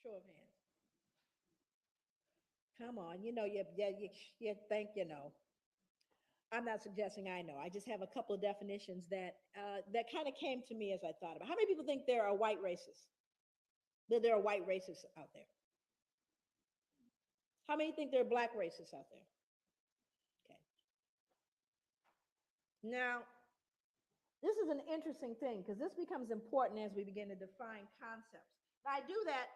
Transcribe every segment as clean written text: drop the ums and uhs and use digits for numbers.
Show of hands. Come on, you think you know. I'm not suggesting I know. I just have a couple of definitions that kind of came to me as I thought about. How many people think there are white racists? That there are white racists out there? How many think there are black racists out there? Okay. Now, this is an interesting thing because this becomes important as we begin to define concepts. Now, I do that.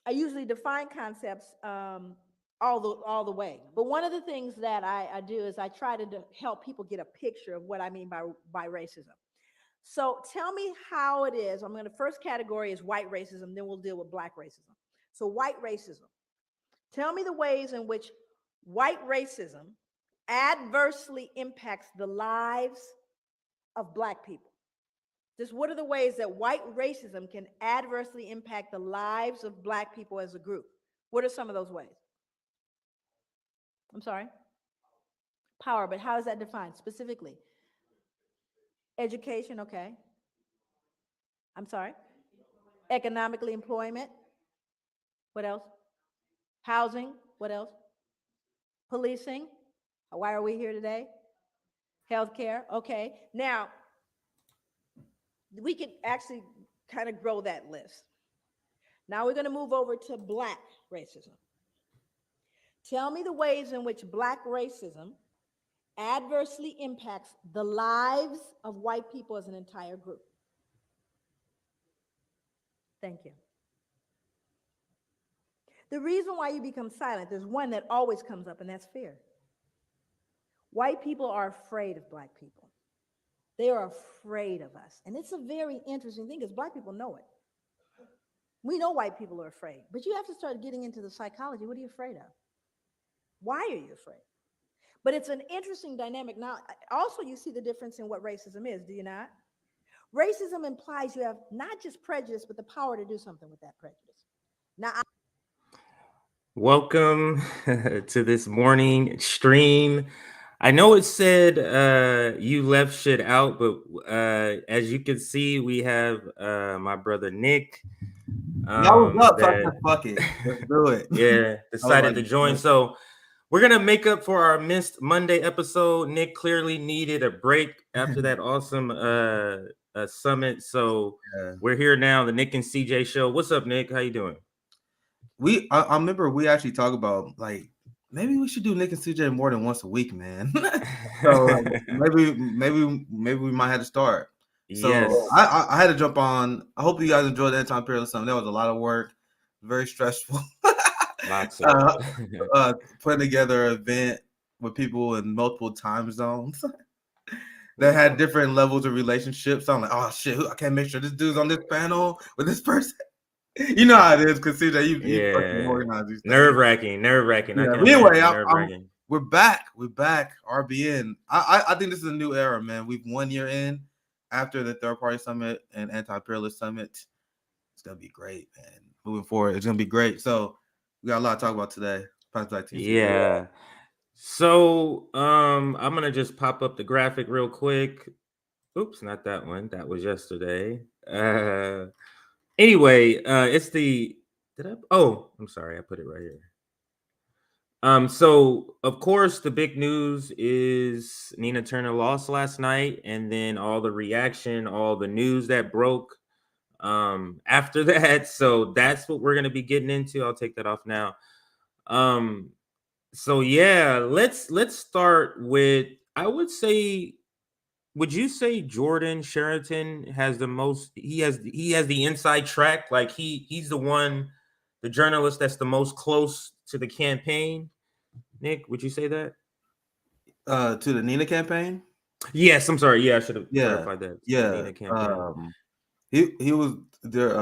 I usually define concepts all the way. But one of the things that I do is I try to help people get a picture of what I mean by racism. So tell me how it is. I'm going to first category is white racism, then we'll deal with black racism. So white racism. Tell me the ways in which white racism adversely impacts the lives of black people. Just what are the ways that white racism can adversely impact the lives of black people as a group? What are some of those ways? I'm sorry? Power, but how is that defined specifically? Education, okay. I'm sorry? Economically, employment. What else? Housing, what else? Policing. Why are we here today? Healthcare, okay. Now, we could actually kind of grow that list. Now we're going to move over to black racism. Tell me the ways in which black racism adversely impacts the lives of white people as an entire group. Thank you. The reason why you become silent, there's one that always comes up, and that's fear. White people are afraid of black people. They are afraid of us. And it's a very interesting thing because black people know it. We know white people are afraid, but you have to start getting into the psychology. What are you afraid of? Why are you afraid? But it's an interesting dynamic. Now, also you see the difference in what racism is, do you not? Racism implies you have not just prejudice, but the power to do something with that prejudice. Now, welcome to this morning stream. I know it said you left shit out, but as you can see, we have my brother Nick. Y'all was up, so I said, fuck it. Let's do it. Yeah, decided to join. So we're going to make up for our missed Monday episode. Nick clearly needed a break after that awesome summit. So we're here now, the Nick and CJ show. What's up, Nick? How you doing? I remember we actually talked about, like, maybe we should do Nick and CJ more than once a week, man. So maybe we might have to start. So yes. I had to jump on. I hope you guys enjoyed the anti-imperialism. That was a lot of work, very stressful. Lots of putting together an event with people in multiple time zones that had different levels of relationships. So I'm like, oh shit, I can't make sure this dude's on this panel with this person. You know how it is, because CJ, you fucking organize these things. Nerve-wracking. Yeah. Anyway, we're back. RBN. I think this is a new era, man. We've 1 year in after the third party summit and anti-imperialist summit. It's gonna be great, man. Moving forward, it's gonna be great. So we got a lot to talk about today. Pass back to you. Yeah. So I'm gonna just pop up the graphic real quick. Oops, not that one. That was yesterday. Anyway, it's the I'm sorry, I put it right here. So of course the big news is Nina Turner lost last night, and then all the reaction, all the news that broke after that. So that's what we're gonna be getting into. I'll take that off now. So yeah, let's start with, I would say, would you say Jordan Sheraton has the most, he has the inside track, like he's the one, the journalist that's the most close to the campaign? Nick, would you say that? To the Nina campaign? Yes, I'm sorry. Yeah, I should have clarified that. Yeah. Nina campaign. He was there.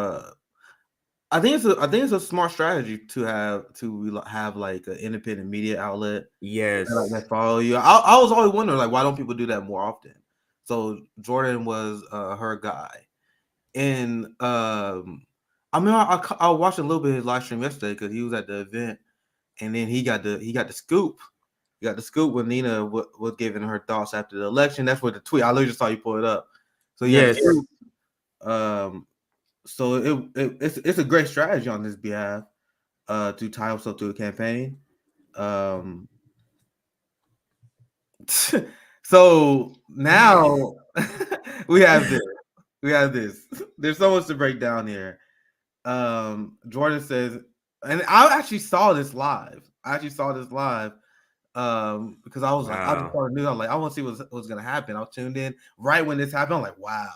I think it's a smart strategy to have like an independent media outlet. Yes. That follow you. I was always wondering, like, why don't people do that more often? So Jordan was her guy, and I mean, I watched a little bit of his live stream yesterday because he was at the event, and then he got the scoop. He got the scoop when Nina was giving her thoughts after the election. That's what the tweet. I literally just saw you pull it up. So yes. So it's a great strategy on his behalf to tie himself to a campaign. So now we have this. There's so much to break down here. Jordan says, and I actually saw this live. Because I was like, I just Wow. saw the news. I was like, I want to see what's gonna happen. I was tuned in right when this happened. I'm like, wow.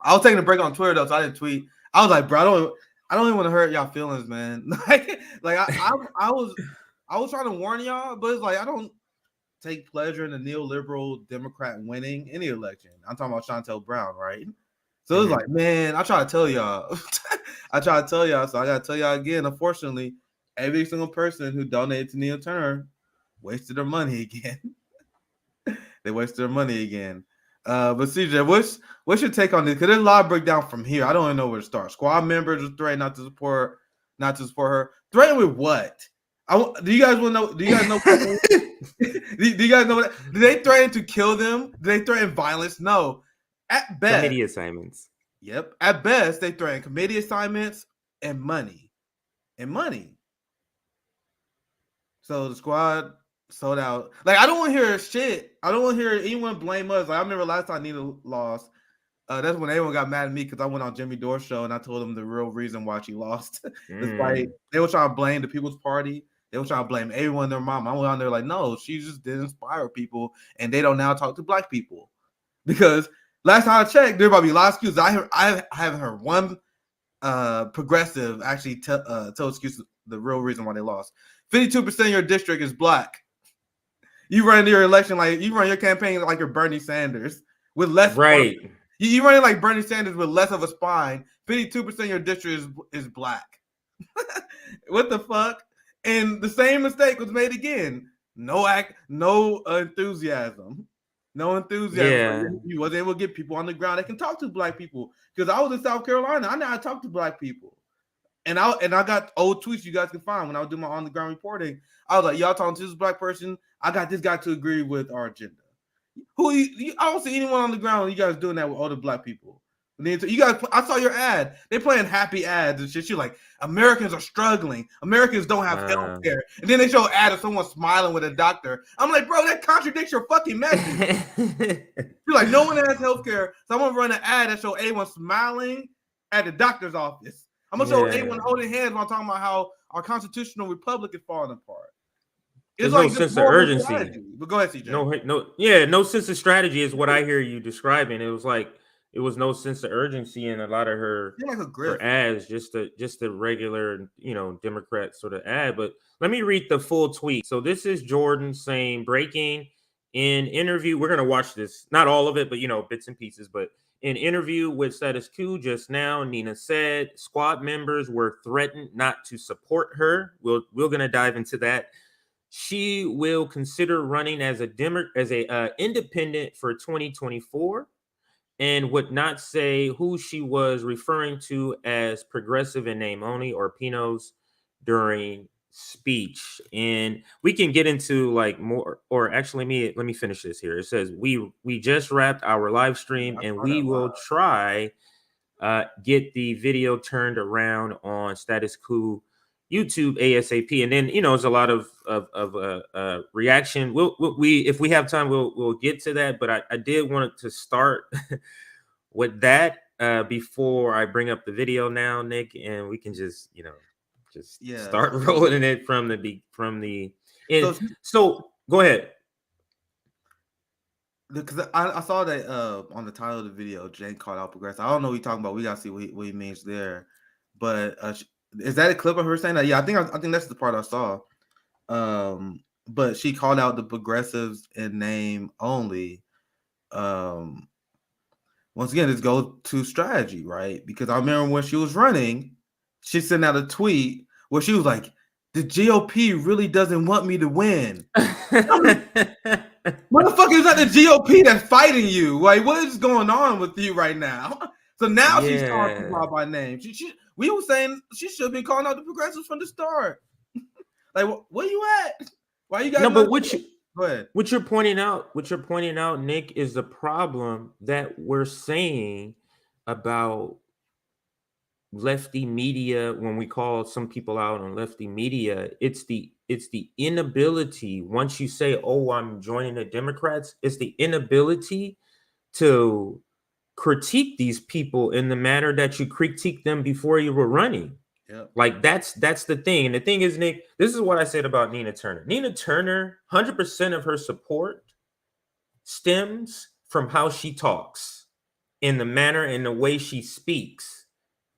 I was taking a break on Twitter though, so I didn't tweet. I was like, bro, I don't even want to hurt y'all feelings, man. I was trying to warn y'all, but it's like I don't take pleasure in the neoliberal Democrat winning any election. I'm talking about Chantel Brown, right? So it's like, man, I try to tell y'all. So I gotta tell y'all again. Unfortunately, every single person who donated to Neil Turner wasted their money again. They wasted their money again. But CJ, what's your take on this? Because there's a lot of breakdown from here. I don't even know where to start. Squad members are threatening not to support her. Threatening with what? Do you guys want to know? Do you guys know? do you guys know what? Do they threaten to kill them? Do they threaten violence? No. At best, committee assignments. Yep. At best, they threaten committee assignments and money. So the squad sold out. Like, I don't want to hear shit. I don't want to hear anyone blame us. Like, I remember last time Nina lost. That's when everyone got mad at me because I went on Jimmy Dore's show and I told them the real reason why she lost. Despite they were trying to blame the People's Party. They were trying to blame everyone and their mom. I went on there like, no, she just did inspire people, and they don't now talk to black people. Because last time I checked, there about to be a lot of excuses. I haven't heard one progressive actually tell excuses the real reason why they lost. 52% of your district is black. You run your election like you run your campaign like you're Bernie Sanders with less. Right. You run it like Bernie Sanders with less of a spine. 52% of your district is black. What the fuck? And the same mistake was made again. No enthusiasm. No enthusiasm. Yeah. You wasn't able to get people on the ground that can talk to black people. Because I was in South Carolina. I know how to talk to black people. And I got old tweets you guys can find when I was doing my on the ground reporting. I was like, y'all talking to this black person. I got this guy to agree with our agenda. I don't see anyone on the ground. You guys doing that with other black people. You guys, I saw your ad. They playing happy ads and shit. You're like, Americans are struggling. Americans don't have health care. And then they show an ad of someone smiling with a doctor. I'm like, bro, that contradicts your fucking message. You're like, no one has health care. So I'm gonna run an ad that show everyone smiling at the doctor's office. I'm gonna show everyone holding hands while talking about how our constitutional republic is falling apart. There's like no sense of urgency. Strategy. But go ahead, CJ. No sense of strategy is what I hear you describing. It was like it was no sense of urgency in a lot of her, her ads, just a regular, Democrat sort of ad. But let me read the full tweet. So this is Jordan saying, breaking in interview. We're gonna watch this, not all of it, but bits and pieces. But in interview with Status Quo just now, Nina said squad members were threatened not to support her. We're gonna dive into that. She will consider running as a independent for 2024, and would not say who she was referring to as progressive in name only or Pinos during speech. And we can get into like more, or actually, let me finish this here. It says we just wrapped our live stream, and we will try get the video turned around on Status Quo YouTube ASAP. And then there's a lot of reaction. We if we have time we'll get to that, but I did want to start with that before I bring up the video now, Nick, and we can just start rolling it from the end. So go ahead. Because I saw that on the title of the video, Cenk called out progressive. I don't know what he's talking about. We gotta see what he means there. But is that a clip of her saying that? Yeah, I think that's the part I saw. But she called out the progressives in name only. Once again, this goes to strategy, right? Because I remember when she was running, she sent out a tweet where she was like, "The GOP really doesn't want me to win." Motherfucker, it's not the GOP that's fighting you. Like, what is going on with you right now? So now she's calling people out by name. We were saying she should have been calling out the progressives from the start. Like, where you at? Why you guys? No, but go ahead. What you're pointing out, Nick, is the problem that we're saying about lefty media, when we call some people out on lefty media, it's the inability, once you say, oh, I'm joining the Democrats, it's the inability to critique these people in the manner that you critique them before you were running. Yep. Like that's the thing. And the thing is, Nick, this is what I said about Nina Turner. Nina Turner, 100% of her support stems from how she talks, in the manner and the way she speaks.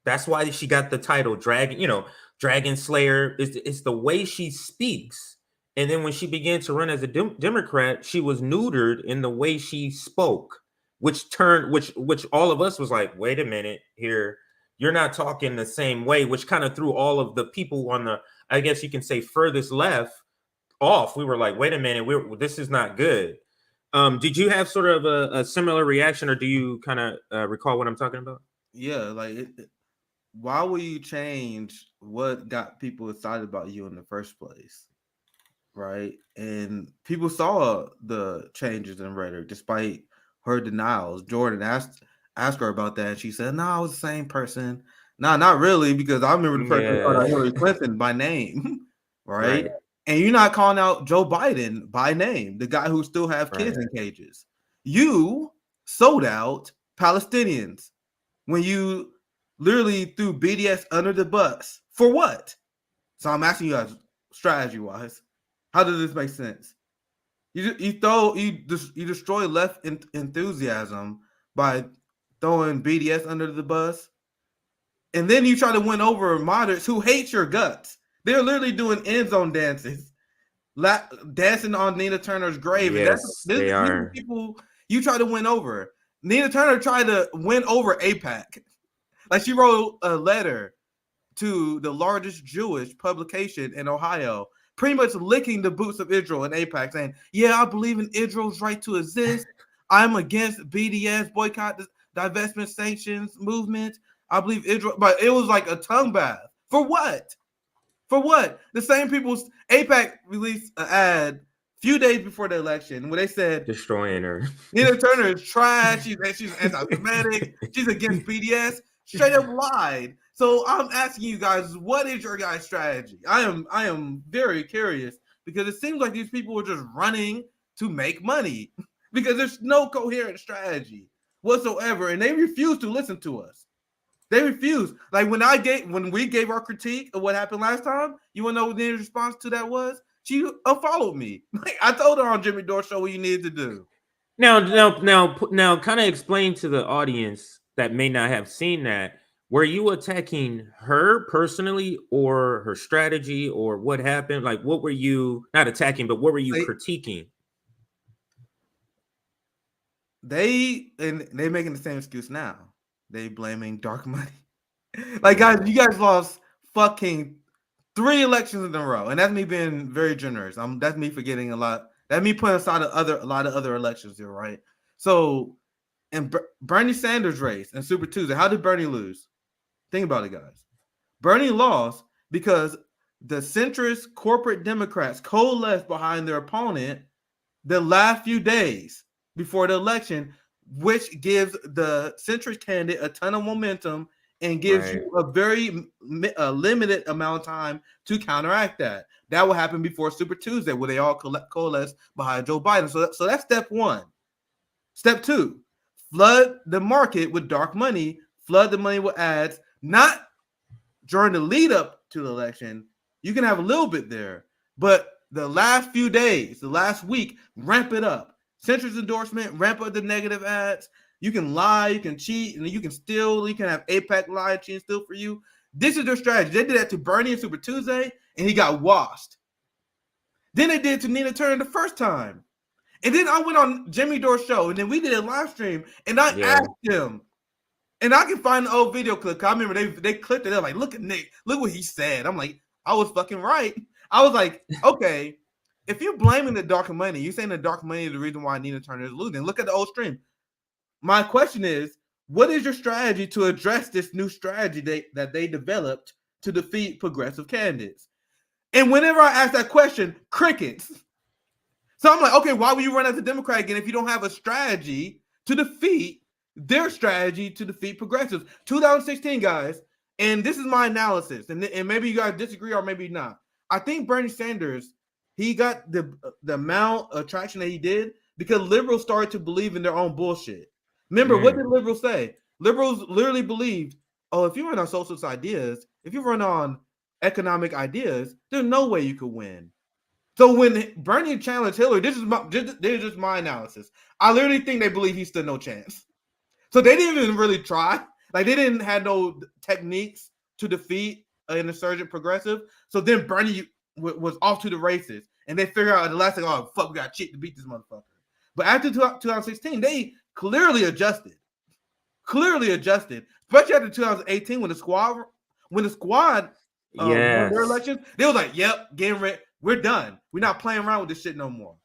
That's why she got the title Dragon Slayer. It's the way she speaks. And then when she began to run as a Democrat, she was neutered in the way she spoke, which all of us was like, wait a minute here, you're not talking the same way, which kind of threw all of the people on the, I guess you can say, furthest left off. We were like, wait a minute, this is not good. Did you have sort of a similar reaction, or do you kind of recall what I'm talking about? Yeah, like why would you change what got people excited about you in the first place? Right? And people saw the changes in Rhetoric despite her denials. Jordan asked her about that, and she said, no, I was the same person. No, not really, because I remember the person who called out Hillary Clinton by name, right? And you're not calling out Joe Biden by name, the guy who still have kids in cages. You sold out Palestinians when you literally threw BDS under the bus. For what? So I'm asking you guys, strategy-wise, how does this make sense? You destroy left enthusiasm by throwing BDS under the bus, and then you try to win over moderates who hate your guts. They're literally doing end zone dances, dancing on Nina Turner's grave. Yes, and they are. People you try to win over. Nina Turner tried to win over AIPAC. Like, she wrote a letter to the largest Jewish publication in Ohio, pretty much licking the boots of Israel and AIPAC, saying, yeah, I believe in Israel's right to exist. I'm against BDS, boycott, divestment, sanctions movement. I believe Israel, but it was like a tongue bath. For what? For what? The same people, AIPAC released an ad a few days before the election where they said, destroying her. Nina Turner is trash. She's anti-Semitic. She's against BDS. Straight up lied. So I'm asking you guys, what is your guys' strategy? I am very curious, because it seems like these people are just running to make money because there's no coherent strategy whatsoever, and they refuse to listen to us. They refuse. Like when we gave our critique of what happened last time, you want to know what the response to that was? She unfollowed me. Like, I told her on Jimmy Dore Show what you needed to do. Now, kind of explain to the audience that may not have seen that. Were you attacking her personally, or her strategy, or what happened? Like, what were you not attacking, but what were you critiquing? They making the same excuse now. They blaming dark money. Like, guys, you guys lost fucking 3 elections in a row, and that's me being very generous. That's me forgetting a lot. That's me putting aside a lot of other elections here, right? So, in Bernie Sanders' race and Super Tuesday, how did Bernie lose? Think about it, guys. Bernie lost because the centrist corporate Democrats coalesced behind their opponent the last few days before the election, which gives the centrist candidate a ton of momentum and gives you a very limited amount of time to counteract that. That will happen before Super Tuesday, where they all coalesce behind Joe Biden. So that's step 1. Step 2, flood the market with dark money, flood the money with ads, not during the lead up to the election. You can have a little bit there, but the last few days, the last week, ramp it up. Centrist endorsement, ramp up the negative ads. You can lie, you can cheat, and you can steal. You can have AIPAC lie, cheat, and steal for you. This is their strategy. They did that to Bernie and Super Tuesday, and he got washed. Then they did it to Nina Turner the first time. And then I went on Jimmy Dore's show, and then we did a live stream, and I asked him, and I can find the old video clip. I remember they clipped it. They're like, look at Nick, look what he said. I'm like, I was fucking right. I was like, okay, if you're blaming the dark money, you're saying the dark money is the reason why Nina Turner is losing. Look at the old stream. My question is, what is your strategy to address this new strategy that they developed to defeat progressive candidates? And whenever I ask that question, crickets. So I'm like, okay, why would you run as a Democrat again if you don't have a strategy to defeat their strategy to defeat progressives? 2016, guys, And this is my analysis, and maybe you guys disagree or maybe not. I think Bernie Sanders, he got the amount of traction that he did because liberals started to believe in their own bullshit. Remember, what did liberals say? Liberals literally believed, oh, if you run on socialist ideas, if you run on economic ideas, there's no way you could win. So when Bernie challenged Hillary, this is just my analysis. I literally think they believe he stood no chance. So they didn't even really try. Like, they didn't have no techniques to defeat an insurgent progressive. So then Bernie was off to the races. And they figure out at the last thing, oh, fuck, we got cheat to beat this motherfucker. But after 2016, they clearly adjusted. Especially after 2018 when the squad won their elections. They was like, yep, getting ready. We're done. We're not playing around with this shit no more.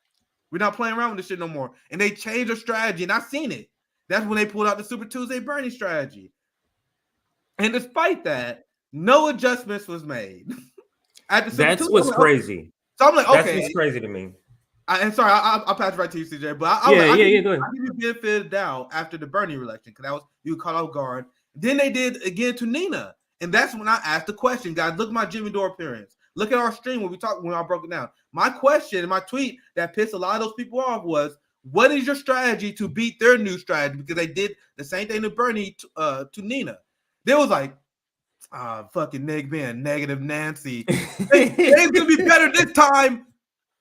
And they changed their strategy. And I've seen it. That's when they pulled out the Super Tuesday Bernie strategy. And despite that, no adjustments was made. That's what's crazy. So I'm like, okay. That's what's crazy to me. And sorry, I'll pass it right to you, CJ. But go ahead. I give you benefit of the doubt after the Bernie election because you caught off guard. Then they did again to Nina. And that's when I asked the question, guys. Look at my Jimmy Dore appearance. Look at our stream when I broke it down. My question and my tweet that pissed a lot of those people off was, what is your strategy to beat their new strategy? Because they did the same thing to Bernie to Nina. They was like, fucking Nick being negative Nancy. They's gonna be better this time.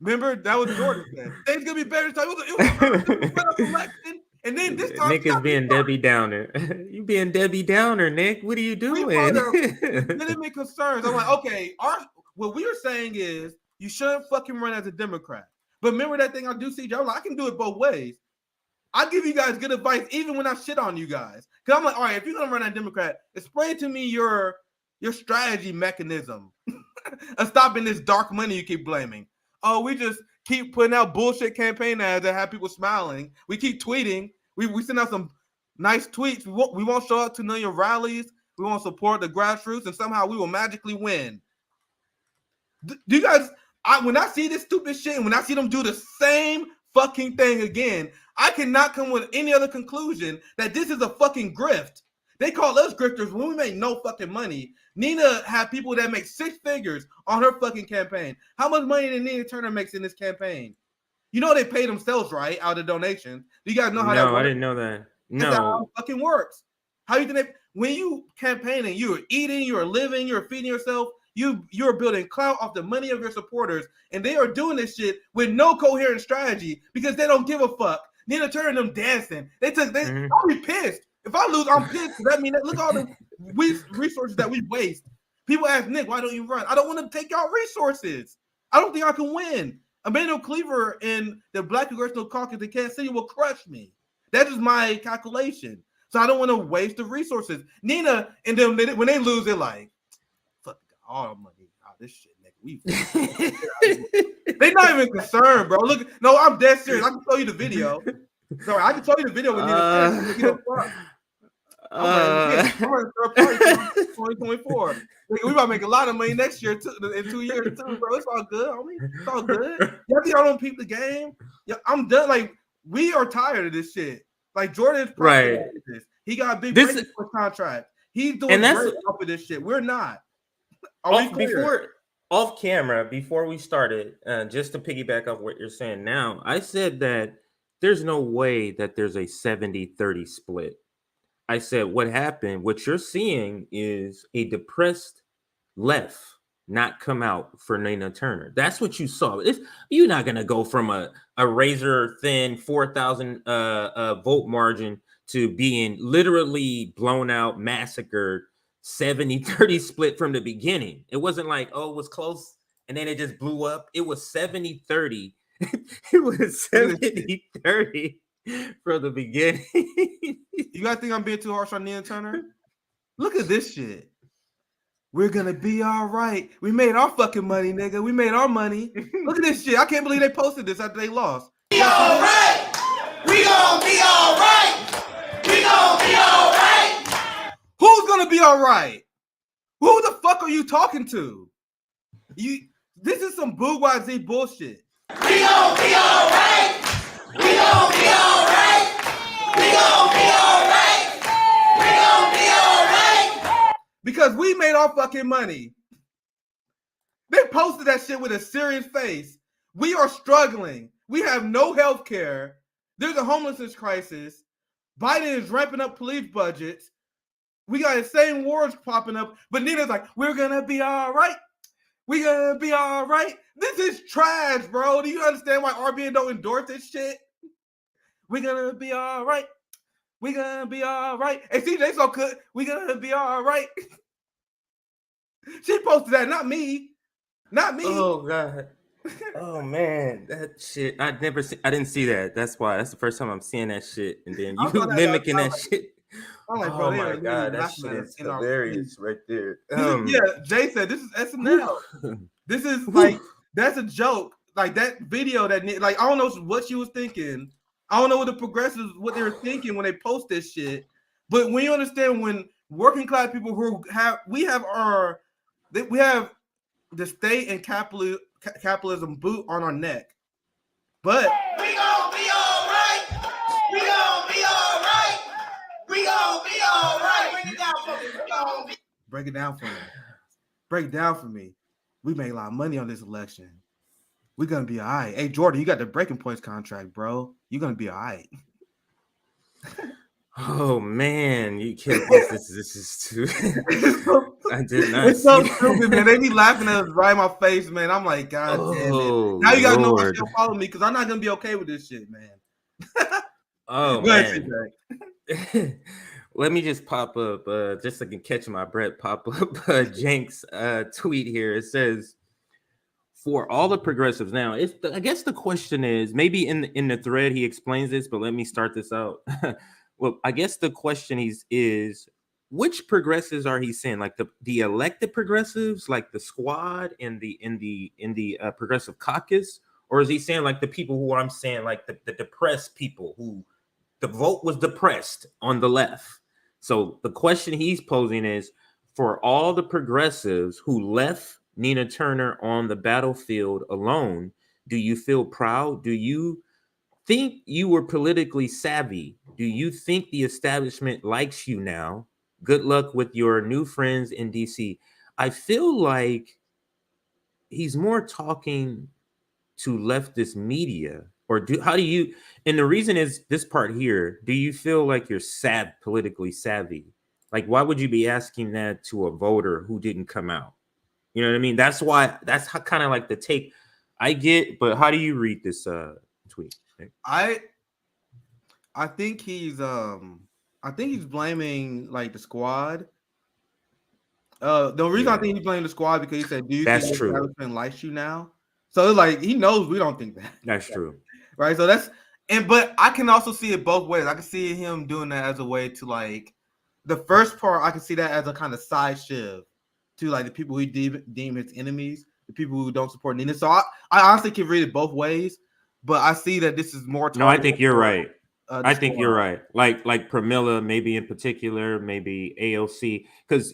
Remember, that was Jordan said. They's gonna be better this time. It was a election. And then this time Nick is being Debbie Downer. You being Debbie Downer, Nick. What are you doing? Legitimate concerns. I'm like, okay, what we are saying is you shouldn't fucking run as a Democrat. But remember that thing I do, CJ? I'm like, I can do it both ways. I give you guys good advice even when I shit on you guys. Because I'm like, all right, if you're going to run as a Democrat, explain to me your strategy mechanism of stopping this dark money you keep blaming. Oh, we just keep putting out bullshit campaign ads that have people smiling. We keep tweeting. We send out some nice tweets. We won't show up to none of your rallies. We won't support the grassroots, and somehow we will magically win. Do you guys... when I see this stupid shit and when I see them do the same fucking thing again, I cannot come with any other conclusion that this is a fucking grift. They call us grifters when we make no fucking money. Nina had people that make 6 figures on her fucking campaign. How much money did Nina Turner makes in this campaign? You know they pay themselves, right? Out of donations. Do you guys know how that works? No, I didn't know that. No. That's how it fucking works. How you think when you campaigning, you're eating, you're living, you're feeding yourself. You're building clout off the money of your supporters, and they are doing this shit with no coherent strategy because they don't give a fuck. Nina Turner and them dancing. I'll be pissed. If I lose, I'm pissed. That means look at all the resources that we waste. People ask Nick, why don't you run? I don't want to take y'all resources. I don't think I can win. Emmanuel Cleaver in the Black Congressional Caucus in Kansas City will crush me. That's just my calculation. So I don't want to waste the resources. Nina and them, when they lose, they're like, all the money out this shit, nigga. They're not even concerned, bro. Look, no, I'm dead serious. I can show you the video. Sorry, I can show you the video when you I'm gonna third party 2024. Nigga, we about to make a lot of money next year too, in 2 years too, bro. It's all good, homie. It's all good. Y'all think y'all don't peep the game? Yeah, I'm done. Like, we are tired of this shit. Like, Jordan's right. This. He got a big contract. He's doing great off of this shit. We're not. Off camera, before we started, just to piggyback off what you're saying now, I said that there's no way that there's a 70-30 split. I said what you're seeing is a depressed left not come out for Nina Turner. That's what you saw. You're not going to go from a razor thin 4,000 vote margin to being literally blown out, massacred, 70-30 split from the beginning. It wasn't like, oh, it was close and then it just blew up. It was 70-30. It was 70-30 from the beginning. You guys think I'm being too harsh on Nina Turner? Look at this shit. We're gonna be all right. We made our fucking money, nigga. We made our money. Look at this shit. I can't believe they posted this after they lost. Be all right. We gonna be all right. We gonna be all right. Who's gonna be all right? Who the fuck are you talking to? This is some bourgeoisie bullshit. We gonna be all right. We gonna be all right. We gonna be all right. We gonna be all right. because we made our fucking money. They posted that shit with a serious face. We are struggling. We have no health care. There's a homelessness crisis. Biden is ramping up police budgets. We got insane wars popping up. But Nina's like, we're going to be all right. We're going to be all right. This is trash, bro. Do you understand why RBN don't endorse this shit? We're going to be all right. We're going to be all right. And CJ so good. We're going to be all right. She posted that, not me. Not me. Oh God. Oh man, that shit. I didn't see that. That's why. That's the first time I'm seeing that shit. And then I you thought that mimicking was- that shit. I'm like, bro, Oh they my are God, that laughing shit at us is in our hilarious right there. yeah, Jay said this is SNL. This is like that's a joke. Like that video that like I don't know what she was thinking. I don't know what the progressives what they were thinking when they post this shit. But when you understand when working class people who have we have the state and capitalism boot on our neck. But We gon' be all right. We gon' be all right. We gon' be all right. Bring it down for me. We gon' be. break it down for me. Break it down for me. We made a lot of money on this election. We're gonna be all right. Hey Jordan, you got the breaking points contract, bro. You're gonna be all right. Oh man, you can't. This is too. I did not. It's so see stupid, man. They be laughing at us right in my face, man. I'm like, God damn it. Oh, Now you guys know why Lord. she'll follow me because I'm not gonna be okay with this shit, man. Oh Go ahead, man. CJ. Let me just pop up, just so I can catch my breath. Pop up Cenk's tweet here. It says, "For all the progressives." Now, I guess the question is, maybe in the thread he explains this, but let me start this out. Well, I guess the question is which progressives are he saying? Like the elected progressives, like the squad in the progressive caucus, or is he saying like the people who I'm saying like the depressed people who the vote was depressed on the left? So the question he's posing is for all the progressives who left Nina Turner on the battlefield alone, do you feel proud? Do you think you were politically savvy? Do you think the establishment likes you now? Good luck with your new friends in DC. I feel like he's more talking to leftist media, or how do you, and the reason is this part here, do you feel like you're politically savvy? Like, why would you be asking that to a voter who didn't come out? You know what I mean? That's why, that's how kind of like the take I get, but how do you read this tweet? I think he's blaming like the squad. The reason I think he's blaming the squad because he said, "Do you That's think true. the establishment likes you now?" So like he knows we don't think that. That's true. Right. So but I can also see it both ways. I can see him doing that as a way to like the first part. I can see that as a kind of side shift to like the people who deem his enemies, the people who don't support Nina. So I honestly can read it both ways, but I see that this is more. No, I think you're right. I think squad. you're right. Like Pramila, maybe in particular, maybe AOC, because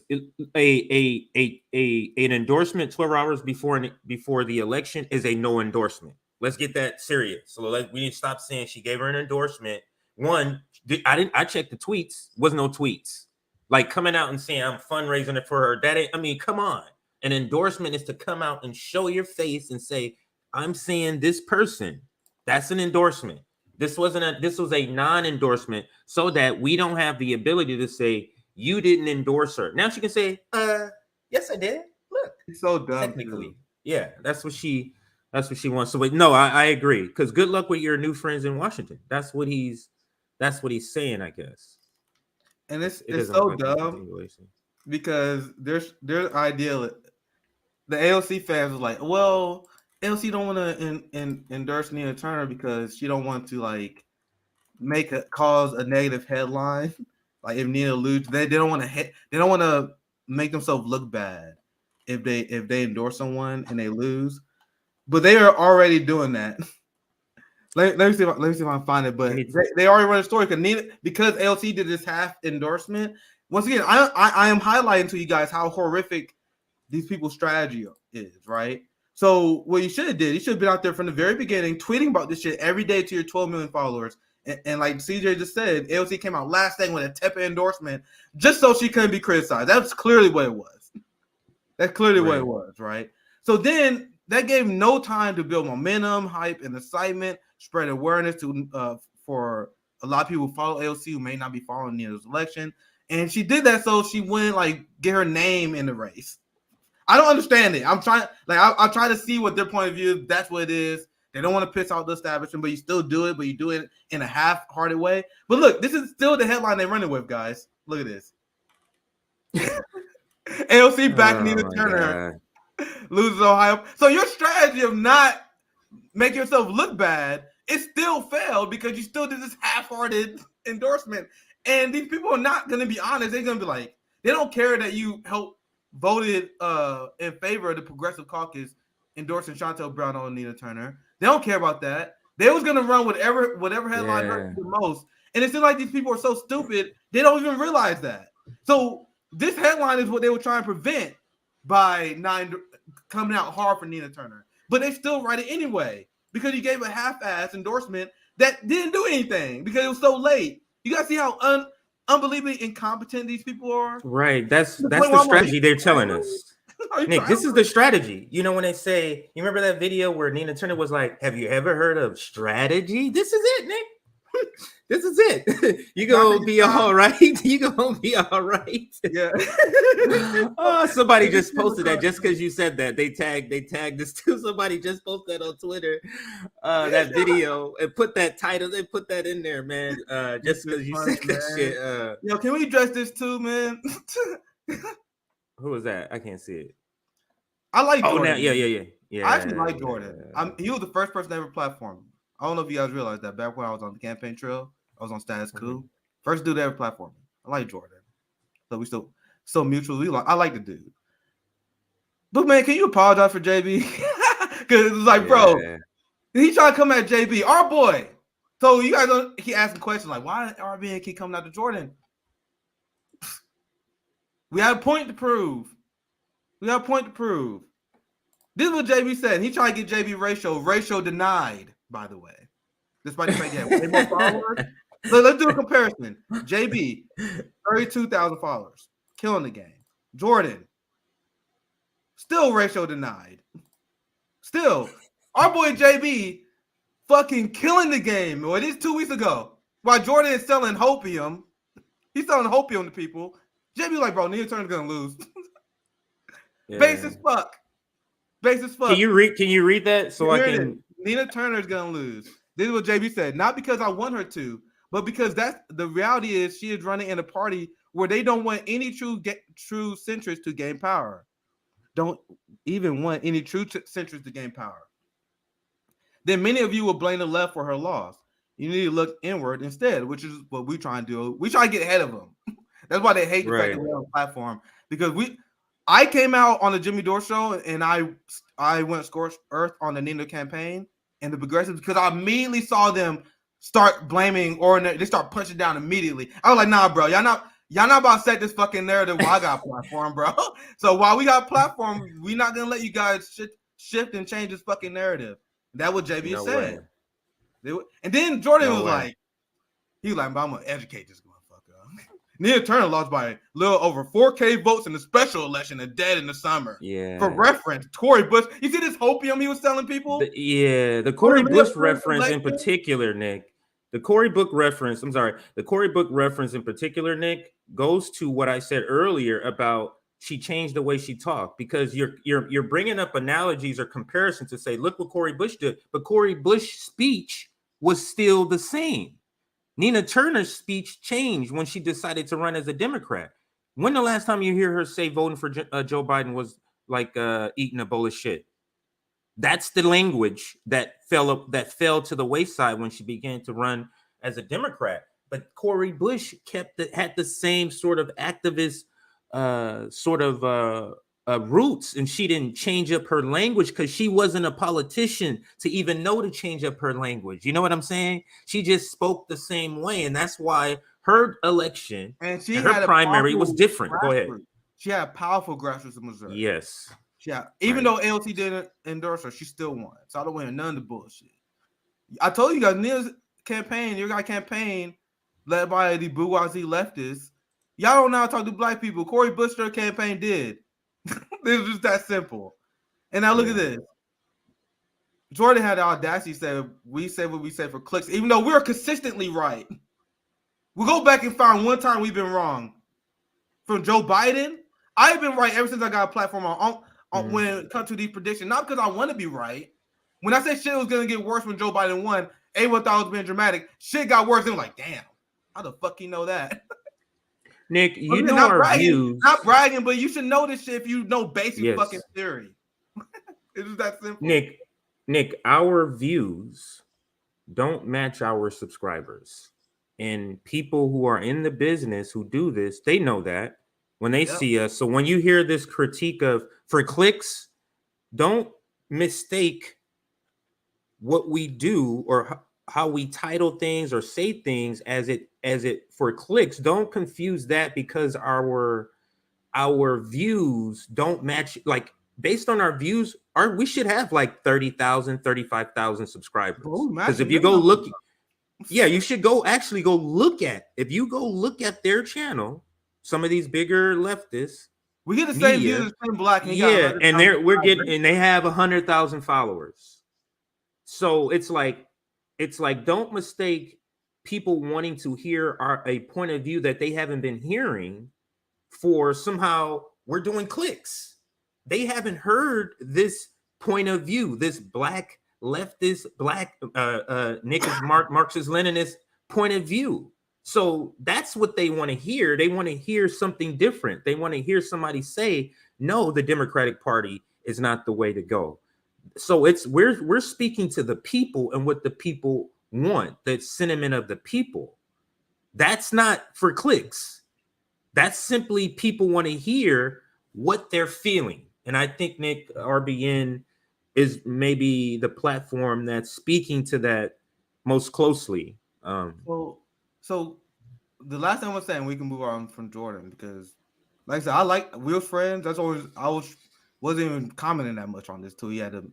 an endorsement 12 hours before the election is a no endorsement. Let's get that serious. So we need to stop saying she gave her an endorsement. One, I checked the tweets. Was no tweets. Like coming out and saying I'm fundraising it for her. That ain't. I mean, come on. An endorsement is to come out and show your face and say I'm saying this person. That's an endorsement. This was a non-endorsement so that we don't have the ability to say you didn't endorse her. Now she can say, yes, I did. Look, He's so dumb. technically. Too. Yeah, that's what she wants. So wait, no, I agree. Because good luck with your new friends in Washington. That's what he's saying, I guess. And it's doesn't so look like a dumb continuation. because their ideal. The AOC fans was like, well, AOC don't want to endorse Nina Turner because she don't want to like cause a negative headline. Like if Nina loses, they don't want to make themselves look bad if they endorse someone and they lose. But they are already doing that. Let me see if I can find it. But they already run a story because AOC did this half endorsement. Once again, I am highlighting to you guys how horrific these people's strategy is, right? So what you should have did, you should have been out there from the very beginning, tweeting about this shit every day to your 12 million followers And like CJ just said, AOC came out last thing with a tepid endorsement just so she couldn't be criticized. That's clearly what it was. That's clearly what it was, right? So then that gave no time to build momentum, hype, and excitement, spread awareness to for a lot of people who follow AOC who may not be following Nina's election. And she did that so she wouldn't like get her name in the race. I don't understand it. I'm trying, like, I'll try to see what their point of view is. That's what it is. They don't want to piss off the establishment, but you still do it, but you do it in a half-hearted way. But look, this is still the headline they're running with, guys. Look at this. AOC back Nina Turner loses Ohio. So your strategy of not making yourself look bad, it still failed because you still did this half-hearted endorsement. And these people are not going to be honest. They're going to be like, they don't care that you helped voted in favor of the Progressive Caucus endorsing Chantel Brown on Nina Turner. They don't care about that. They was gonna run whatever headline hurt the most. And it seems like these people are so stupid, they don't even realize that. So this headline is what they were trying to prevent by coming out hard for Nina Turner. But they still write it anyway because you gave a half-ass endorsement that didn't do anything because it was so late. You guys see how unbelievably incompetent these people are? Right. That's the strategy they're telling us. Nick, this is the strategy. You know, when they say, you remember that video where Nina Turner was like, have you ever heard of strategy? This is it, Nick. This is it. You gonna be all right. You gonna be all right. Yeah. Oh, somebody just posted that just because you said that. They tagged this too. Somebody just posted that on Twitter. That video and put that title. They put that in there, man. Just because you said that shit. Yo, can we address this too, man? Who was that? I can't see it. I like Jordan. Jordan. Yeah. I actually like Jordan. He was the first person to ever platform. I don't know if you guys realize that back when I was on the campaign trail, I was on Status Quo. First dude to ever platform. I like Jordan. So we still mutual. I like the dude. But man, can you apologize for JB? Because it's like, bro, he trying to come at JB, our boy. So you guys don't keep asking questions like, why RBN keep coming out to Jordan? We have a point to prove. This is what JB said. He tried to get JB ratio denied, by the way. Despite the fact he had way more followers. So let's do a comparison. JB, 32,000 followers, killing the game. Jordan, still ratio denied. Still, our boy JB fucking killing the game. Well, it is 2 weeks ago. While Jordan is selling hopium, he's selling hopium to people. JB like, bro, Nina Turner's gonna lose. Base as fuck. Can you read that so I can? Nina Turner's gonna lose. This is what JB said. Not because I want her to, but because that's the reality is she is running in a party where they don't want any true centrists to gain power. Don't even want any true centrists to gain power. Then many of you will blame the left for her loss. You need to look inward instead, which is what we try and do. We try to get ahead of them. That's why they hate the fact that we're on the platform, because I came out on the Jimmy Dore show and I went scorched earth on the Nina campaign and the progressives because I immediately saw them start blaming or they start punching down immediately. I was like, nah, bro, y'all not about to set this fucking narrative while I got a platform, bro. So while we got a platform, we're not gonna let you guys shift and change this fucking narrative. That's what JB said. And then Jordan was like, I'm gonna educate this motherfucker. Nina Turner lost by a little over 4K votes in the special election and dead in the summer. Yeah. For reference, Cory Bush. You see this hopium he was telling people? The Cory Bush reference in particular, Nick. The Cory Book reference in particular, Nick, goes to what I said earlier about she changed the way she talked, because you're bringing up analogies or comparisons to say, look what Cory Bush did, but Cory Bush's speech was still the same. Nina Turner's speech changed when she decided to run as a Democrat. When the last time you hear her say voting for Joe Biden was like eating a bowl of shit? That's the language that fell to the wayside when she began to run as a Democrat. But Cory Bush had the same sort of activist roots, and she didn't change up her language because she wasn't a politician to even know to change up her language. You know what I'm saying? She just spoke the same way, and that's why her election and her primary was different. Go ahead. She had a powerful grassroots in Missouri. Yes. Yeah. Even though AOC didn't endorse her, she still won. So I don't want none of the bullshit. I told you guys, Nina's campaign, your guy campaign, led by the bourgeoisie leftists, y'all don't know how to talk to black people. Cory Bush's campaign did. It's just that simple. And now look at this. Jordan had the audacity to say, we say what we say for clicks, even though we're consistently right. We'll go back and find one time we've been wrong. From Joe Biden, I've been right ever since I got a platform on when it comes to these predictions. Not because I want to be right. When I said shit was going to get worse when Joe Biden won, everyone thought it was being dramatic. Shit got worse. And like, damn, how the fuck you know that? Nick, you know not our bragging, views. Not bragging, but you should know this shit if you know basic fucking theory. It's just that simple. Nick, our views don't match our subscribers. And people who are in the business who do this, they know that when they see us. So when you hear this critique of for clicks, don't mistake what we do or how we title things or say things as it for clicks. Don't confuse that because our views don't match. Like based on our views, we should have like 30,000, 35,000 subscribers. Because if you go look, you should go look at. If you go look at their channel, some of these bigger leftists, we get the same views as Tim Black. And and they have 100,000 followers. So it's like don't mistake people wanting to hear a point of view that they haven't been hearing for somehow we're doing clicks. They haven't heard this point of view, this black leftist, black Marxist Leninist point of view. So that's what they want to hear. They want to hear something different. They want to hear somebody say, no, the Democratic Party is not the way to go. So we're speaking to the people and what the people want, the sentiment of the people. That's not for clicks. That's simply people want to hear what they're feeling. And I think, Nick, RBN is maybe the platform that's speaking to that most closely. So the last thing I was saying, we can move on from Jordan because, like I said, we're friends. That's always wasn't even commenting that much on this till he had to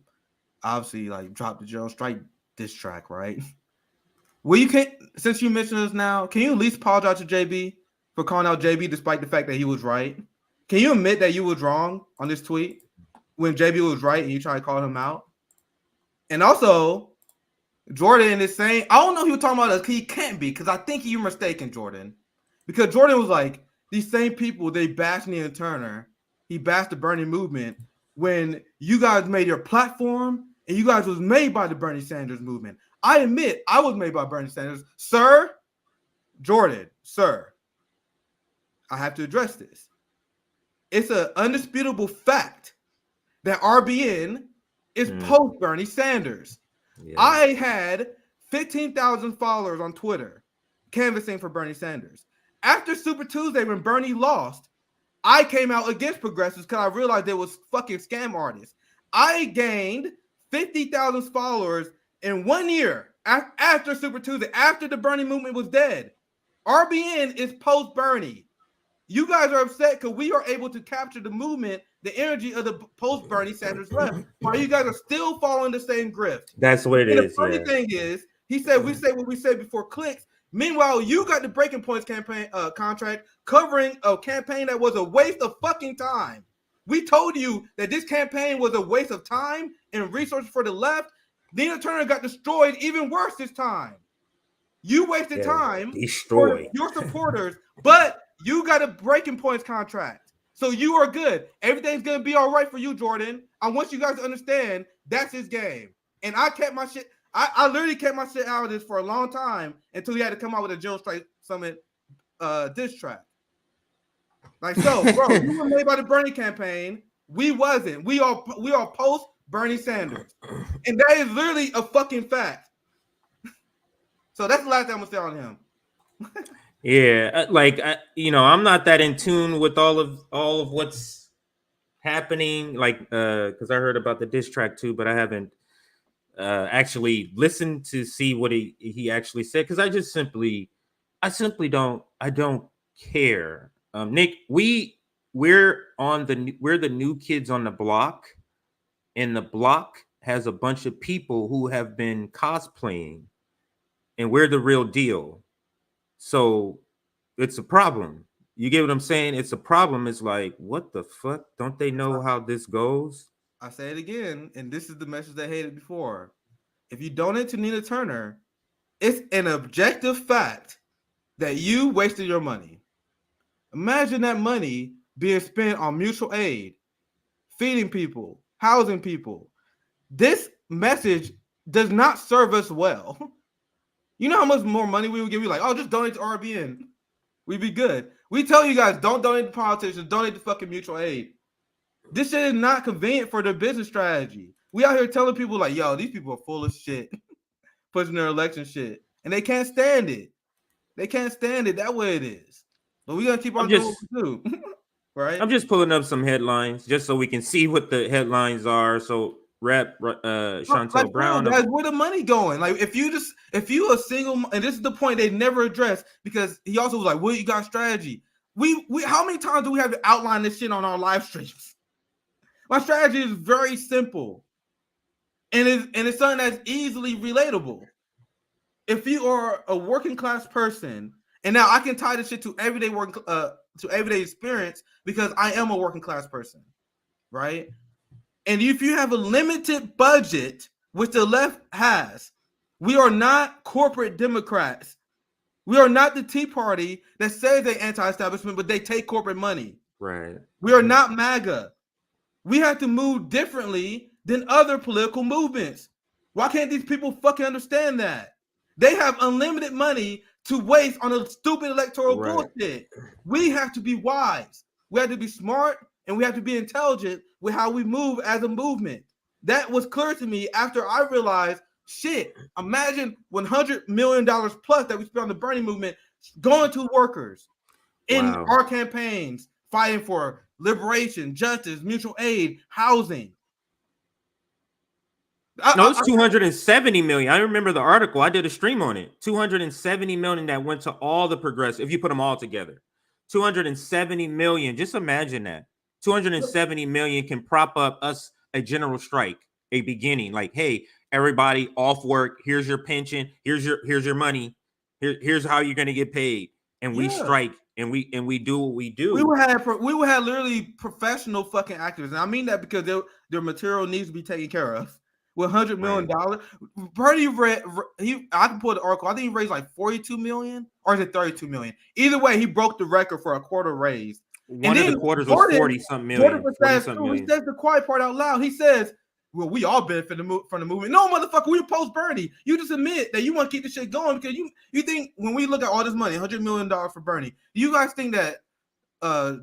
obviously like drop the Jones Strike diss track, right? Well, since you mentioned this now, can you at least apologize to JB for calling out JB despite the fact that he was right? Can you admit that you was wrong on this tweet when JB was right and you try to call him out? And also, Jordan is saying, I don't know if he was talking about us, he can't be, because I think you're mistaken, Jordan. Because Jordan was like, these same people, they bashed Nina Turner. He bashed the Bernie movement when you guys made your platform and you guys was made by the Bernie Sanders movement. I admit I was made by Bernie Sanders. Sir, Jordan, sir, I have to address this. It's an undisputable fact that RBN is post Bernie Sanders. Yeah. I had 15,000 followers on Twitter canvassing for Bernie Sanders. After Super Tuesday, when Bernie lost, I came out against progressives because I realized there was fucking scam artists. I gained 50,000 followers in 1 year after Super Tuesday, after the Bernie movement was dead. RBN is post Bernie. You guys are upset because we are able to capture the movement, the energy of the post Bernie Sanders left, while you guys are still following the same grift. That's what it is. The funny thing is, he said we say what we said before clicks. Meanwhile, you got the Breaking Points campaign contract covering a campaign that was a waste of fucking time. We told you that this campaign was a waste of time and resources for the left. Nina Turner got destroyed even worse this time. You wasted time for your supporters, but you got a Breaking Points contract. So you are good. Everything's going to be all right for you, Jordan. I want you guys to understand that's his game. And I kept my shit. I literally kept my shit out of this for a long time until he had to come out with a Jones Strike Summit diss track. Like, so, bro, you were made by the Bernie campaign. We wasn't. We are post Bernie Sanders. And that is literally a fucking fact. So that's the last thing I'm going to say on him. Yeah, I'm not that in tune with all of what's happening, because I heard about the diss track too, but I haven't actually listened to see what he actually said, because I simply don't care. Nick, we're the new kids on the block, and the block has a bunch of people who have been cosplaying and we're the real deal. So it's a problem. You get what I'm saying? It's a problem. It's like, what the fuck? Don't they know how this goes? I say it again, and this is the message they hated before. If you donate to Nina Turner, it's an objective fact that you wasted your money. Imagine that money being spent on mutual aid, feeding people, housing people. This message does not serve us well. You know how much more money we would give you? Like, oh, just donate to RBN. We'd be good. We tell you guys, don't donate to politicians, donate to fucking mutual aid. This shit is not convenient for their business strategy. We out here telling people like, yo, these people are full of shit, pushing their election shit, and they can't stand it. They can't stand it that way it is. But we gotta keep on doing what we do. Right? I'm just pulling up some headlines just so we can see what the headlines are. So Chantel like, Brown. Guys, where the money going? Like, if you a single, and this is the point they never addressed, because he also was like, "Well, you got strategy." We how many times do we have to outline this shit on our live streams? My strategy is very simple, and it's something that's easily relatable. If you are a working class person, and now I can tie this shit to everyday work, to everyday experience, because I am a working class person, right? And if you have a limited budget, which the left has, we are not corporate Democrats. We are not the Tea Party that says they're anti-establishment, but they take corporate money. Right. We are not MAGA. We have to move differently than other political movements. Why can't these people fucking understand that? They have unlimited money to waste on a stupid electoral bullshit. We have to be wise. We have to be smart, and we have to be intelligent with how we move as a movement. That was clear to me after I realized, shit, imagine $100 million plus that we spent on the Bernie movement going to workers in our campaigns, fighting for liberation, justice, mutual aid, housing. No, it's 270 million. I remember the article. I did a stream on it. 270 million that went to all the progressive. If you put them all together, 270 million. Just imagine that. 270 million can prop up us a general strike, a beginning. Like, hey, everybody off work. Here's your pension. Here's your money. Here's how you're gonna get paid. And we strike and we do what we do. We would have literally professional fucking activists, and I mean that because their material needs to be taken care of. With $100 million, Bernie I can pull the article. I think he raised like 42 million, or is it 32 million? Either way, he broke the record for a quarter raise. One of the quarters was 40-something million. He says the quiet part out loud. He says, "Well, we all benefit from the movement." No, motherfucker, we oppose Bernie. You just admit that you want to keep the shit going because you think when we look at all this money, $100 million for Bernie, do you guys think that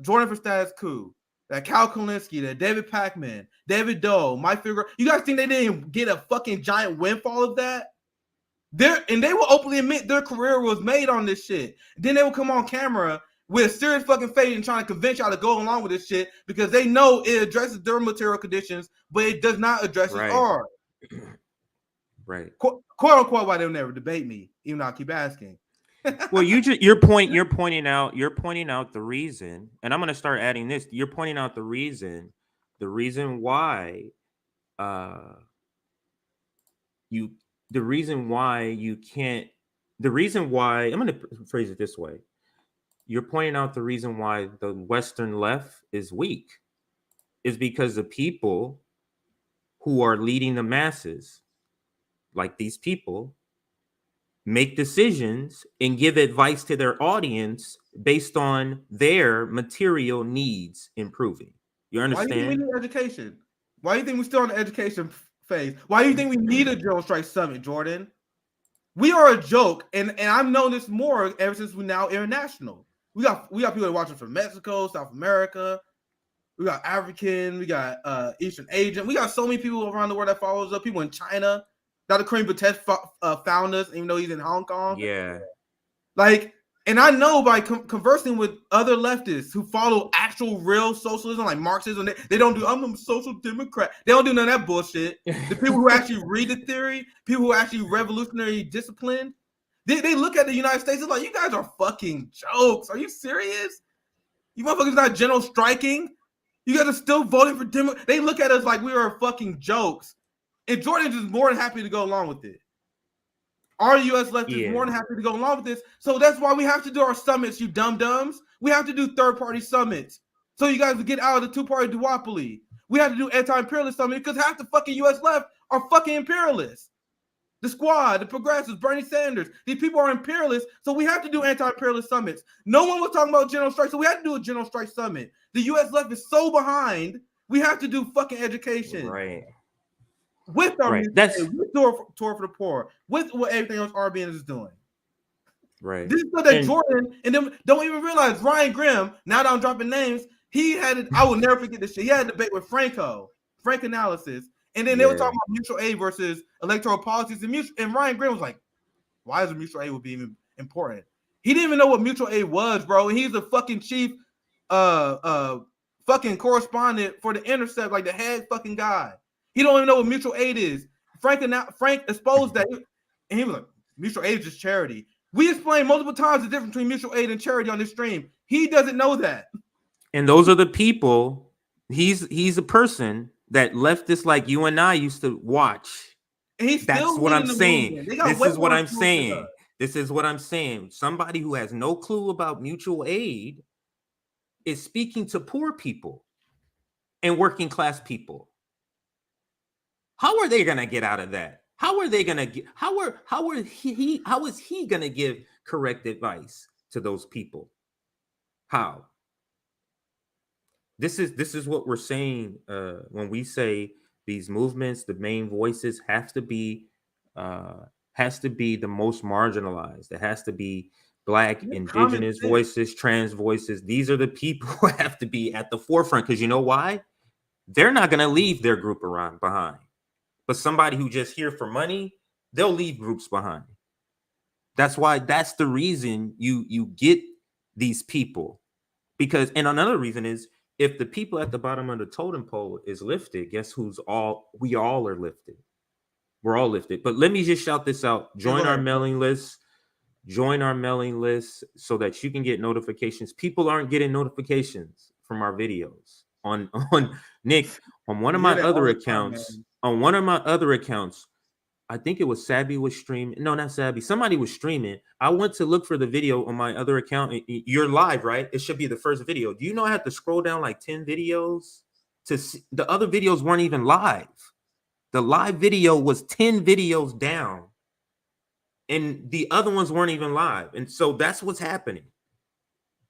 Jordan for Status Quo, that Cal Kalinske, that David Pacman, David Doe, Mike Figure, you guys think they didn't get a fucking giant windfall of that? And they will openly admit their career was made on this shit. Then they will come on camera with a serious fucking face and trying to convince y'all to go along with this shit because they know it addresses their material conditions, but it does not address ours. Right. Quote unquote, why they'll never debate me, even though I keep asking. Well, you're pointing out the reason, and I'm going to start adding this. You're pointing out the reason why I'm going to phrase it this way. You're pointing out the reason why the Western left is weak is because the people who are leading the masses, like these people, make decisions and give advice to their audience based on their material needs improving. You understand? Why do you think we need education? Why do you think we're still on the education phase? Why do you think we need a General Strike Summit, Jordan? We are a joke, and I've known this more ever since we're now international. We got people that are watching from Mexico, South America. We got African, we got Eastern Asian. We got so many people around the world that follows us. People in China. Dr. Kareem Bates found us, even though he's in Hong Kong. Yeah. Like, and I know by conversing with other leftists who follow actual real socialism, like Marxism, they don't do, I'm a social democrat. They don't do none of that bullshit. The people who actually read the theory, people who are actually revolutionary disciplined, they look at the United States and like, you guys are fucking jokes. Are you serious? You motherfuckers not general striking? You guys are still voting for Democrats. They look at us like we are fucking jokes. And Jordan's just more than happy to go along with it. Our U.S. left is more than happy to go along with this. So that's why we have to do our summits, you dum-dums. We have to do third-party summits. So you guys get out of the two-party duopoly. We have to do anti-imperialist summit because half the fucking U.S. left are fucking imperialists. The Squad, the Progressives, Bernie Sanders. These people are imperialists, so we have to do anti-imperialist summits. No one was talking about general strike, so we had to do a general strike summit. The U.S. left is so behind. We have to do fucking education. Right. With our That's with tour for the poor, with what everything else RBN is doing. Right. This is so that Jordan and them don't even realize Ryan Grimm, now that I'm dropping names, he had it. I will never forget this shit. He had a debate with Frank Analysis. And then they were talking about mutual aid versus electoral policies. And Ryan Grimm was like, why is a mutual aid would be even important? He didn't even know what mutual aid was, bro. And he's the fucking chief fucking correspondent for The Intercept, like the head fucking guy. He don't even know what mutual aid is. Frank exposed that. And he was like, mutual aid is just charity. We explained multiple times the difference between mutual aid and charity on this stream. He doesn't know that. And those are the people. He's a person that leftists like you and I used to watch. And he's That's still what I'm saying. This is what I'm saying. This is what I'm saying. Somebody who has no clue about mutual aid is speaking to poor people and working class people. How are they going to get out of that? How are they going to get? How is he going to give correct advice to those people? How? This is what we're saying when we say these movements, the main voices has to be the most marginalized. It has to be Black, indigenous voices, trans voices. These are the people who have to be at the forefront, because you know why? They're not going to leave their group behind. But somebody who just here for money, they'll leave groups behind. That's why. That's the reason you get these people. Because, and another reason is, if the people at the bottom of the totem pole is lifted, guess we all are lifted. We're all lifted. But let me just shout this out. Join our mailing list. Join our mailing list so that you can get notifications. People aren't getting notifications from our videos. On Nick, on one of my other accounts, I think it was Sabby was streaming. No, not Sabby. Somebody was streaming. I went to look for the video on my other account. You're live, right? It should be the first video. Do you know I had to scroll down like 10 videos to see? The other videos weren't even live. The live video was 10 videos down, and the other ones weren't even live. And so that's what's happening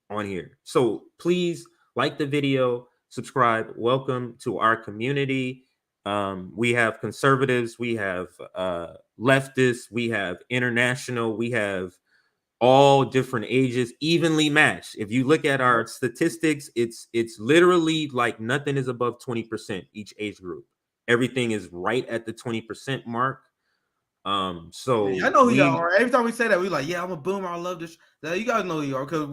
on here. So please like the video, subscribe. Welcome to our community. We have conservatives, we have leftists, we have international, we have all different ages, evenly matched. If you look at our statistics, it's literally like nothing is above 20% each age group. Everything is right at the 20% mark. So I know who y'all are. Every time we say that, we like, yeah, I'm a boomer. I love this. You guys know who you are, because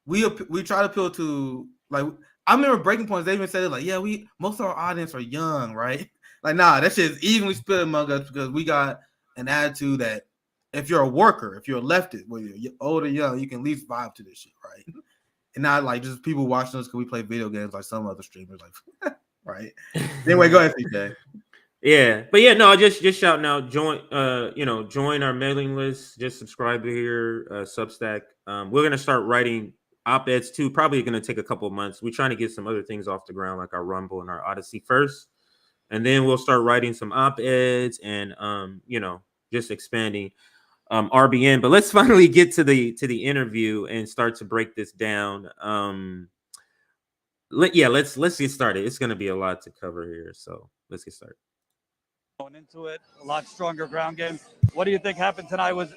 we try to appeal to, like, I remember Breaking Points, they even said it like, yeah, most of our audience are young, right? Like, nah, that shit is evenly split among us, because we got an attitude that if you're a worker, if you're a leftist, whether you're old or young, you can at least vibe to this shit, right? And not like just people watching us because we play video games like some other streamers, like, right? Anyway, go ahead, CJ. Yeah, but yeah, no, just shouting out, join our mailing list, just subscribe to here, Substack. We're gonna start writing op-eds too, probably gonna take a couple of months. We're trying to get some other things off the ground, like our Rumble and our Odyssey first, and then we'll start writing some op-eds and just expanding RBN. But let's finally get to the interview and start to break this down. Let's get started. It's gonna be a lot to cover here, so let's get started. Going into it, a lot stronger ground game. What do you think happened tonight? What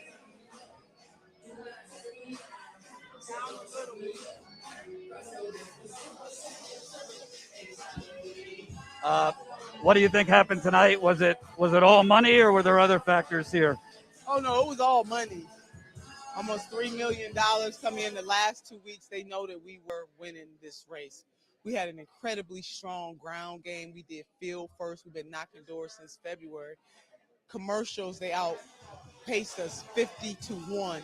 do you think happened tonight? Was it all money, or were there other factors here? Oh no, it was all money. Almost $3 million coming in the last 2 weeks. They know that we were winning this race. We had an incredibly strong ground game. We did field first. We've been knocking doors since February. Commercials, they outpaced us 50-1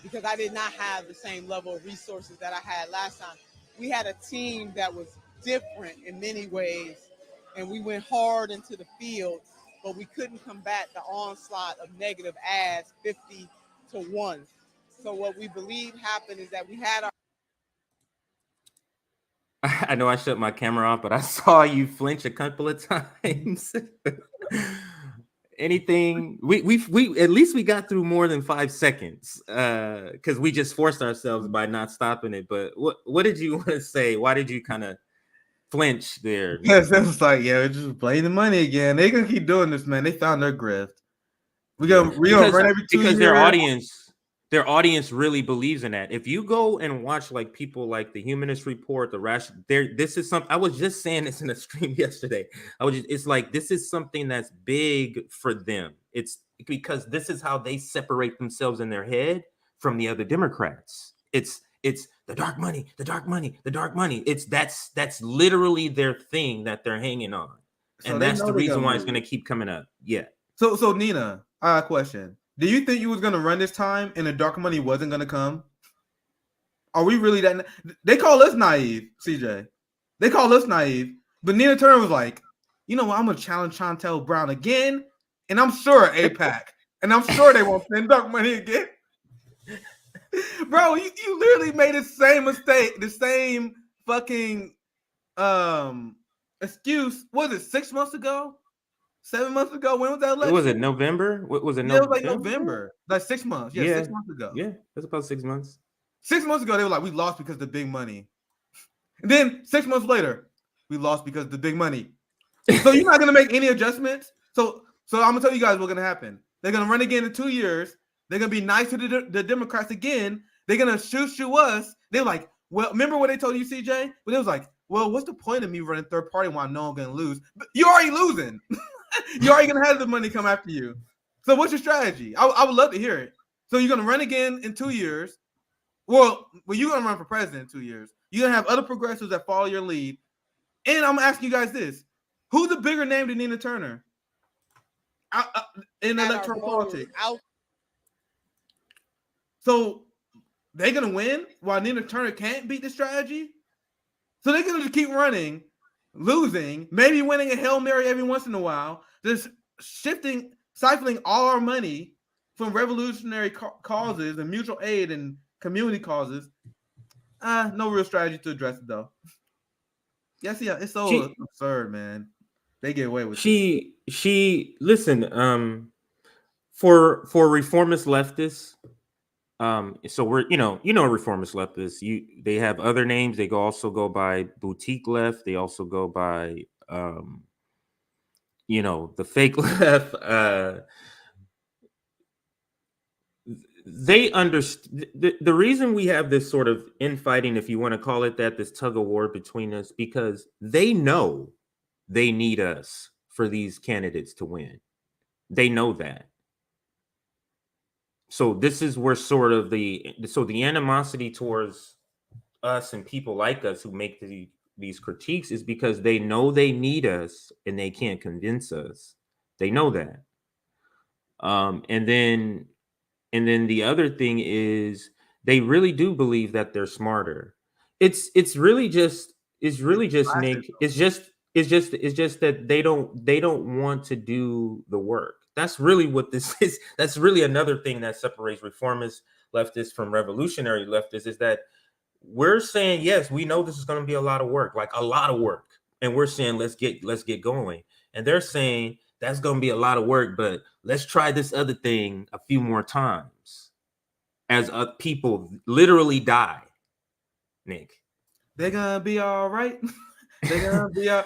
because I did not have the same level of resources that I had last time. We had a team that was different in many ways, and we went hard into the field but we couldn't combat the onslaught of negative ads 50-1. So what we believe happened is that we had our I know I shut my camera off, but I saw you flinch a couple of times. Anything we at least we got through more than 5 seconds because we just forced ourselves by not stopping it. But what did you want to say? Why did you kind of flinch there? Yes, it was like, yeah, just playing the money again. They gonna keep doing this, man. They found their grift. We gonna run every 2 years. Their audience really believes in that. If you go and watch like people like the Humanist Report, the Ration, this is something I was just saying this in a stream yesterday. It's like this is something that's big for them. It's because this is how they separate themselves in their head from the other Democrats. It's the dark money, the dark money, the dark money. That's literally their thing that they're hanging on. So and that's the reason why it's going to keep coming up. Yeah. So Nina, I have a question. Do you think you was going to run this time and the dark money wasn't going to come? Are we really that? They call us naive, CJ. They call us naive. But Nina Turner was like, you know what? I'm going to challenge Chantel Brown again. And I'm sure AIPAC. And I'm sure they won't send dark money again. Bro, you literally made the same mistake, the same fucking excuse. What was it, 6 months ago? 7 months ago? When was that election? Was it November? What was it? Yeah, it was like November. Like 6 months. Yeah, 6 months ago. Yeah, that's about 6 months. 6 months ago, they were like, we lost because of the big money. And then 6 months later, we lost because of the big money. So you're not gonna make any adjustments. So I'm gonna tell you guys what's gonna happen. They're gonna run again in 2 years. They're gonna be nice to the Democrats again. They're gonna shoot us. They're like, well, remember what they told you, CJ? But it was like, well, what's the point of me running third party while I know I'm gonna lose? But you're already losing. You're already gonna have the money come after you. So what's your strategy? I would love to hear it. So you're gonna run again in 2 years. Well, you're gonna run for president in 2 years. You're gonna have other progressives that follow your lead. And I'm asking you guys this: who's a bigger name than Nina Turner in electoral politics? So they're gonna win while Nina Turner can't beat the strategy. So they're gonna just keep running, losing, maybe winning a Hail Mary every once in a while, just siphoning all our money from revolutionary causes and mutual aid and community causes. No real strategy to address it though. Yeah, it's so absurd, man. They get away with it. She listen, for reformist leftists, so we're reformist leftists, they have other names. They also go by boutique left. They also go by the fake left. They understand the reason we have this sort of infighting, if you want to call it that, this tug of war between us, because they know they need us for these candidates to win. They know that. So this is where sort of the animosity towards us and people like us who make these critiques is because they know they need us and they can't convince us. They know that. And then the other thing is they really do believe that they're smarter. It's really just Nick. It's just that they don't want to do the work. That's really what this is. That's really another thing that separates reformist leftists from revolutionary leftists, is that we're saying, yes, we know this is going to be a lot of work, like a lot of work. And we're saying, let's get going. And they're saying that's going to be a lot of work, but let's try this other thing a few more times as people literally die, Nick. They're going to be all right. They're going to be all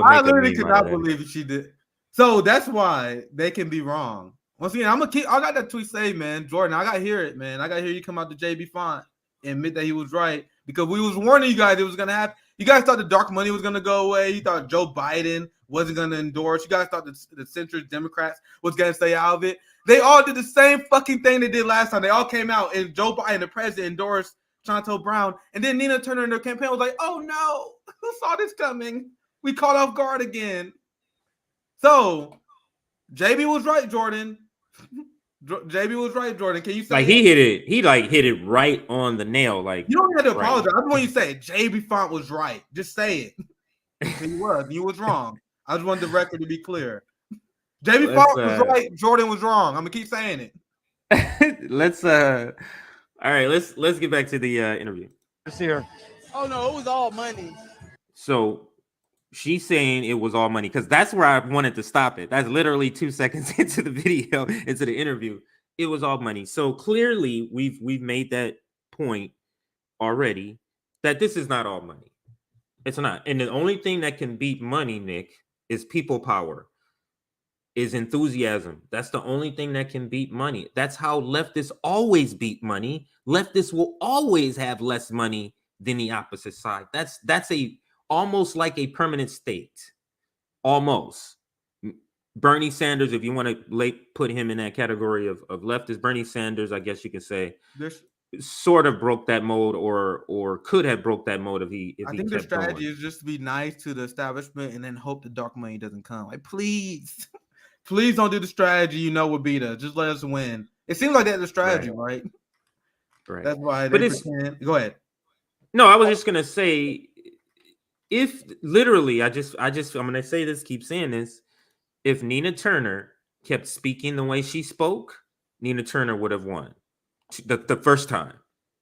I literally could not believe she did. So that's why they can be wrong. Once again, I got that tweet saved, man. Jordan, I got to hear it, man. I got to hear you come out to JB Font and admit that he was right, because we was warning you guys it was going to happen. You guys thought the dark money was going to go away. You thought Joe Biden wasn't going to endorse. You guys thought the centrist Democrats was going to stay out of it. They all did the same fucking thing they did last time. They all came out and Joe Biden, the president, endorsed Chantel Brown. And then Nina Turner in their campaign was like, oh no, who saw this coming? We caught off guard again. So JB was right, Jordan. JB was right, Jordan. Can you say he hit it? He hit it right on the nail. Like, you don't have to apologize. I just want you to say it. JB Font was right. Just say it. He was. You was wrong. I just wanted the record to be clear. Jamie Let's, Foxx was right. Jordan was wrong. I'm gonna keep saying it. let's all right, let's get back to the interview. See her. Oh no, it was all money. So she's saying it was all money because that's where I wanted to stop it. That's literally 2 seconds into the video, into the interview. It was all money. So clearly we've made that point already that this is not all money. It's not. And the only thing that can beat money, Nick, is people power, is enthusiasm. That's the only thing that can beat money. That's how leftists always beat money. Leftists will always have less money than the opposite side. That's a almost like a permanent state. Almost. Bernie Sanders, if you want to put him in that category of leftist, Bernie Sanders, I guess you can say, sort of broke that mold, or could have broke that mold if he. I think the strategy is just to be nice to the establishment and then hope the dark money doesn't come. Like, please, please don't do the strategy you know will beat us. Just let us win. It seems like that's the strategy, right? Right. That's why. But go ahead. No, I was just gonna say, if literally, I'm gonna say this, keep saying this. If Nina Turner kept speaking the way she spoke, Nina Turner would have won the first time.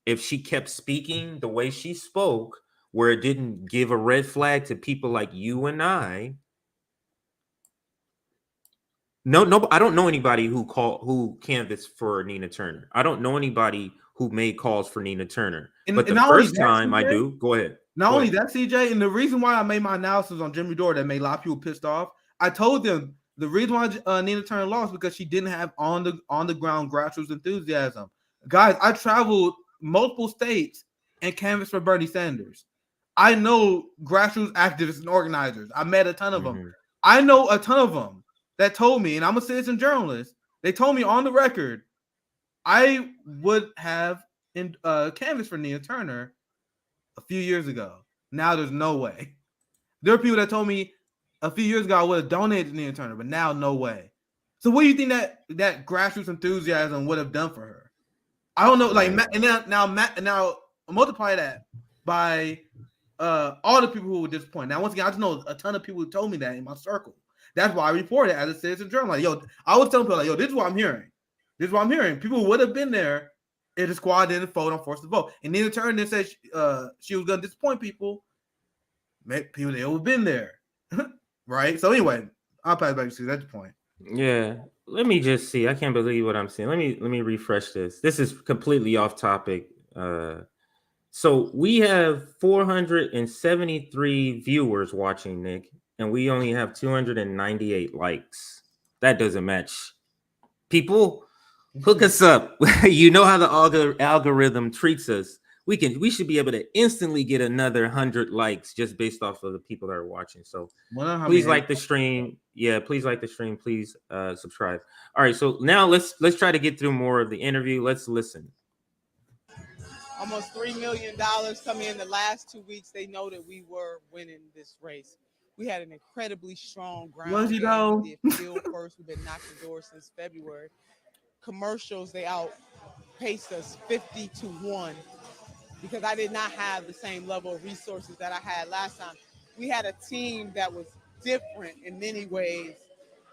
If she kept speaking the way she spoke, where it didn't give a red flag to people like you and I. No, I don't know anybody who canvassed for Nina Turner. I don't know anybody who made calls for Nina Turner. But the first time I do, go ahead. Not only that, CJ, and the reason why I made my analysis on Jimmy Dore that made a lot of people pissed off, I told them the reason why Nina Turner lost because she didn't have on the ground grassroots enthusiasm. Guys, I traveled multiple states and canvassed for Bernie Sanders. I know grassroots activists and organizers. I met a ton of them. I know a ton of them that told me, and I'm a citizen journalist, they told me on the record, I would have canvassed for Nina Turner a few years ago. Now there's no way. There are people that told me a few years ago I would have donated to Nina Turner, but now no way. So what do you think that grassroots enthusiasm would have done for her? I don't know. Like, and now multiply that by all the people who were disappointed. Now, once again, I just know a ton of people who told me that in my circle. That's why I reported as a citizen journalist. Like, yo, I was telling people, like, yo, this is what I'm hearing. This is what I'm hearing. People who would have been there if the squad didn't vote on forced to vote. And Nina Turner then said she was going to disappoint people. Maybe people that would have been there. Right? So anyway, I'll pass back to you. That's the point. Yeah. Let me just see. I can't believe what I'm seeing. Let me refresh this. This is completely off topic. So we have 473 viewers watching, Nick, and we only have 298 likes. That doesn't match. People, hook us up. You know how the algorithm treats us. We should be able to instantly get another 100 likes just based off of the people that are watching. So please like the stream. Yeah, please like the stream. Please subscribe. All right, so now let's try to get through more of the interview. Let's listen. Almost $3 million coming in the last 2 weeks. They know that we were winning this race. We had an incredibly strong ground game. We did field first. We've been knocking doors since February. Commercials, they outpaced us 50-1 because I did not have the same level of resources that I had last time. We had a team that was different in many ways,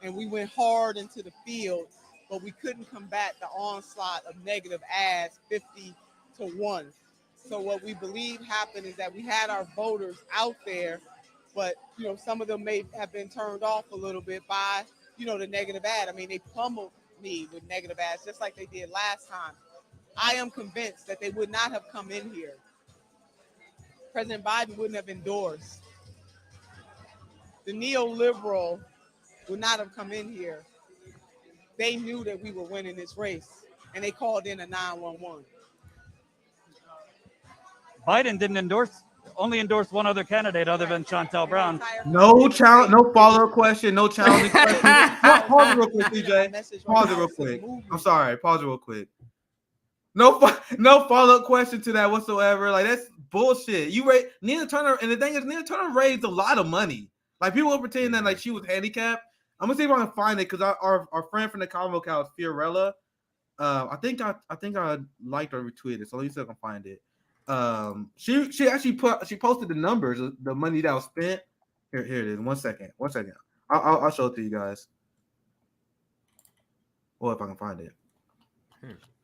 and we went hard into the field, but we couldn't combat the onslaught of negative ads 50-1. So what we believe happened is that we had our voters out there, but some of them may have been turned off a little bit by the negative ad. I mean, they pummeled me with negative ads just like they did last time. I am convinced that they would not have come in here. President Biden wouldn't have endorsed. The neoliberal would not have come in here. They knew that we were winning this race, and they called in a 911. Biden didn't only endorsed one other candidate other than Chantel Brown. No follow-up question, no challenging question. Pause it real quick, CJ. Pause it real quick. I'm sorry. Pause it real quick. No follow-up question to that whatsoever. Like, that's bullshit. Nina Turner, and the thing is, Nina Turner raised a lot of money. Like, people were pretending that like she was handicapped. I'm gonna see if I can find it because our friend from the Convo Couch, Fiorella, I think I liked or retweeted. So let me see if I can find it. She actually posted the numbers of the money that was spent Here it is. 1 second. 1 second. I'll show it to you guys. Well, if I can find it.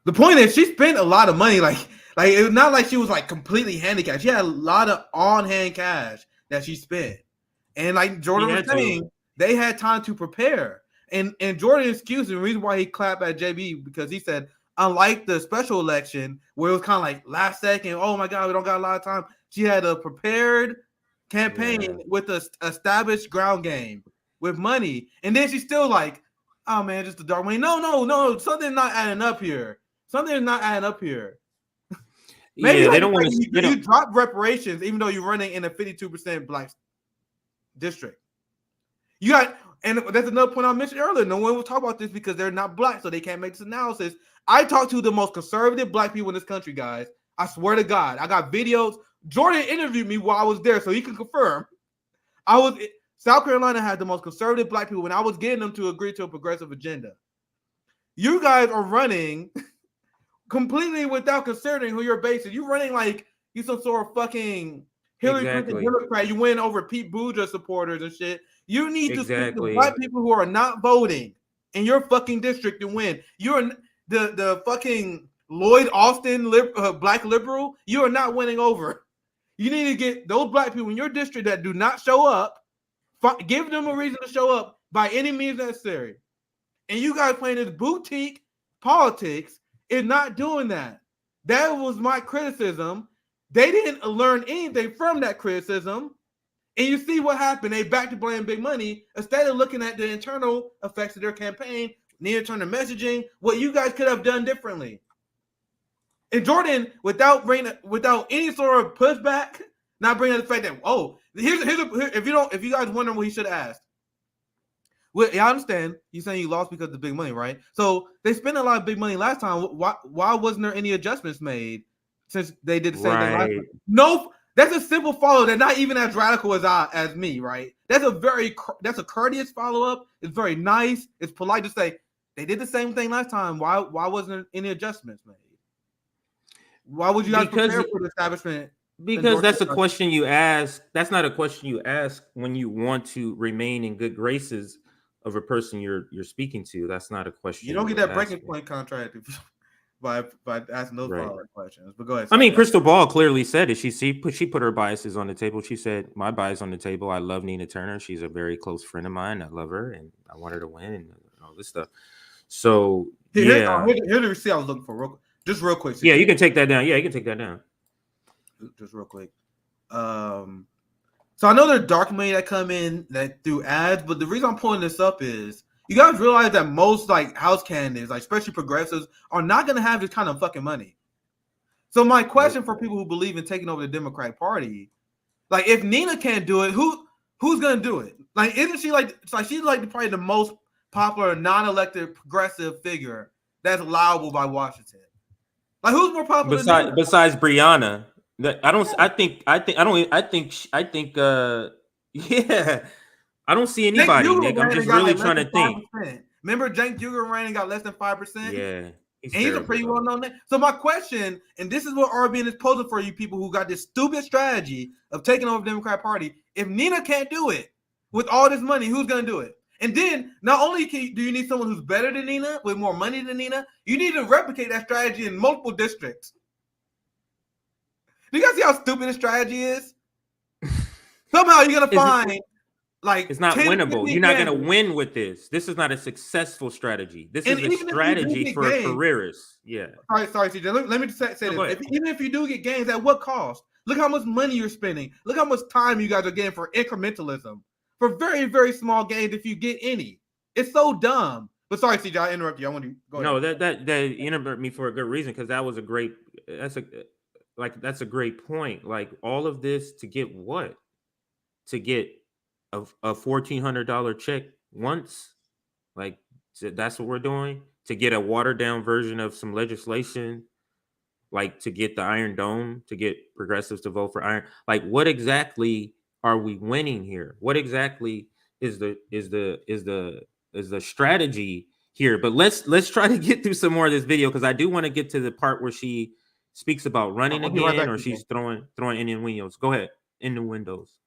The point is, she spent a lot of money. Like it's not like she was like completely handicapped. She had a lot of on-hand cash that she spent, and like Jordan was saying, they had time to prepare. And Jordan's excuse, and the reason why he clapped at JB, because he said, unlike the special election where it was kind of like last second, oh my God, we don't got a lot of time. She had a prepared campaign with an established ground game with money, and then she's still like, oh man, just the dark money. No, something's not adding up here. Something's not adding up here. Maybe yeah, like, they don't want to. You drop reparations even though you're running in a 52% black district. You got, and that's another point I mentioned earlier. No one will talk about this because they're not black, so they can't make this analysis. I talked to the most conservative black people in this country, guys. I swear to God, I got videos. Jordan interviewed me while I was there, so he can confirm. South Carolina had the most conservative black people when I was getting them to agree to a progressive agenda. You guys are running completely without considering who you're basing. You're running like you some sort of fucking Hillary Clinton Democrat. You win over Pete Buttigieg supporters and shit. You need to speak to black people who are not voting in your fucking district to win. You're the fucking Lloyd Austin black liberal. You are not winning over. You need to get those black people in your district that do not show up. Give them a reason to show up by any means necessary. And you guys playing this boutique politics is not doing that. That was my criticism. They didn't learn anything from that criticism. And you see what happened. They back to blame big money instead of looking at the internal effects of their campaign, the internal messaging, what you guys could have done differently. And Jordan, without any sort of pushback, not bringing up the fact that, if you guys wondering what he should have asked. Well, I understand you're saying you lost because of the big money, right? So they spent a lot of big money last time. Why wasn't there any adjustments made since they did the same thing last time? No, that's a simple follow. They're not even as radical as me, right? That's a courteous follow-up. It's very nice. It's polite to say they did the same thing last time. Why wasn't there any adjustments made? Why would you guys prepare for the establishment? Because that's a question you ask. That's not a question you ask when you want to remain in good graces of a person you're speaking to. That's not a question. You don't get that breaking point contract by asking those follow-up questions. But go ahead. I mean, Crystal Ball clearly said it. She put her biases on the table. She said, my bias on the table. I love Nina Turner. She's a very close friend of mine. I love her, and I want her to win, and all this stuff. So here's the receipt I was looking for. Real quick. Yeah, you can take that down. Yeah, you can take that down. Just real quick. So I know there's dark money that come in that through ads, but the reason I'm pulling this up is you guys realize that most like house candidates, like especially progressives, are not going to have this kind of fucking money. So my question for people who believe in taking over the Democratic Party, like if Nina can't do it, who's going to do it? Like isn't she like she's like probably the most popular non-elected progressive figure that's allowable by Washington? Like who's more popular besides Brianna? I don't see anybody, Nick. I'm just really trying to think. Remember Cenk Uygur ran and got less than 5%? Yeah. He's a pretty well-known name. So my question, and this is what RBN is posing for you people who got this stupid strategy of taking over the Democratic Party. If Nina can't do it with all this money, who's going to do it? And then not only do you need someone who's better than Nina, with more money than Nina, you need to replicate that strategy in multiple districts. Do you guys see how stupid the strategy is? Somehow you're going to find like it's not winnable. You're not going to win with this. This is not a successful strategy. This is a strategy for careerists. Yeah. Sorry, CJ. Let me just say this. Even if you do get gains, at what cost? Look how much money you're spending. Look how much time you guys are getting for incrementalism. For very, very small gains, if you get any. It's so dumb. But sorry, CJ, I interrupted you. I want to go ahead. No, that interrupted me for a good reason, because that was a great that's a great point. Like all of this to get what? To get a $1,400 check once? Like that's what we're doing? To get a watered down version of some legislation, like to get the Iron Dome, to get progressives to vote for iron. Like what exactly are we winning here? What exactly is the strategy here? But let's try to get through some more of this video, because I do want to get to the part where she speaks about running again, or she's throwing in windows. Go ahead, in the windows.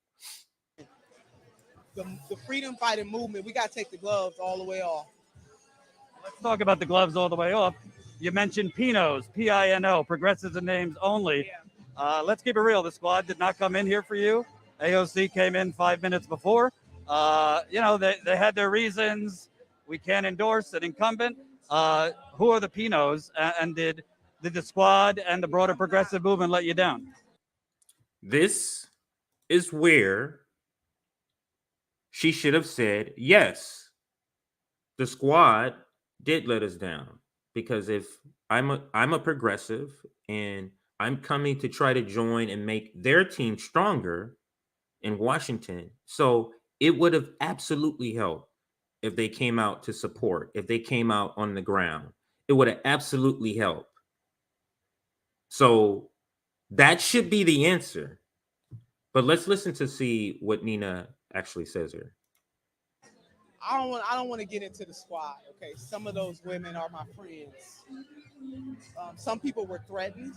the freedom fighting movement, we got to take the gloves all the way off. Let's talk about the gloves all the way off. You mentioned Pinos, P-I-N-O, progressives and names only. Let's keep it real. The squad did not come in here for you. AOC came in 5 minutes before. They had their reasons. We can't endorse an incumbent. Who are the Pinos? And did the squad and the broader progressive movement let you down? This is where she should have said, yes, the squad did let us down, because if I'm a progressive and I'm coming to try to join and make their team stronger in Washington, so it would have absolutely helped if they came out to support, if they came out on the ground. It would have absolutely helped. So that should be the answer. But let's listen to see what Nina actually says here. I don't want to get into the squad. Okay, some of those women are my friends. Some people were threatened.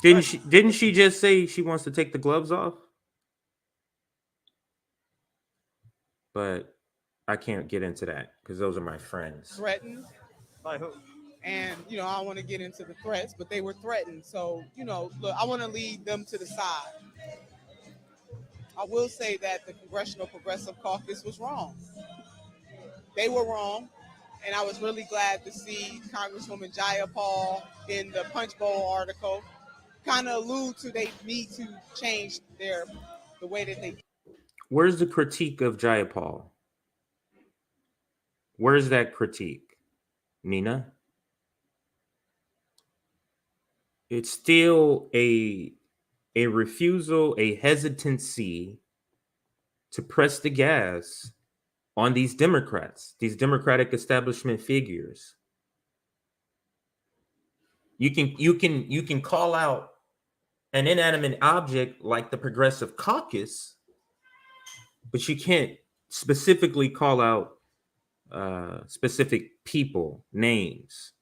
Didn't she just say she wants to take the gloves off? But I can't get into that because those are my friends. Threatened. By who? And, I don't want to get into the threats, but they were threatened. So, look, I want to lead them to the side. I will say that the Congressional Progressive Caucus was wrong. They were wrong. And I was really glad to see Congresswoman Jayapal in the Punch Bowl article kind of allude to they need to change the way that they. Where's the critique of Jayapal? Where's that critique, Nina? It's still a refusal, a hesitancy to press the gas on these Democrats, these Democratic establishment figures. You can call out an inanimate object like the Progressive Caucus, but you can't specifically call out specific people, names.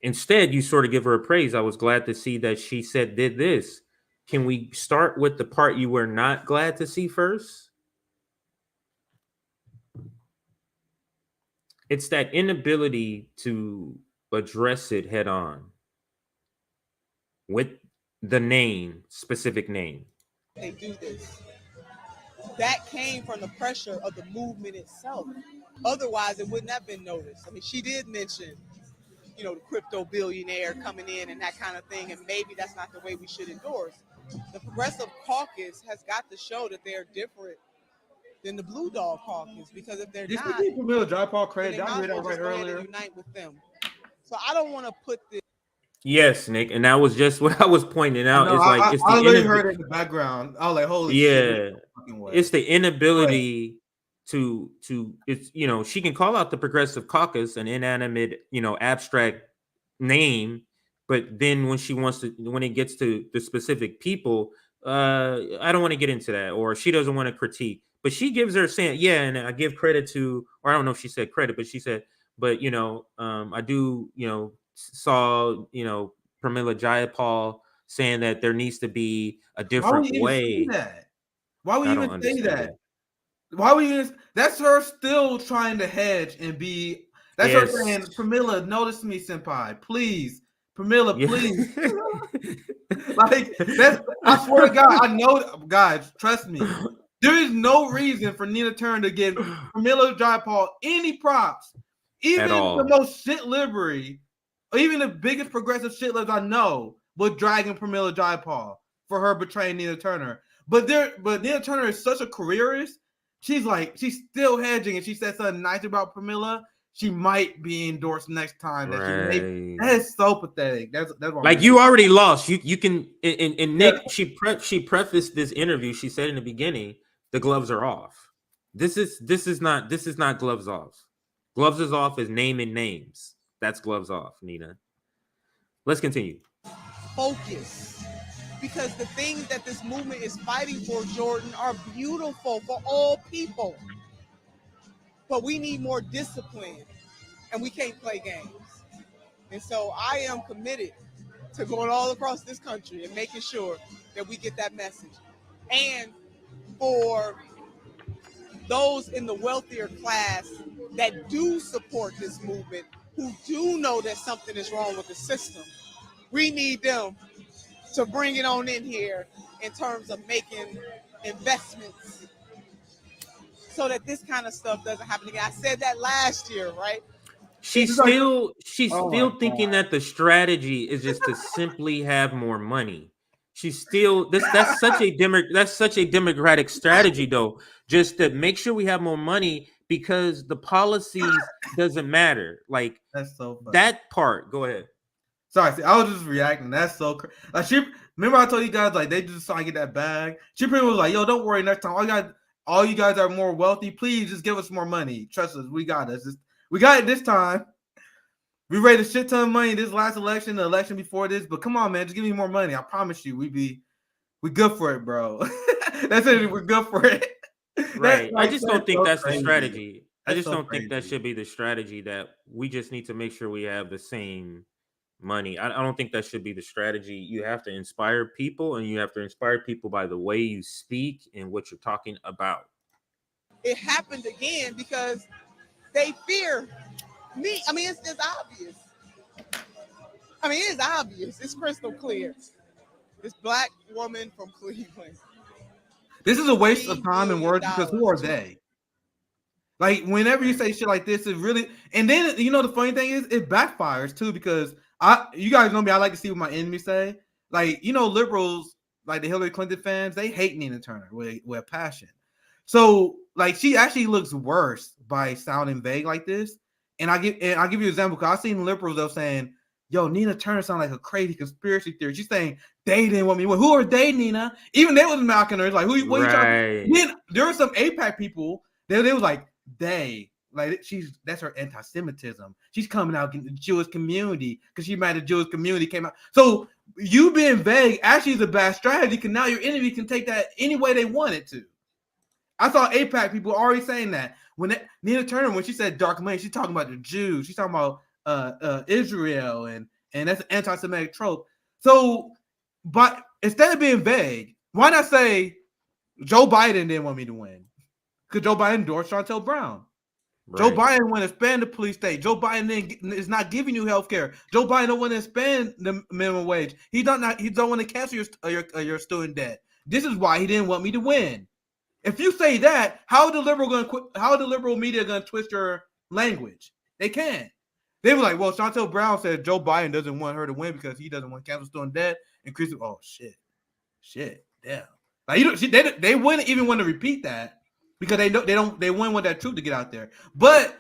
Instead, you sort of give her a praise. I was glad to see that she did this. Can we start with the part you were not glad to see first? It's that inability to address it head on with the specific name. They do this. That came from the pressure of the movement itself. Otherwise, it wouldn't have been noticed. I mean, she did mention, the crypto billionaire coming in and that kind of thing, and maybe that's not the way we should endorse. The Progressive Caucus has got to show that they're different than the Blue Dog Caucus, because if they're not, give Camille Jayapal credit. then Y'all they heard might that as well right just go ahead earlier. and unite with them. So I don't want to put this. Yes, Nick, and that was just what I was pointing out. No, It's like it's I the literally heard it in the background. I was like, "Holy shit!" It's the inability to it's she can call out the Progressive Caucus an inanimate abstract name, but then when it gets to the specific people, I don't want to get into that, or she doesn't want to critique, but she gives her saying, yeah, and I give credit to, or I don't know if she said credit, but she said, but I do saw Pramila Jayapal saying that there needs to be a different way. Why would you even say that? Why would you? That's her still trying to hedge and be. That's her saying, Pramila, notice me, senpai, please. Pramila, please. Like that's. I swear to God, I know, guys. Trust me. There is no reason for Nina Turner to give Pramila Jayapal any props, even the most shit liberty, or even the biggest progressive shit libs I know, was dragging Pramila Jayapal for her betraying Nina Turner. But Nina Turner is such a careerist. She's still hedging, and she said something nice about Pramila. She might be endorsed next time. That is so pathetic. That's like you already lost. You can and Nick. Yeah. She prefaced this interview. She said in the beginning, the gloves are off. This is not gloves off. Gloves is off is naming names. That's gloves off, Nina. Let's continue. Focus. Because the things that this movement is fighting for, Jordan, are beautiful for all people. But we need more discipline, and we can't play games. And so I am committed to going all across this country and making sure that we get that message. And for those in the wealthier class that do support this movement, who do know that something is wrong with the system. We need them to bring it on in here in terms of making investments so that this kind of stuff doesn't happen again. I said that last year, right? She's like- still my thinking God. that the strategy is just to simply have more money. She's still that's such a democratic strategy though, just to make sure we have more money because the policies doesn't matter. Like That's so funny. that part. Go ahead. Sorry, see, I was just reacting. That's so crazy. Like she, remember I told you guys like they just trying to get that bag. She pretty much was like, "Yo, don't worry. Next time, all you guys are more wealthy. Please just give us more money. Trust us, we got us. We got it this time. We raised a shit ton of money this last election, the election before this. But come on, man, just give me more money. I promise you, we good for it, bro. That's it. We're good for it. Right. I just don't think that's the crazy. strategy. I That's just so don't think that crazy. should be the strategy. That we just need to make sure we have the same money. I don't think that should be the strategy. You have to inspire people, and you have to inspire people by the way you speak and what you're talking about. It happened again because they fear me. I mean, it's obvious. I mean, it is obvious. It's crystal clear. This black woman from Cleveland. This is a waste of $3 time and words because who are they? Like, whenever you say shit like this, it really, and then you know the funny thing is it backfires too because you guys know me, I like to see what my enemies say. Like, you know, liberals like the Hillary Clinton fans, they hate Nina Turner with passion. So like she actually looks worse by sounding vague like this. And I'll give you an example because I've seen liberals though saying, "Yo, Nina Turner sounds like a crazy conspiracy theory." She's saying they didn't want me. Well, who are they, Nina? Even they was mocking her. It's like, what are you talking? Then there were some APAC people. They was like, that's her anti-Semitism. She's coming out in the Jewish community because she mad the Jewish community came out. So you being vague actually is a bad strategy because now your enemy can take that any way they want it to. I saw APAC people already saying that Nina Turner, when she said dark money, she's talking about the Jews. She's talking about Israel, and that's an anti-Semitic trope. So, but instead of being vague, why not say Joe Biden didn't want me to win? Because Joe Biden endorsed Chantel Brown. Right. Joe Biden want to expand the police state. Joe Biden is not giving you health care. Joe Biden don't want to expand the minimum wage. He don't want to cancel your student debt. This is why he didn't want me to win. If you say that, how are the liberal media going to twist your language? They can't. They were like, well, Chantel Brown said Joe Biden doesn't want her to win because he doesn't want to cancel student debt. And Chris, oh shit, damn. Like they wouldn't even want to repeat that because they wouldn't want that truth to get out there. But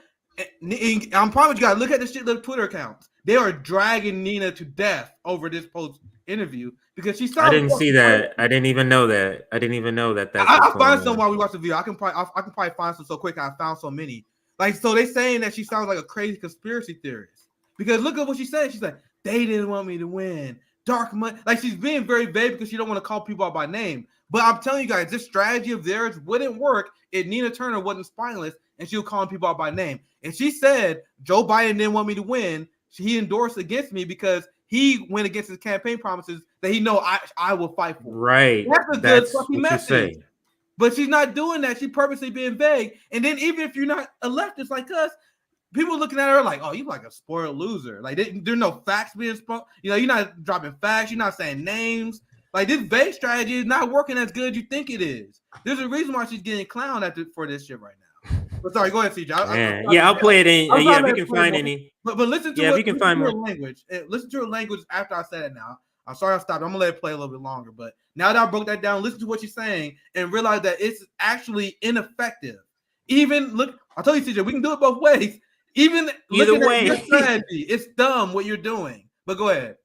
I'm promise you guys, look at the shit little Twitter accounts. They are dragging Nina to death over this post interview because she sounds. I didn't see that. I didn't even know that. That's. I'll find some while we watch the video. I can probably find some so quick. I found so many. Like, so they saying that she sounds like a crazy conspiracy theorist because look at what she said. She's like, they didn't want me to win. Dark money. Like, she's being very vague because she don't want to call people out by name. But I'm telling you guys, this strategy of theirs wouldn't work if Nina Turner wasn't spineless and she was calling people out by name. And she said Joe Biden didn't want me to win. He endorsed against me because he went against his campaign promises that he know I will fight for. Right. That's a good fucking message. But she's not doing that. She's purposely being vague. And then even if you're not a leftist like us, people looking at her like, oh, you're like a spoiled loser. Like there's no facts being spoken. You know, you're not dropping facts. You're not saying names. Like this vague strategy is not working as good as you think it is. There's a reason why she's getting clowned for this shit right now. But sorry, go ahead, CJ. I'll play it in. Yeah, if you can find any. But listen to if you can find more language. Listen to her language after I said it now. I'm sorry I stopped. I'm gonna let it play a little bit longer. But now that I broke that down, listen to what she's saying and realize that it's actually ineffective. Even look, I told you, CJ, we can do it both ways. Even either way, at your strategy, it's dumb what you're doing. But go ahead.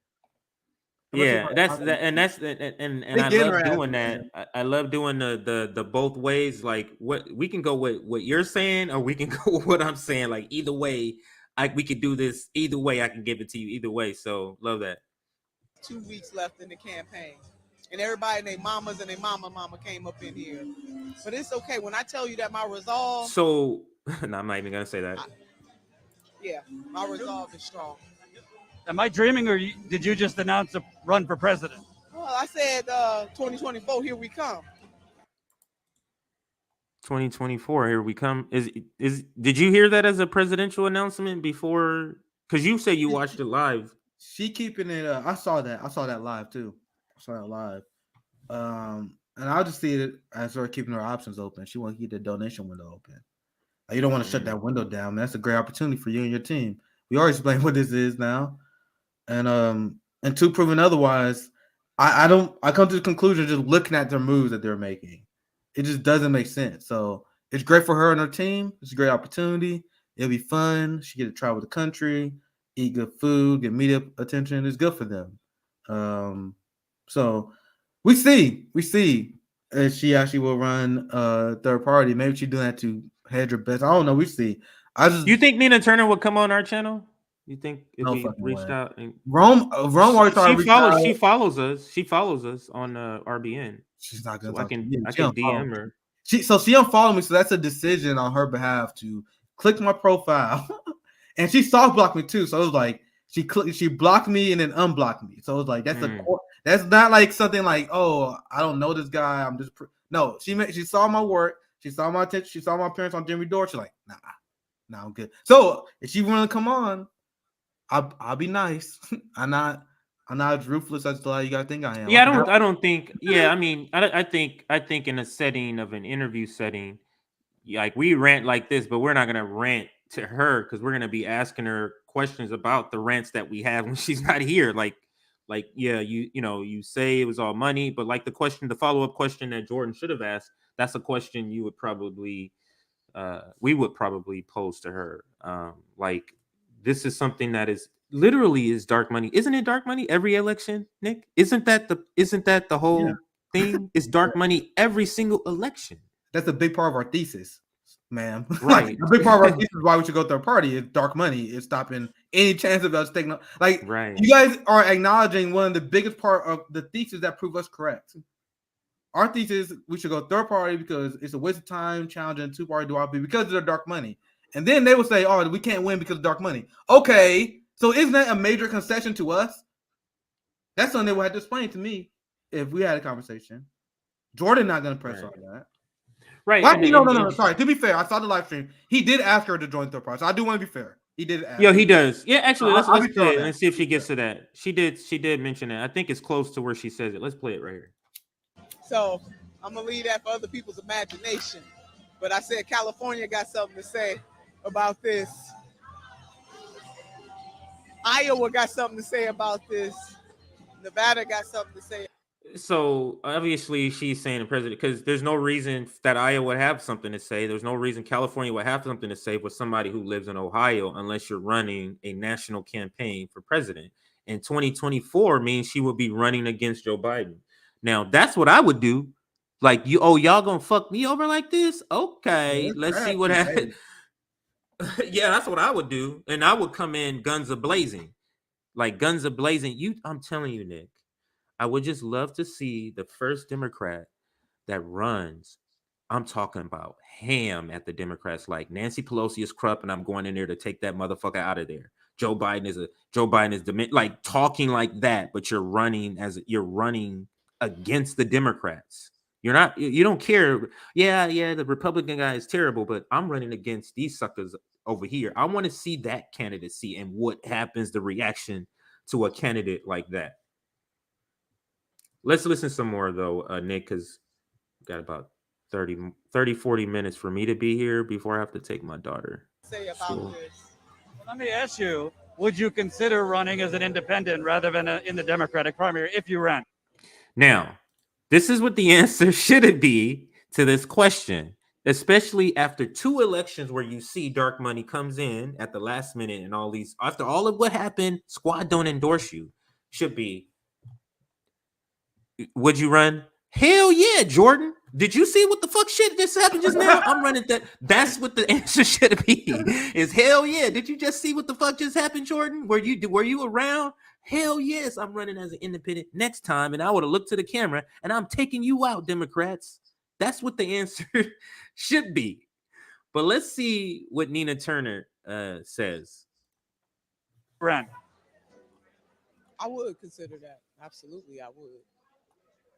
Yeah, and I love doing that. I love doing the both ways. Like what we can go with what you're saying, or we can go with what I'm saying. Like either way, we could do this. Either way, I can give it to you. Either way, so love that. 2 weeks left in the campaign, and everybody and their mamas and their mama came up in here. But it's okay when I tell you that my resolve. So no, I'm not even gonna say that. My resolve is strong. Am I dreaming, or did you just announce a run for president? Well, I said 2024, here we come. 2024. Here we come. Is did you hear that as a presidential announcement before? Because you said you watched it live. She keeping it. I saw that. I saw that live too. I saw that live. And I'll just see it as her keeping her options open. She want to keep the donation window open. Like, you don't want to shut that window down. Man. That's a great opportunity for you and your team. We already explained what this is now, and until proven otherwise, I come to the conclusion just looking at their moves that they're making. It just doesn't make sense. So it's great for her and her team. It's a great opportunity. It'll be fun. She get to travel the country, eat good food, get media attention. It's good for them. So we see if she actually will run third party. Maybe she's doing that to hedge her bets. I don't know. We see. You think Nina Turner would come on our channel? You think if No we fucking reached way. out and Rome already tried to reach out. she follows us. She follows us on RBN. She's not gonna So I talk to can me. I She can unfollowed DM me. her. She unfollowed me, so that's a decision on her behalf to click my profile, and she soft blocked me too. So it was like she blocked me and then unblocked me. So it was like that's not like something like, oh, I don't know this guy. I'm just no. She saw my work. She saw my attention. She saw my appearance on Jimmy Dore. She's like, nah, I'm good. So if she want to come on, I'll be nice. I'm not as ruthless as you gotta think I am. Yeah, I don't think. Yeah, I mean, I think in a setting of an interview setting, like we rant like this, but we're not gonna rant to her because we're gonna be asking her questions about the rants that we have when she's not here. Like yeah, you know, you say it was all money, but like the follow-up question that Jordan should have asked, that's a question you would probably we would probably pose to her. Like this is something that is literally is dark money. Isn't it dark money every election, Nick? Isn't that the whole thing? It's dark money every single election. That's a big part of our thesis, ma'am. Right. A big part of our thesis is why we should go third party. Is dark money is stopping any chance of us taking. Like, right. You guys are acknowledging one of the biggest part of the thesis that prove us correct. Our thesis, we should go third party because it's a waste of time challenging two party duopoly because of their dark money. And then they will say, oh, we can't win because of dark money. Okay, so isn't that a major concession to us? That's something they would have to explain to me if we had a conversation. Jordan not going to press on that. Right. Well, no. Sorry. To be fair, I saw the live stream. He did ask her to join third party. So I do want to be fair. He did ask. Yo, he does. Yeah, actually, let's play it and see if she gets to that. She did mention it. I think it's close to where she says it. Let's play it right here. So I'm gonna leave that for other people's imagination. But I said California got something to say about this. Iowa got something to say about this. Nevada got something to say. So obviously she's saying the president because there's no reason that Iowa would have something to say. There's no reason California would have something to say with somebody who lives in Ohio unless you're running a national campaign for president. And 2024 means she will be running against Joe Biden. Now that's what I would do. Like y'all gonna fuck me over like this? Okay, let's see what happens. Yeah, that's what I would do, and I would come in guns a blazing, like guns a blazing. I'm telling you, Nick. I would just love to see the first Democrat that runs. I'm talking about ham at the Democrats. Like Nancy Pelosi is corrupt, and I'm going in there to take that motherfucker out of there. Joe Biden is like talking like that, but you're running against the Democrats. You don't care. Yeah, the Republican guy is terrible, but I'm running against these suckers over here. I want to see that candidacy and what happens, the reaction to a candidate like that. Let's listen some more though, Nick, because got about 40 minutes for me to be here before I have to take my daughter. Say about this. Well, let me ask you, would you consider running as an independent rather than in the Democratic primary if you ran? Now, this is what the answer should be to this question, especially after two elections where you see dark money comes in at the last minute and all these, after all of what happened, squad don't endorse you, should be, would you run? Hell yeah, Jordan. Did you see what the fuck shit just happened just now? I'm running that. That's what the answer should be. Is hell yeah. Did you just see what the fuck just happened, Jordan? Were you around? Hell yes, I'm running as an independent next time, and I would have looked to the camera and I'm taking you out, Democrats. That's what the answer should be. But let's see what Nina Turner says. Run. I would consider that. Absolutely, I would.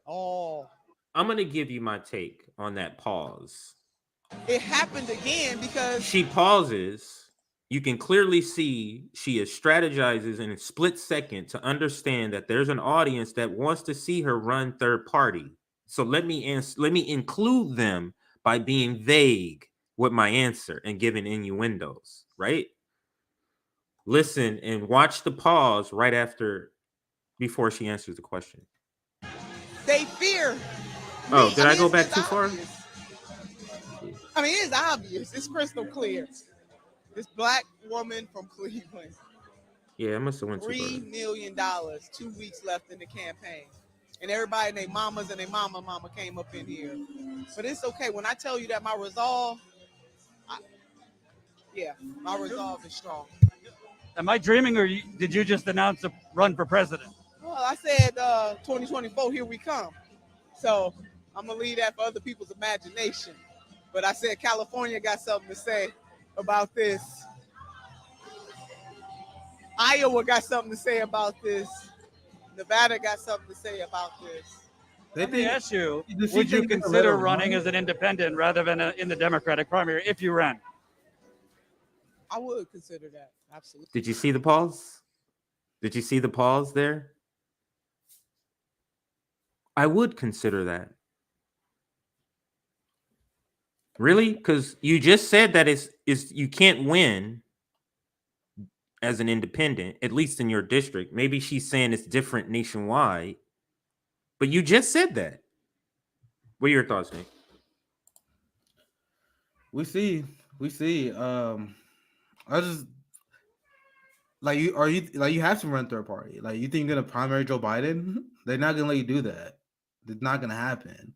Oh, I'm going to give you my take on that pause. It happened again because She pauses. You can clearly see she is strategizes in a split second to understand that there's an audience that wants to see her run third party. So let me include them by being vague with my answer and giving innuendos, right? Listen and watch the pause right after before she answers the question. they fear. Oh, me. did I go it's back too far? obvious. I mean, it's obvious. It's crystal clear. This black woman from Cleveland, Yeah, I must have went too $3 far. million, 2 weeks left in the campaign. And everybody and their mamas and their mama came up in here. But it's okay. When I tell you that my resolve, my resolve is strong. Am I dreaming, or did you just announce a run for president? Well, I said 2024, here we come. So I'm going to leave that for other people's imagination. But I said California got something to say about this. Iowa got something to say about this. Nevada got something to say about this. Let me ask you, Does she would you think they're gonna let consider her running run? as an independent rather than in the Democratic primary if you ran? I would consider that. Absolutely. Did you see the pause? Did you see the pause there? I would consider that. Really? Because you just said that is you can't win as an independent, at least in your district. Maybe she's saying it's different nationwide, but you just said that. What are your thoughts, Nick? We see. I just like you. Are you like you have to run third party? Like you think you're gonna primary Joe Biden? They're not gonna let you do that. It's not gonna happen.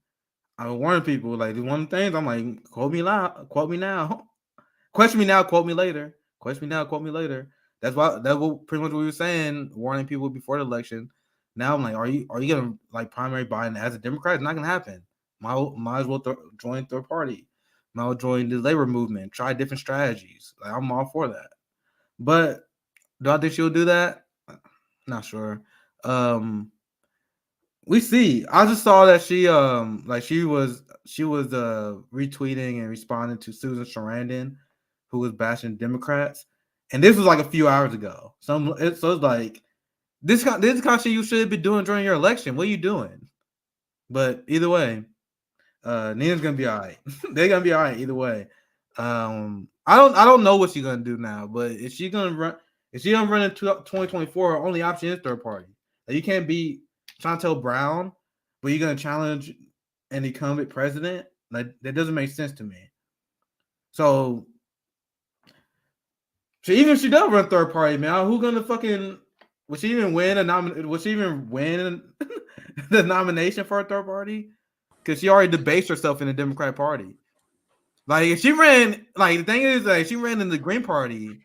I warn people. Like one of the things I'm like, quote me loud, quote me now, question me now, quote me later, question me now, quote me later. That's what pretty much what we were saying, warning people before the election. Now I'm like, are you gonna like primary Biden as a Democrat? It's not gonna happen. Might as well join third party. Might as well join the labor movement. Try different strategies. Like I'm all for that. But do I think she'll do that? Not sure. We see. I just saw that she was retweeting and responding to Susan Sarandon, who was bashing Democrats, and this was like a few hours ago. So it's like this kind of shit you should be doing during your election. What are you doing? But either way, Nina's gonna be all right. They're gonna be all right either way. I don't know what she's gonna do now, but if she's gonna run in 2024, her only option is third party. Like, you can't be Chantel Brown, but you're gonna challenge an incumbent president. Like that doesn't make sense to me. So even if she does run third party, man, who's gonna fucking would she even win the nomination for a third party? Because she already debased herself in the Democratic Party. Like if she ran, like the thing is, like she ran in the Green Party,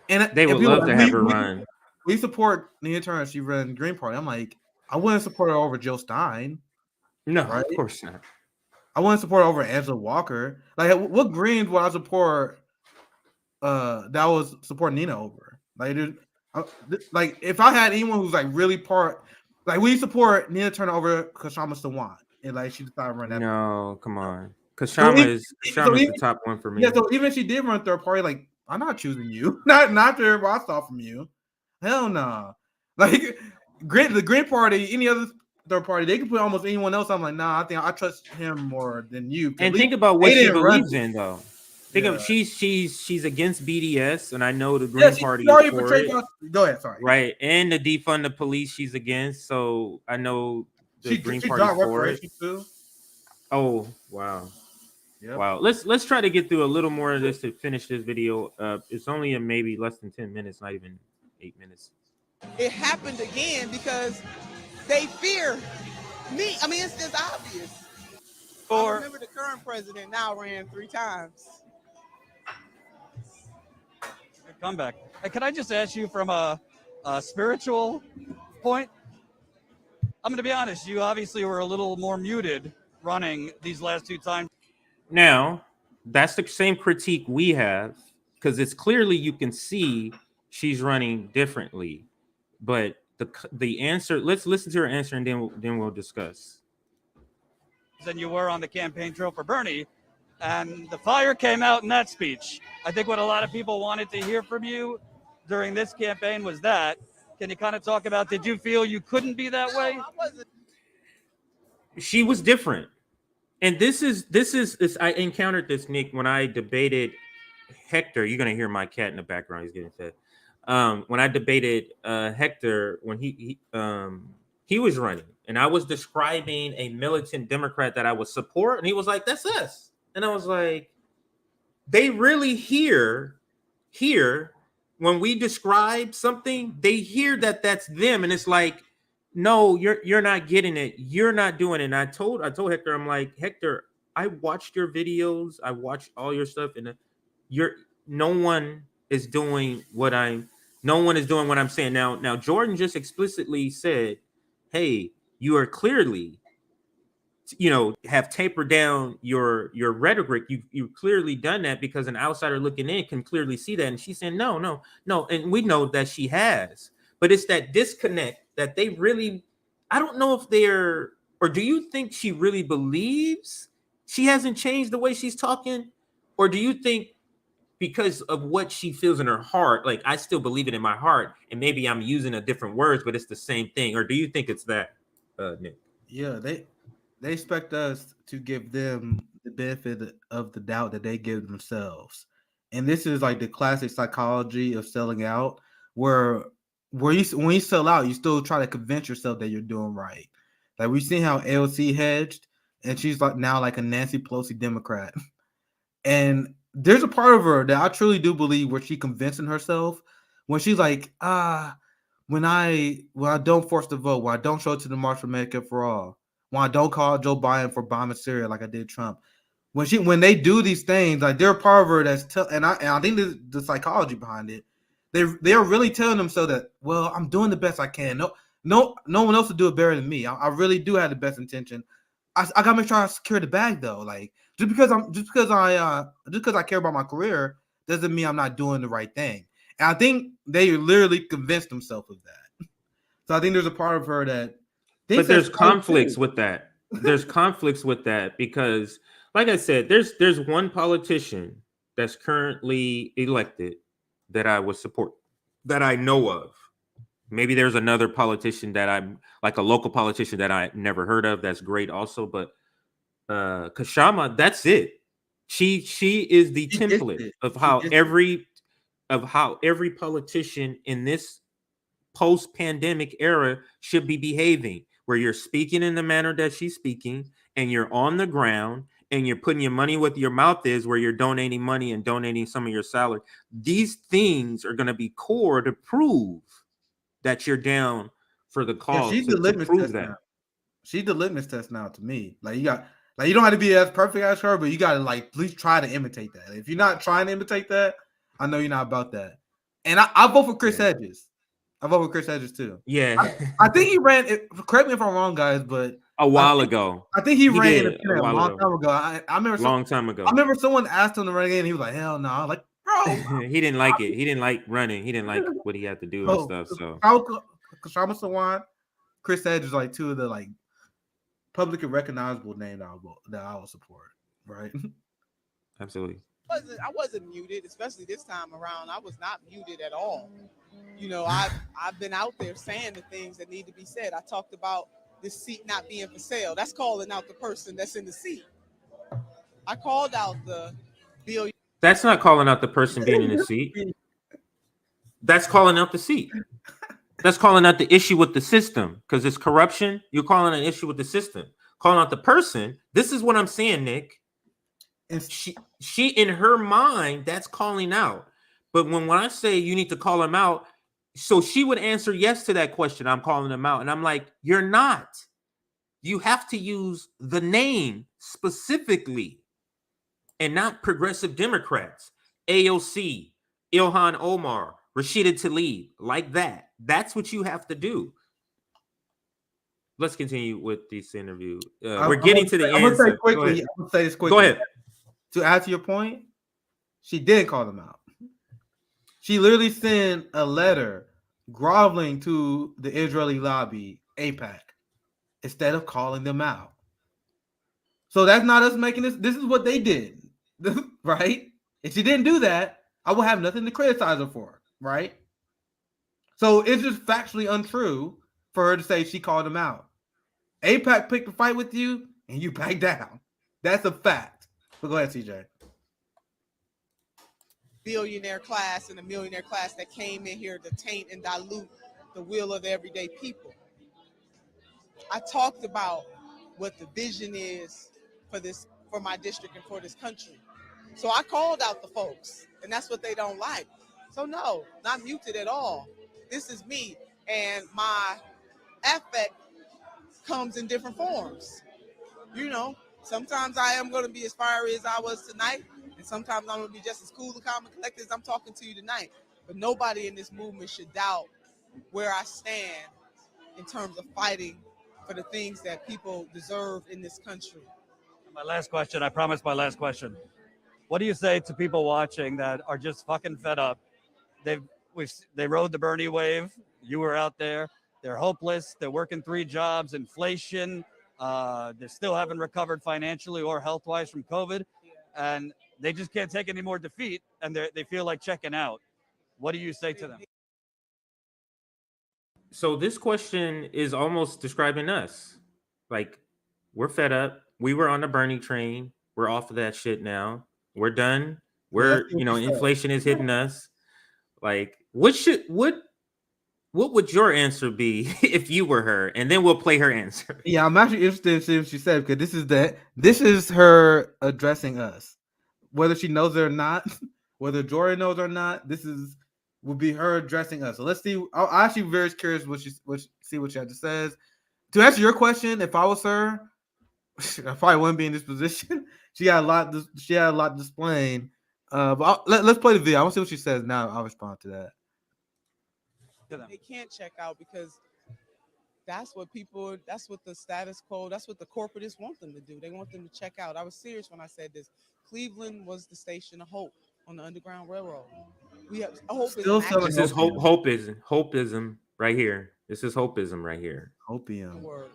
and They would love to have her run. We support Nina Turner. She ran the Green Party. I'm like, I wouldn't support her over Jill Stein. No, right? of course not. I wouldn't support her over Angela Walker. Like, what Greens would I support? That was support Nina over. Like, dude, like if I had anyone who's like really like we support Nina Turner over Kashama Sawant, and like she decided to run that. No, come on. Kashama is the top one for me. Yeah, so even if she did run third party, like I'm not choosing you. Not the what I saw from you. Hell no. Nah. Like the Green Party, any other third party, they can put almost anyone else. I'm like, nah, I think I trust him more than you. And think about what she believes in, though. Think of she's against BDS, and I know the Green Party is for it. Go ahead, sorry. Right, and the defund the police, she's against. So I know the Green Party for it. Too. Oh wow. Yep. Wow. Let's try to get through a little more of this to finish this video. It's only maybe less than 10 minutes, not even 8 minutes. It happened again because they fear me. I mean, it's just obvious. I remember the current president now ran 3 times. Good comeback. Hey, can I just ask you from a spiritual point? I'm going to be honest. You obviously were a little more muted running these last 2 times. Now, that's the same critique we have, because it's clearly you can see she's running differently. But the answer, let's listen to her answer, and then we'll discuss. Than you were on the campaign trail for Bernie. And the fire came out in that speech. I think what a lot of people wanted to hear from you during this campaign was that. Can you kind of talk about, did you feel you couldn't be that way? She was different. And this is I encountered this, Nick, when I debated Hector. You're gonna hear my cat in the background. He's getting fed. When I debated Hector when he was running, and I was describing a militant Democrat that I would support, and he was like, "That's us," and I was like, "They really hear when we describe something, they hear that that's them, and it's like." No, you're not getting it. You're not doing it. And I told Hector, I'm like, Hector, I watched your videos, I watched all your stuff, and no one is doing what I'm saying. Now Jordan just explicitly said, hey, you are clearly, have tapered down your rhetoric. You've clearly done that, because an outsider looking in can clearly see that. And she's saying, no. And we know that she has, but it's that disconnect that they really, I don't know if they're, or do you think she really believes she hasn't changed the way she's talking? Or do you think because of what she feels in her heart, like, I still believe it in my heart, and maybe I'm using a different words, but it's the same thing? Or do you think it's that, Nick? Yeah, they expect us to give them the benefit of the doubt that they give themselves. And this is like the classic psychology of selling out, where when you sell out, you still try to convince yourself that you're doing right. Like, we've seen how AOC hedged, and she's like now like a Nancy Pelosi Democrat. And there's a part of her that I truly do believe where she convincing herself when she's like, when I don't force the vote, when I don't show it to the March for Medicare for All, when I don't call Joe Biden for bombing Syria like I did Trump, when they do these things, like, they're a part of her that's and I think the psychology behind it, they are really telling themselves that, well, I'm doing the best I can. No one else will do it better than me. I really do have the best intention. I gotta make sure I secure the bag though. Like, just because I care about my career doesn't mean I'm not doing the right thing. And I think they literally convinced themselves of that. So I think there's a part of her that thinks, but there's conflicts with that. There's conflicts with that because, like I said, there's one politician that's currently elected that I would support, that I know of. Maybe there's another politician that I'm like, a local politician that I never heard of. That's great also. But Kashama, that's it. She is the template of how every politician in this post-pandemic era should be behaving, where you're speaking in the manner that she's speaking, and you're on the ground, and you're putting your money where your mouth is, where you're donating money and donating some of your salary. These things are going to be core to prove that you're down for the cause. Yeah, she's the litmus test now. She's the litmus test now to me. Like, you don't have to be as perfect as her, but you got to, like, at least try to imitate that. If you're not trying to imitate that, I know you're not about that. And I vote for Chris Hedges. I vote for Chris Hedges too. Yeah, I think he ran. Correct me if I'm wrong, guys, but a while ago. I think he ran a long time ago. I remember long time ago. I remember someone asked him to run again, and he was like, "Hell no!" I'm like, bro, he didn't like it. He didn't like running. He didn't like what he had to do and stuff. So Kashama Sawan, Chris Hedges, like, two of the, like, publicly recognizable names that I will support. Right? Absolutely. I wasn't muted, especially this time around. I was not muted at all. I've been out there saying the things that need to be said. I talked about this seat not being for sale. That's calling out the person that's in the seat. I called out the bill. That's not calling out the person being in the seat. That's calling out the seat. That's calling out the issue with the system, because it's corruption. You're calling an issue with the system. Calling out the person. This is what I'm saying, Nick. And she in her mind, that's calling out. But when I say you need to call him out, so she would answer yes to that question. I'm calling him out. And I'm like, you're not. You have to use the name specifically and not progressive Democrats. AOC, Ilhan Omar, Rashida Tlaib, like that. That's what you have to do. Let's continue with this interview. We're getting to the end. I'm going to say this quickly. Go ahead. To add to your point, she did call them out. She literally sent a letter groveling to the Israeli lobby, AIPAC, instead of calling them out. So that's not us making this. This is what they did. right? If she didn't do that, I would have nothing to criticize her for, right? So it's just factually untrue for her to say she called him out. APAC picked a fight with you, and you back down. That's a fact. But go ahead, CJ. Billionaire class and the millionaire class that came in here to taint and dilute the will of the everyday people. I talked about what the vision is for my district and for this country. So I called out the folks, and that's what they don't like. So no, not muted at all. This is me, and my affect comes in different forms. You know, sometimes I am going to be as fiery as I was tonight, and sometimes I'm going to be just as cool and calm and collected as I'm talking to you tonight. But nobody in this movement should doubt where I stand in terms of fighting for the things that people deserve in this country. My last question, I promise my last question. What do you say to people watching that are just fucking fed up? They rode the Bernie wave. You were out there. They're hopeless. They're working 3 jobs, inflation. They still haven't recovered financially or health-wise from COVID. And they just can't take any more defeat. And they feel like checking out. What do you say to them? So this question is almost describing us. Like, we're fed up. We were on the Bernie train. We're off of that shit now. We're done. We're, inflation is hitting us. Like, what would your answer be if you were her? And then we'll play her answer. Yeah, I'm actually interested in seeing what she said, because this is her addressing us. Whether she knows it or not, whether Jordan knows or not, will be her addressing us. So let's see. I'm actually very curious see what she had to say. To answer your question, if I was her, I probably wouldn't be in this position. She had a lot displaying. But let's play the video. I want to see what she says now. I'll respond to that. They can't check out because that's what the status quo, that's what the corporatists want them to do. They want them to check out. I was serious when I said this. Cleveland was the station of hope on the Underground Railroad. We have hope. Still selling. This is hopeism right here. This is hopeism right here. Hopium. Word.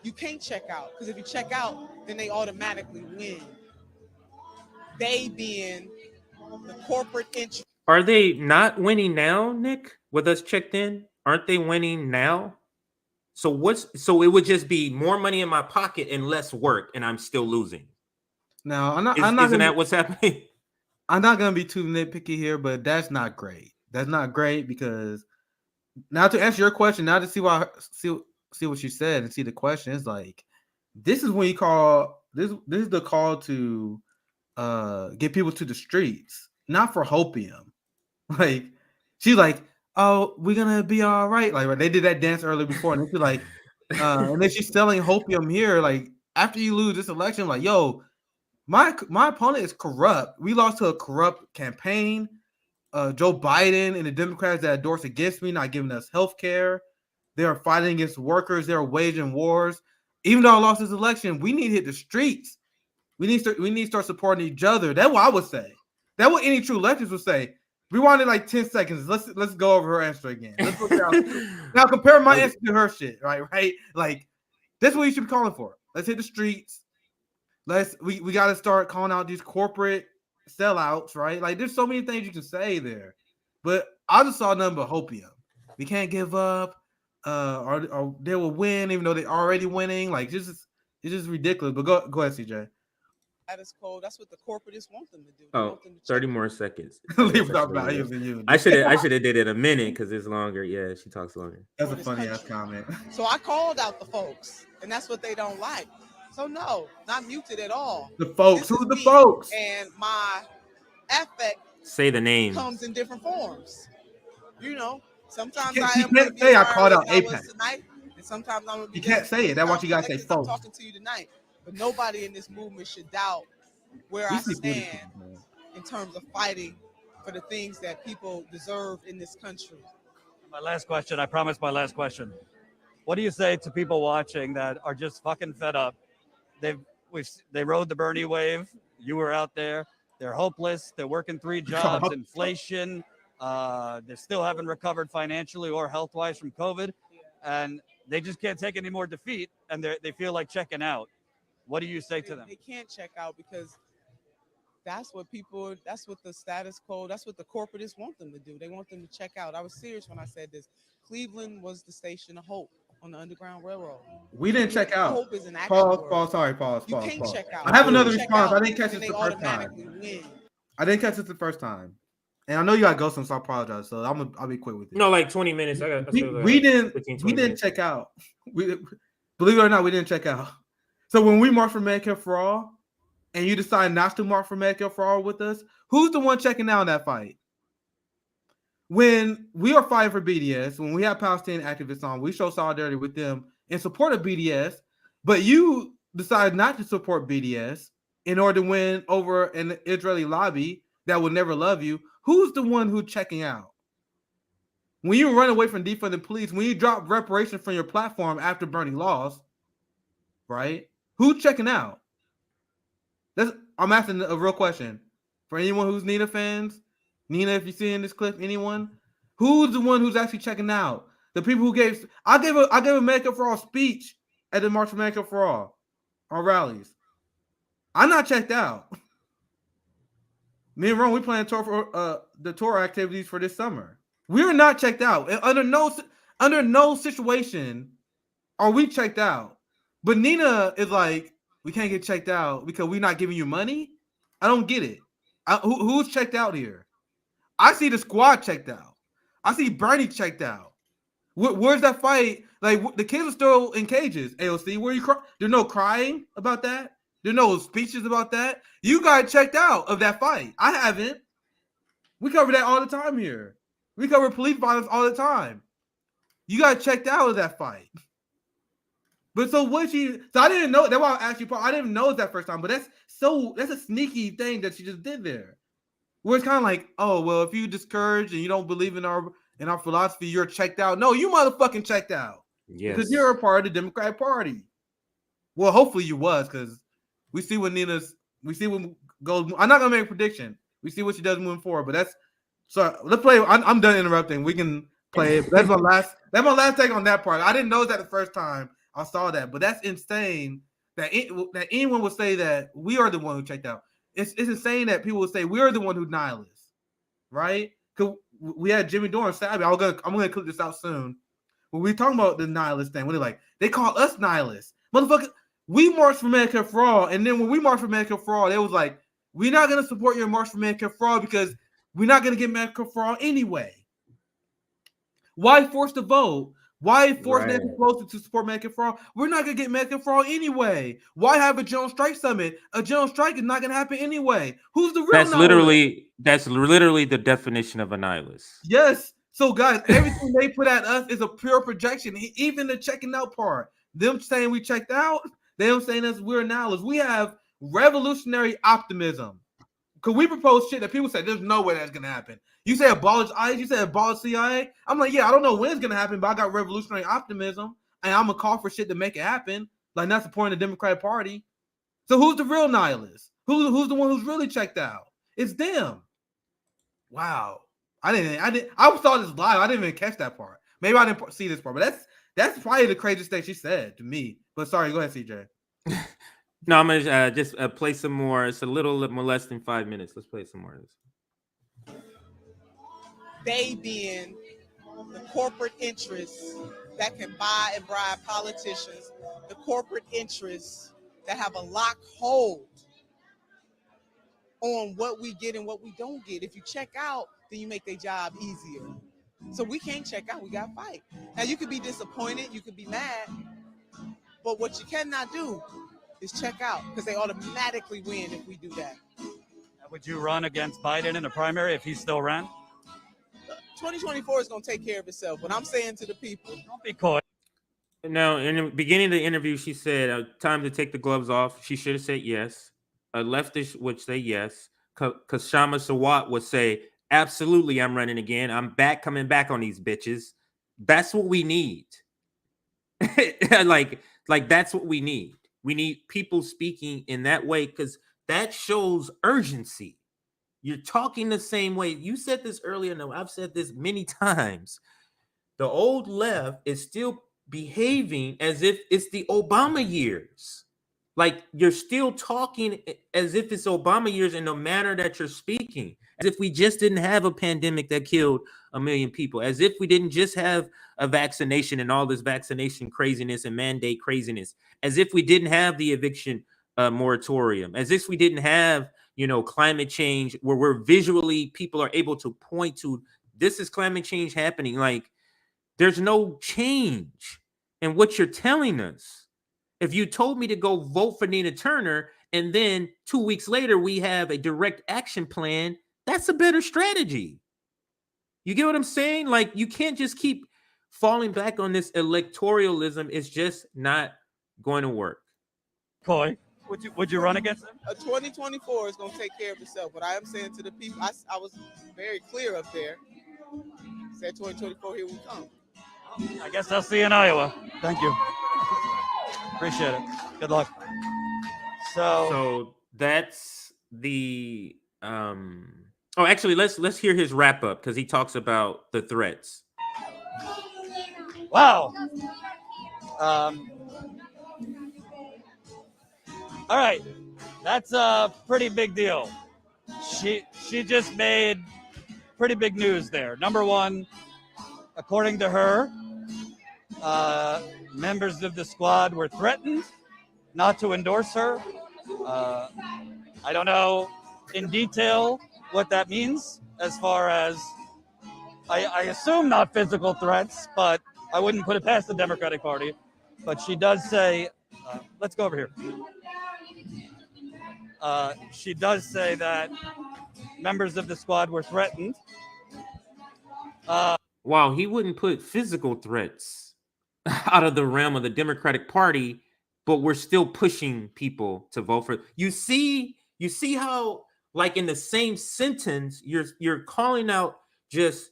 You can't check out, because if you check out, then they automatically win. They being the corporate interest. Are they not winning now, Nick? With us checked in, aren't they winning now? So it would just be more money in my pocket and less work, and I'm still losing. Now, Isn't that what's happening? I'm not gonna be too nitpicky here, but that's not great. That's not great, because now, to answer your question, now to see what she said and see the question, is like, this is when you call this is the call to get people to the streets, not for hopium. Like, she's like, oh, we're gonna be all right. Like, they did that dance earlier before, and she's like, and then she's selling hopium here. Like, after you lose this election, like, yo, my opponent is corrupt. We lost to a corrupt campaign. Joe Biden and the Democrats that endorse against me, not giving us health care. They are fighting against workers. They are waging wars. Even though I lost this election, we need to hit the streets. We need to start supporting each other. That's what I would say. That's what any true leftist would say. We wanted like 10 seconds. Let's go over her answer again. Let's look down. Now compare my answer to her shit. Right? Like, that's what you should be calling for. Let's hit the streets. We got to start calling out these corporate sellouts, right? Like, there's so many things you can say there, but I just saw nothing but hopium. We can't give up, or they will win even though they're already winning. Like, it's just ridiculous. But go ahead, CJ. Status quo, that's what the corporatists want them to do. They want them to 30 more seconds. Leave our values in you. I should have did it a minute because it's longer. Yeah, she talks longer. That's a funny ass comment. So I called out the folks, and that's what they don't like. So no, not muted at all. The folks. Who's the folks? And my affect. Say the name. Comes in different forms. You know, sometimes I can't say I called out APAC tonight, and sometimes I'm gonna be. You can't say it. That's why you gotta say folks. I'm talking to you tonight, but nobody in this movement should doubt where I stand in terms of fighting for the things that people deserve in this country. My last question. I promise my last question. What do you say to people watching that are just fucking fed up? They rode the Bernie wave. You were out there. They're hopeless. They're working 3 jobs, inflation. They still haven't recovered financially or health-wise from COVID, and they just can't take any more defeat, and they feel like checking out. What do you say to them? They can't check out because that's what the status quo, that's what the corporatists want them to do. They want them to check out. I was serious when I said this. Cleveland was the station of hope on the Underground Railroad. We didn't check out. Hope is an actual word. Pause. Sorry. Pause. You can't check out. I have another You check response. out, I didn't catch and this they the first time. automatically win. I didn't catch it the first time, and I know you got ghosts, so I apologize. So I'll be quick with you. No, like 20 minutes. We didn't check out. Believe it or not, we didn't check out. So when we march for Medicare for all, and you decide not to march for Medicare for all with us, who's the one checking out in that fight? When we are fighting for BDS, when we have Palestinian activists on, we show solidarity with them in support of BDS, but you decide not to support BDS in order to win over an Israeli lobby that will never love you. Who's the one who's checking out? When you run away from defunding police, when you drop reparations from your platform after burning laws, right? Who's checking out? I'm asking a real question. For anyone who's Nina fans, Nina, if you're seeing this clip, anyone, who's the one who's actually checking out? The people who I gave a Medicare for All speech at the March for Medicare for All on rallies. I'm not checked out. Me and Ron, we plan the tour activities for this summer. We're not checked out. Under no situation are we checked out. But Nina is like, we can't get checked out because we're not giving you money. I don't get it. Who's checked out here? I see the squad checked out. I see Bernie checked out. Where's that fight? Like the kids are still in cages. AOC, where you cry? There's no crying about that. There's no speeches about that. You got checked out of that fight. I haven't. We cover that all the time here. We cover police violence all the time. You got checked out of that fight. But so what so I didn't know. That's why I asked you, Paul. I didn't know it that first time. But that's a sneaky thing that she just did there. Where it's kind of like, oh, well, if you discourage and you don't believe in our philosophy, you're checked out. No, you motherfucking checked out. Yes. Because you're a part of the Democratic Party. Well, hopefully you was, because we see what goes. I'm not gonna make a prediction. We see what she does moving forward. But let's play. I'm done interrupting. We can play it. That's my last take on that part. I didn't know that the first time I saw that, but that's insane that anyone would say that we are the one who checked out. It's insane that people would say we're the one who's nihilists, right? Because we had Jimmy Dorn Saturday. I'm gonna clip this out soon. When we talking about the nihilist thing, when they're like, they call us nihilists, motherfucker. We marched for Medicare for all, and then when we marched for Medicare for all, they was like, we're not gonna support your march for Medicare for all because we're not gonna get Medicare for all anyway. Why force the vote? Why force Nancy Pelosi to support Medicare for all? We're not gonna get Medicare for all anyway. Why have a general strike summit? A general strike is not gonna happen anyway. Who's the real? That's literally the definition of a nihilist. Yes. So guys, everything they put at us is a pure projection. Even the checking out part, them saying we checked out, them saying us we're nihilists. We have revolutionary optimism. Because we propose shit that people say there's no way that's gonna happen. You say abolish ICE, you say abolish CIA. I'm like, yeah, I don't know when it's gonna happen, but I got revolutionary optimism, and I'm gonna call for shit to make it happen. Like that's the point of the Democratic Party. So who's the real nihilist? Who's the one who's really checked out? It's them. Wow. I saw this live. I didn't even catch that part. Maybe I didn't see this part, but that's probably the craziest thing she said to me. But sorry, go ahead, CJ. No, I'm gonna just play some more. It's a little more less than 5 minutes. Let's play some more of this. They being the corporate interests that can buy and bribe politicians, the corporate interests that have a lock hold on what we get and what we don't get. If you check out, then you make their job easier. So we can't check out. We got to fight. Now, you could be disappointed. You could be mad. But what you cannot do is check out because they automatically win if we do that. Would you run against Biden in a primary if he still ran? 2024 is going to take care of itself. What I'm saying to the people. Don't be coy. Now, in the beginning of the interview, she said, time to take the gloves off. She should have said yes. A leftist would say yes. Kashama Sawat would say, absolutely, I'm running again. I'm coming back on these bitches. That's what we need. like that's what we need. We need people speaking in that way because that shows urgency. You're talking the same way. You said this earlier. No, I've said this many times. The old left is still behaving as if it's the Obama years. Like, you're still talking as if it's Obama years in the manner that you're speaking, as if we just didn't have a pandemic that killed 1 million people, as if we didn't just have a vaccination and all this vaccination craziness and mandate craziness, as if we didn't have the eviction moratorium, as if we didn't have, climate change where we're visually, people are able to point to, this is climate change happening. Like, there's no change in what you're telling us. If you told me to go vote for Nina Turner and then 2 weeks later we have a direct action plan, that's a better strategy. You get what I'm saying? Like, you can't just keep falling back on this electoralism. It's just not going to work. Coy, would you run against him? 2024 is going to take care of itself. But I am saying to the people, I was very clear up there. Said 2024, here we come. I guess I'll see you in Iowa. Thank you. Appreciate it. Good luck. So that's the actually let's hear his wrap up, because he talks about the threats. Wow. All right. That's a pretty big deal. She just made pretty big news there. Number one, according to her, members of the squad were threatened not to endorse her. I don't know in detail what that means, as far as I assume not physical threats, but I wouldn't put it past the Democratic Party. But she does say, let's go over here. She does say that members of the squad were threatened. Wow, he wouldn't put physical threats out of the realm of the Democratic Party, but we're still pushing people to vote for. You see how, like, in the same sentence, you're calling out just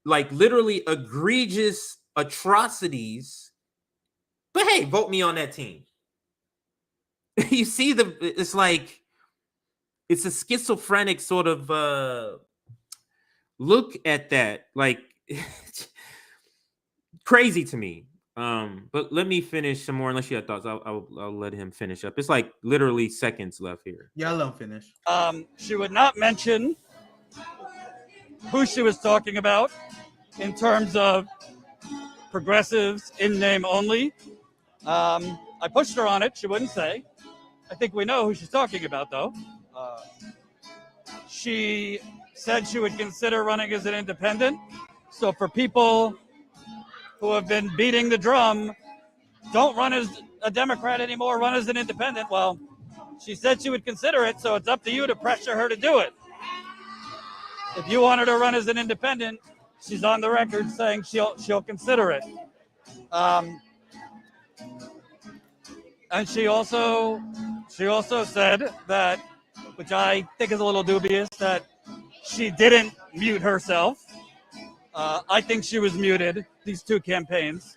like literally egregious atrocities, but hey, vote me on that team. You see it's like, it's a schizophrenic sort of look at that, like, crazy to me. But let me finish some more. Unless you have thoughts, I'll let him finish up. It's like literally seconds left here. Yeah, let him finish. She would not mention who she was talking about in terms of progressives in name only. I pushed her on it. She wouldn't say. I think we know who she's talking about, though. She said she would consider running as an independent. So for people who have been beating the drum, don't run as a Democrat anymore, run as an independent. Well, she said she would consider it, so it's up to you to pressure her to do it. If you want her to run as an independent, she's on the record saying she'll consider it. And she also said that, which I think is a little dubious, that she didn't mute herself. I think she was muted these two campaigns,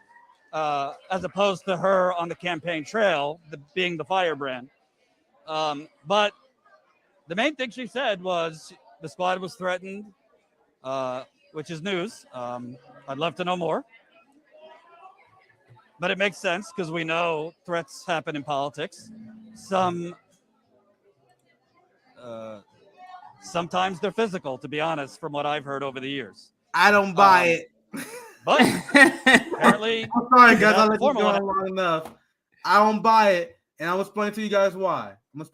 as opposed to her on the campaign trail, being the firebrand. But the main thing she said was the squad was threatened, which is news. I'd love to know more. But it makes sense because we know threats happen in politics. Sometimes they're physical, to be honest, from what I've heard over the years. I don't buy it. But apparently, I'm sorry, guys. I let you go on long enough. I don't buy it, and I'll explain to you guys why. LC,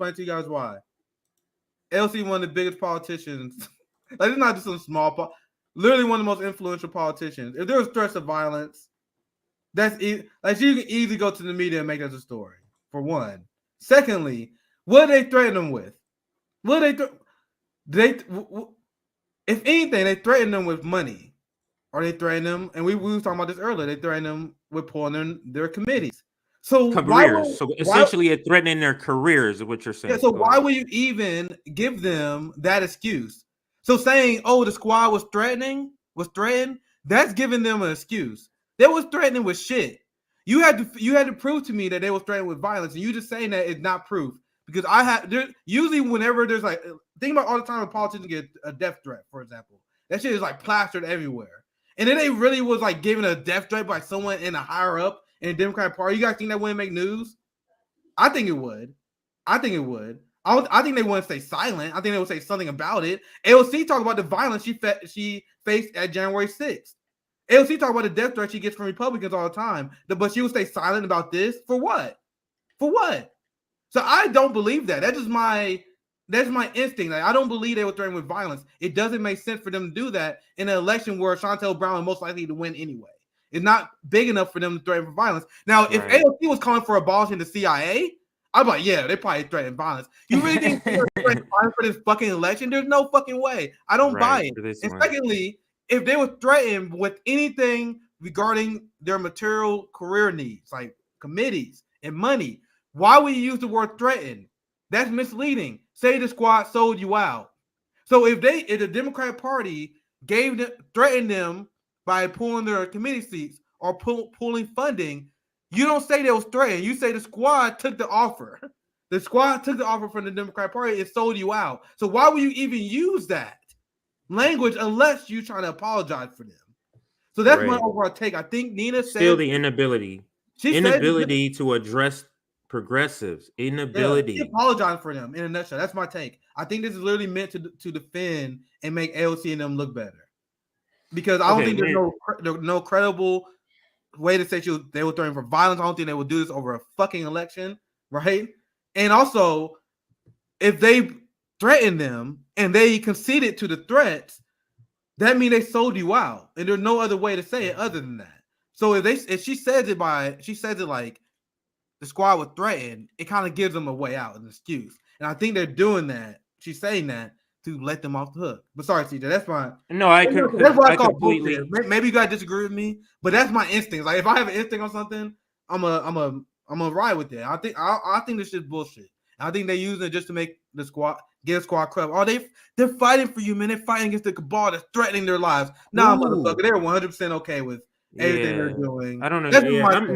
one of the biggest politicians. Like, it's not just some small literally one of the most influential politicians. If there was threats of violence, like, you can easily go to the media and make that a story, for one. Secondly, what do they threaten them with? If anything, they threaten them with money, or they threaten them, and we were talking about this earlier, they threaten them with pulling their committees. So careers. So essentially, threatening their careers is what you're saying. Yeah, so why would you even give them that excuse? So saying, "Oh, the squad was threatened," that's giving them an excuse. They was threatening with shit. You had to prove to me that they was threatened with violence, and you just saying that is not proof. Because usually whenever there's like, think about all the time when politicians get a death threat, for example, that shit is like plastered everywhere. And then they really was like given a death threat by someone in a higher up in the Democratic Party. You guys think that wouldn't make news? I think it would. I think it would. I think they wouldn't stay silent. I think they would say something about it. AOC talked about the violence she faced at January 6th. AOC talked about the death threat she gets from Republicans all the time. But she would stay silent about this for what? For what? So I don't believe that. That's my instinct. Like, I don't believe they were threatened with violence. It doesn't make sense for them to do that in an election where Chantel Brown is most likely to win anyway. It's not big enough for them to threaten for violence. Now, if AOC was calling for abolishing the CIA, I'm like, yeah, they probably threatened violence. You really think they're threatening violence for this fucking election? There's no fucking way. I don't buy it. And secondly, if they were threatened with anything regarding their material career needs, like committees and money, why would you use the word threaten? That's misleading. Say the squad sold you out. So if the Democratic Party threatened them by pulling their committee seats or pulling funding, you don't say they was threatened. You say the squad took the offer. The squad took the offer from the Democratic Party and sold you out. So why would you even use that language unless you're trying to apologize for them? So that's my overall take. I think Nina said still the inability to address progressives. Inability. She apologized for them in a nutshell. That's my take. I think this is literally meant to defend and make AOC and them look better. Because I don't think there's no credible way to say they were threatening for violence. I don't think they would do this over a fucking election, right? And also, if they threatened them and they conceded to the threats, that means they sold you out. And there's no other way to say it other than that. So if she says it like the squad was threatened, it kind of gives them a way out, an excuse. And I think they're doing that. She's saying that to let them off the hook. But sorry, CJ, that's fine. No, that's what I completely. Maybe you guys disagree with me, but that's my instinct. Like if I have an instinct on something, I'm a ride with it. I think this shit's bullshit. I think they're using it just to make the squad get a squad crap. Oh, they're fighting for you, man. They're fighting against the cabal that's threatening their lives. Nah, motherfucker, they're 100% okay with everything they're doing. I don't know.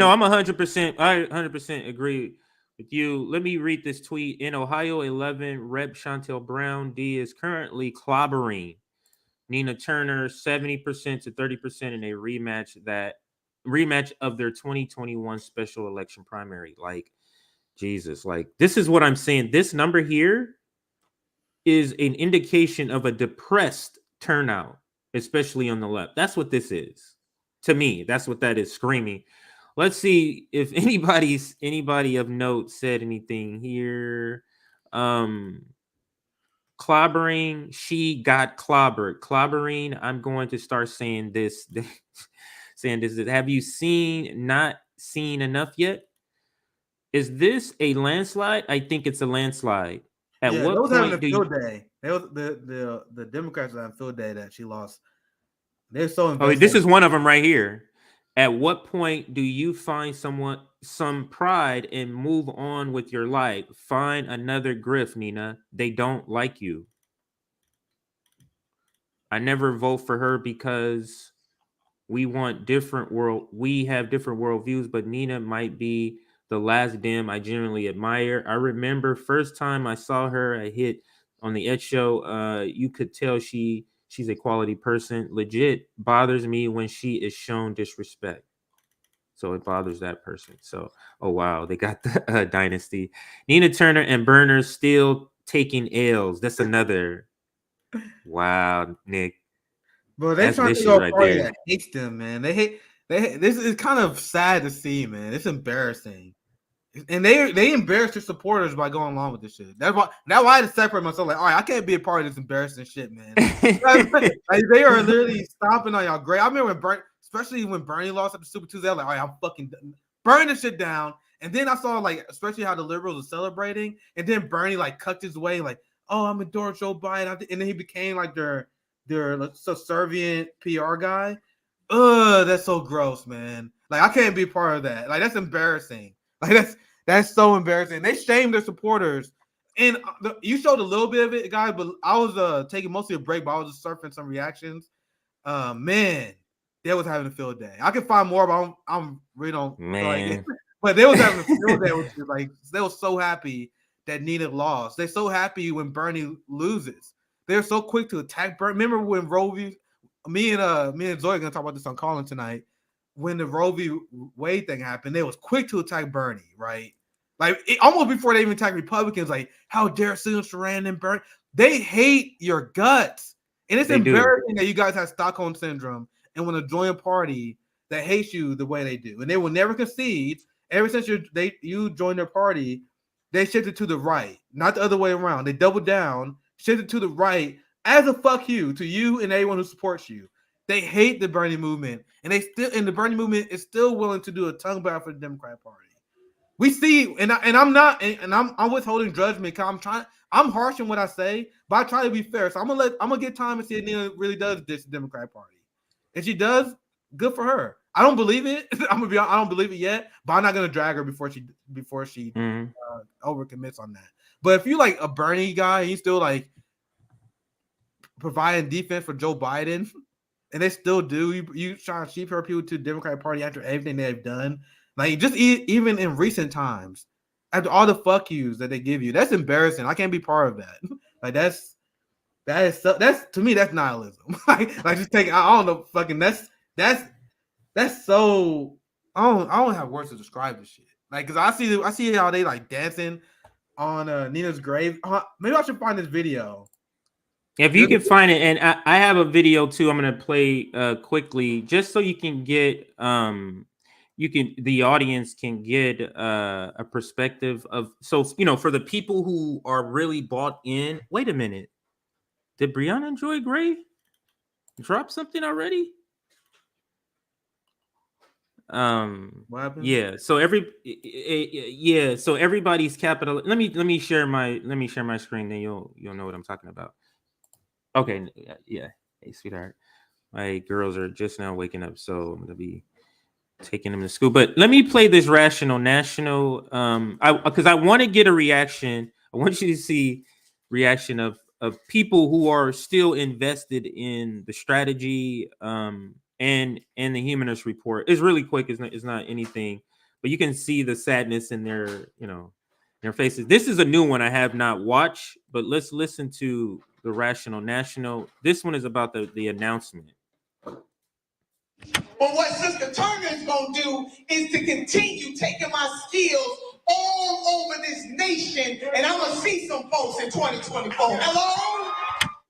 I'm 100%. I 100% agree with you. Let me read this tweet. In Ohio 11, Rep. Chantel Brown D is currently clobbering Nina Turner 70% to 30% in a rematch of their 2021 special election primary. Like, Jesus, like this is what I'm saying. This number here is an indication of a depressed turnout, especially on the left. That's what this is. To me, that's what that is screaming. Let's see if anybody of note said anything here. Clobbering, she got clobbered. Clobbering, I'm going to start saying this. Saying this. Have you not seen enough yet? Is this a landslide? I think it's a landslide. At what point do you? Day. The Democrats had a field day that she lost. They're so invested. Oh, this is one of them right here. At what point do you find some pride and move on with your life? Find another grift, Nina. They don't like you. I never vote for her because we have different worldviews, but Nina might be the last Dem I genuinely admire. I remember first time I saw her, I hit on the Ed show. You could tell she's a quality person. Legit bothers me when she is shown disrespect. So it bothers that person. So, oh wow, they got the dynasty. Nina Turner and Burners still taking L's. That's another. Wow, Nick. But they're trying to go right party that hates them, man. They hate. This is kind of sad to see, man. It's embarrassing. And they embarrass their supporters by going along with this shit. That's why I had to separate myself. Like, all right, I can't be a part of this embarrassing shit, man. Like, they are literally stomping on y'all grave. I remember especially when Bernie lost at the Super Tuesday, I was like, all right, I'm fucking burn this shit down. And then I saw like, especially how the liberals are celebrating, and then Bernie like cucked his way, like, oh, I'm endorsing Joe Biden, and then he became like their subservient PR guy. Ugh, that's so gross, man. Like, I can't be part of that. Like, that's embarrassing. Like that's so embarrassing. They shamed their supporters, and you showed a little bit of it, guys. But I was taking mostly a break, but I was just surfing some reactions. Man, they was having a field day. I can find more, but I'm really don't. Man, but they was having a field day, which is like they were so happy that Nina lost. They're so happy when Bernie loses. They're so quick to attack Bernie. Remember when Roe v. Me and Zoe are gonna talk about this on Callin tonight. When the Roe v. Wade thing happened, they was quick to attack Bernie, right? Like almost before they even attack Republicans, like how dare Susan Sarandon and Bernie? They hate your guts, and it's embarrassing that you guys have Stockholm syndrome and want to join a party that hates you the way they do, and they will never concede. Ever since you joined their party, they shifted to the right, not the other way around. They doubled down, shifted to the right as a fuck you to you and everyone who supports you. They hate the Bernie movement, and the Bernie movement is still willing to do a tongue battle for the Democrat Party. We see, and I'm withholding judgment because I'm harsh in what I say, but I try to be fair. So I'm gonna get time and see if Nina really does ditch the Democrat Party. If she does, good for her. I don't believe it. I don't believe it yet, but I'm not gonna drag her before she overcommits on that. But if you like a Bernie guy, he's still like providing defense for Joe Biden, and they still do. You trying to sheep her people to the Democratic Party after everything they've done, like just even in recent times, after all the fuck yous that they give you, that's embarrassing. I can't be part of that. Like that's to me that's nihilism. like just taking. I don't know. Fucking that's so. I don't have words to describe this shit. Like, cause I see how they like dancing on Nina's grave. Maybe I should find this video. If you can find it, and I have a video too. I'm gonna play quickly, just so you can get the audience can get a perspective of, so for the people who are really bought in. Wait a minute, did Brianna Joy Gray drop something already? What happened? So everybody's capital. Let me share my screen, then you'll know what I'm talking about. Okay, yeah. Hey, sweetheart, my girls are just now waking up, so I'm gonna be taking them to school. But let me play this Rational National, because I want to get a reaction. I want you to see reaction of people who are still invested in the strategy, and the Humanist Report. It's really quick. It's not anything, but you can see the sadness in their faces. This is a new one I have not watched, but let's listen to the Rational National. This one is about the announcement. But what Sister Turner is going to do is to continue taking my skills all over this nation, and I'm going to see some folks in 2024. Hello?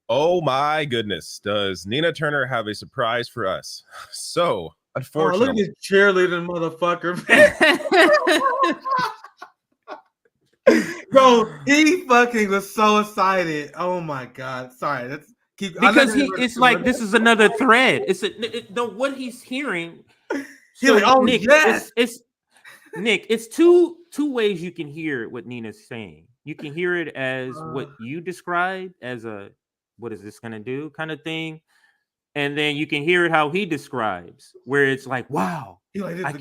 Oh my goodness. Does Nina Turner have a surprise for us? So, unfortunately. Look at this cheerleading motherfucker. Bro, he fucking was so excited. Oh my god. Sorry, let's keep because it's like this is another thread. What he's hearing. He's like, oh Nick, yes. It's two ways you can hear what Nina's saying. You can hear it as what you described as a what is this gonna do kind of thing. And then you can hear it how he describes, where it's like, wow, I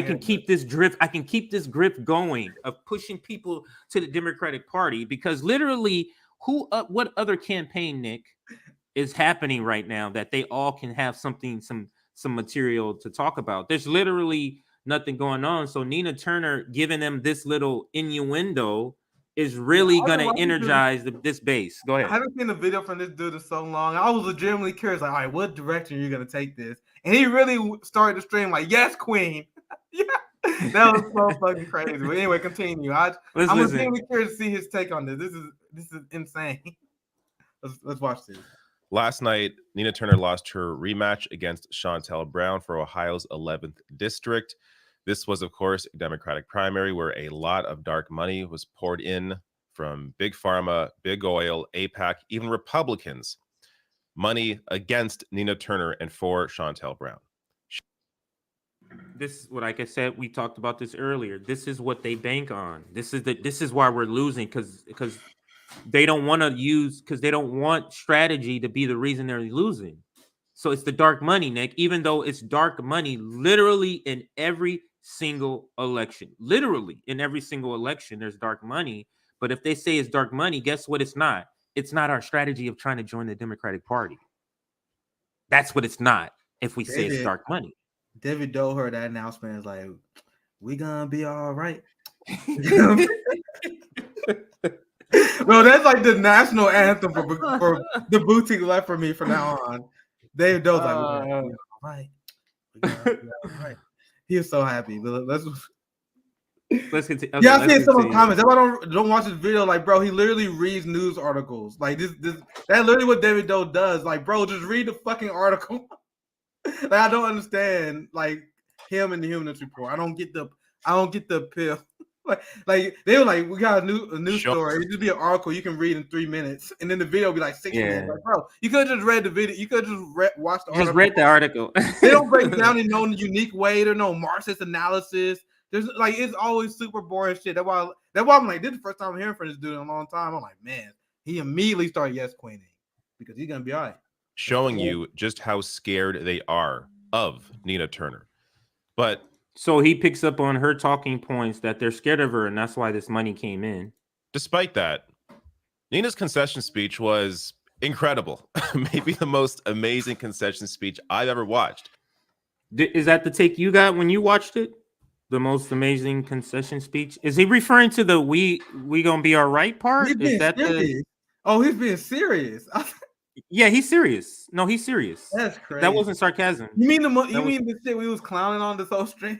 can keep this drift. I can keep this grip going of pushing people to the Democratic Party, because literally, what other campaign, Nick, is happening right now that they all can have some material to talk about? There's literally nothing going on. So Nina Turner giving them this little innuendo is really gonna energize this base. Go ahead. I haven't seen a video from this dude in so long. I was legitimately curious, like, all right, what direction are you gonna take this? And he really started to stream like, yes, Queen. Yeah, that was so fucking crazy. But anyway, continue. I'm legitimately curious to see his take on this. This is insane. Let's watch this. Last night, Nina Turner lost her rematch against Chantel Brown for Ohio's 11th district. This was, of course, a Democratic primary where a lot of dark money was poured in from Big Pharma, Big Oil, AIPAC, even Republicans. Money against Nina Turner and for Chantel Brown. This, like I said, we talked about this earlier. This is what they bank on. This is why we're losing, because they don't want to use, because they don't want strategy to be the reason they're losing. So it's the dark money, Nick, even though it's dark money literally in every single election. Literally in every single election, there's dark money. But if they say it's dark money, guess what? It's not. It's not our strategy of trying to join the Democratic Party. That's what it's not. If we say it's dark money. David Doe heard that announcement, is like, we gonna be all right. Bro, that's like the national anthem for the boutique left for me from now on. David Doe's like, we're gonna be all right. We're gonna be all right. He was so happy. But let's Let's continue. Yeah, I let's see some of the continue. comments. That's why I don't watch this video. Like, bro, he literally reads news articles. Like this that's literally what David Doe does. Like, bro, just read the fucking article. Like, I don't understand like him and the Humanist Report. I don't get the appeal. like they were like, we got a news Sure. story. It just be an article you can read in 3 minutes, and then the video will be like 6 minutes. Yeah. Like, bro, you could have just read the video. You could have just watched the article. Just read the article. They don't break it down in no unique way. There's no Marxist analysis. There's like it's always super boring shit. That's why I'm like, this is the first time I'm hearing from this dude in a long time. I'm like, man, he immediately started yes queening because he's gonna be all right. Showing you just how scared they are of Nina Turner. But So he picks up on her talking points that they're scared of her, and that's why this money came in. despite that, Nina's concession speech was incredible. Maybe the most amazing concession speech I've ever watched. Is that the take you got when you watched it? The most amazing concession speech? Is he referring to the we gonna be all right part? He's being Is that serious. Oh, he's being serious. Yeah, he's serious. No, he's serious. That's crazy. That wasn't sarcasm. You mean the shit we was clowning on this whole stream?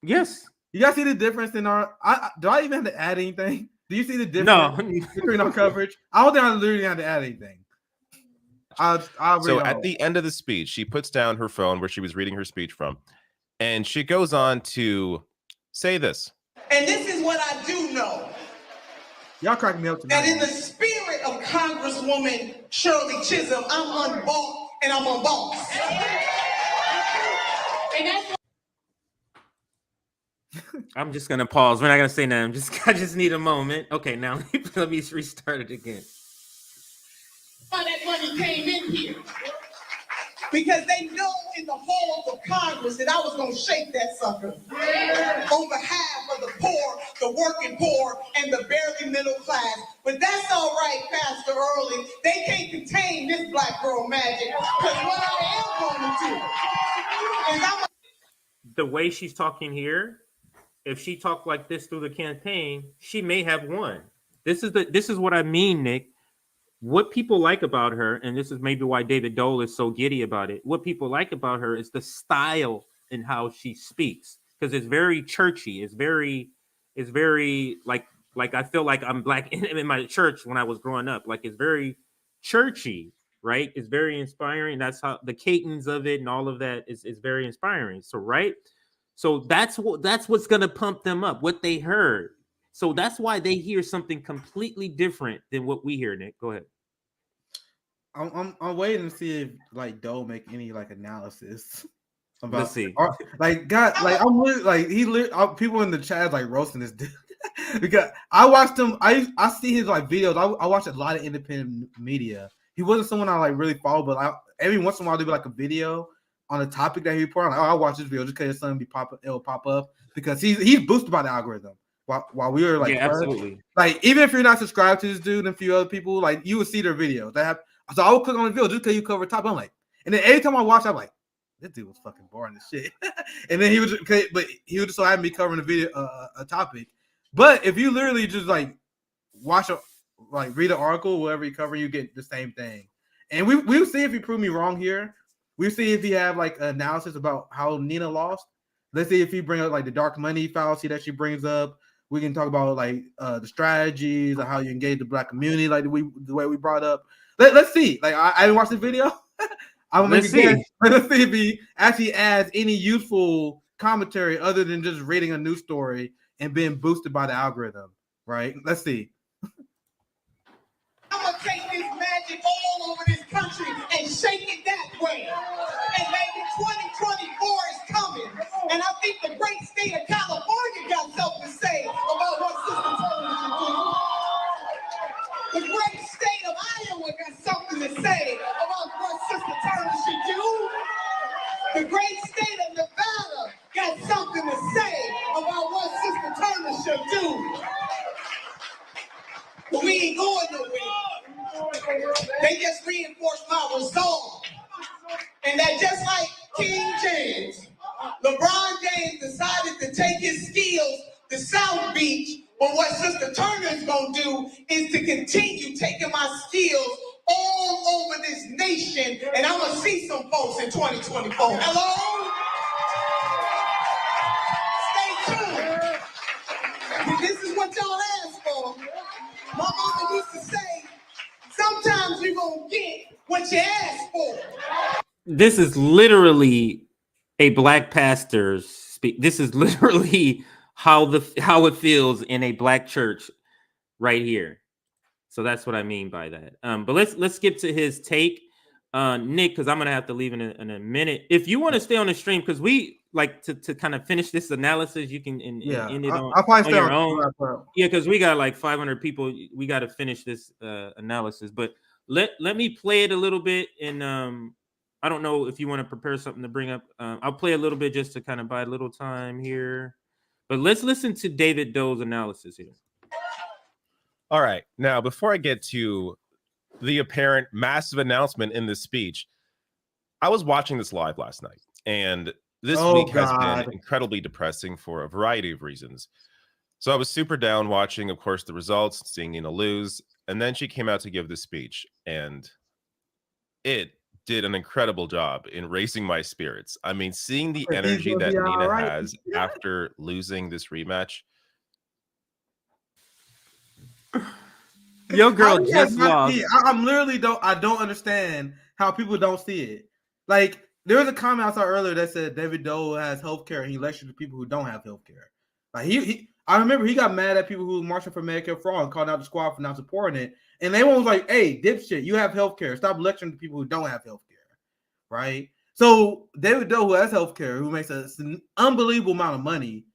Yes. You guys see the difference in our? Do I even have to add anything? Do you see the difference between our coverage? I don't think I literally have to add anything. So at the end of the speech, she puts down her phone where she was reading her speech from, and she goes on to say this. And this is what I do know. Y'all cracking me up tonight. That in the spirit of Congresswoman Shirley Chisholm, I'm unbought and I'm unbossed. And that's I'm just gonna pause. We're not gonna say nothing. I just need a moment. Okay, now let me restart it again. why that money came in here. Because they know in the halls of Congress that I was going to shake that sucker on behalf of the poor, the working poor, and the barely middle class. But that's all right, Pastor Early. They can't contain this black girl magic. Because what I am going to do is I'm The way she's talking here, if she talked like this through the campaign, she may have won. This is what I mean, Nick. What people like about her, and this is maybe why David Dole is so giddy about it. What people like about her is the style and how she speaks, because it's very churchy. It's very like I feel like I'm black in my church when I was growing up. Like it's very churchy, right? It's very inspiring. That's how the cadence of it and all of that is very inspiring. So right, so that's what's gonna pump them up. What they heard. So that's why they hear something completely different than what we hear. Nick, go ahead. I'm waiting to see if like Doe make any like analysis about. Let's see. Like God, like I'm really like people in the chat like roasting this dude because I watched him. I see his like videos. I watch a lot of independent media. He wasn't someone I like really follow, but every once in a while there'd be like a video on a topic that he report on. Like, I'll watch this video just because something it'll pop up because he's boosted by the algorithm. While we were like, absolutely. Like even if you're not subscribed to this dude and a few other people, like you would see their videos. So I would click on the video just because you cover top. I'm like, and then every time I watch, I'm like, this dude was fucking boring as shit. And then he was just so happy me covering the video, a topic. But if you literally just like watch read an article, whatever you cover, you get the same thing. And we'll see if he proved me wrong here. We'll see if he have like analysis about how Nina lost. Let's see if he bring up like the dark money fallacy that she brings up. We can talk about like the strategies of how you engage the black community, like the way we brought up. Let's see. Like I haven't watched the video. I'm gonna make a guess. Let's see if he actually adds any useful commentary other than just reading a news story and being boosted by the algorithm. Right? Let's see. I'm gonna take this magic all over this country and shake it that way. And maybe 2024 is coming. And I think the great state of California got something to say about what Sister Turner should do. The great state of Iowa got something to say about what Sister Turner should do. The great state of Nevada got something to say about what Sister Turner should do. But we ain't going nowhere. They just reinforced my resolve. And that just like King James, LeBron James decided to take his skills to South Beach, but what Sister Turner is going to do is to continue taking my skills all over this nation, and I'm going to see some folks in 2024. Hello? Stay tuned. get what you asked for. This is literally a black pastor's speak. This is literally how it feels in a black church right here. So that's what I mean by that. But let's skip to his take, Nick, because I'm gonna have to leave in a minute. If you want to stay on the stream, because we like to kind of finish this analysis, you can end it I'll probably stay your on own. Yeah, because we got like 500 people. We got to finish this analysis. But let me play it a little bit, and I don't know if you want to prepare something to bring up. I'll play a little bit just to kind of buy a little time here. But let's listen to David Doe's analysis here. All right. Now, before I get to the apparent massive announcement in this speech, I was watching this live last night, and this week has been incredibly depressing for a variety of reasons. So I was super down watching, of course, the results, seeing Nina lose, and then she came out to give this speech, and it did an incredible job in raising my spirits. I mean, seeing the energy that Nina has after losing this rematch. Your girl just lost. I'm literally I don't understand how people don't see it. Like, there was a comment I saw earlier that said David Doe has healthcare and he lectured to people who don't have healthcare. Like I remember he got mad at people who were marching for Medicare for all and called out the squad for not supporting it. And everyone was like, "Hey, dipshit, you have healthcare. Stop lecturing to people who don't have healthcare." Right? So David Doe, who has healthcare, who makes an unbelievable amount of money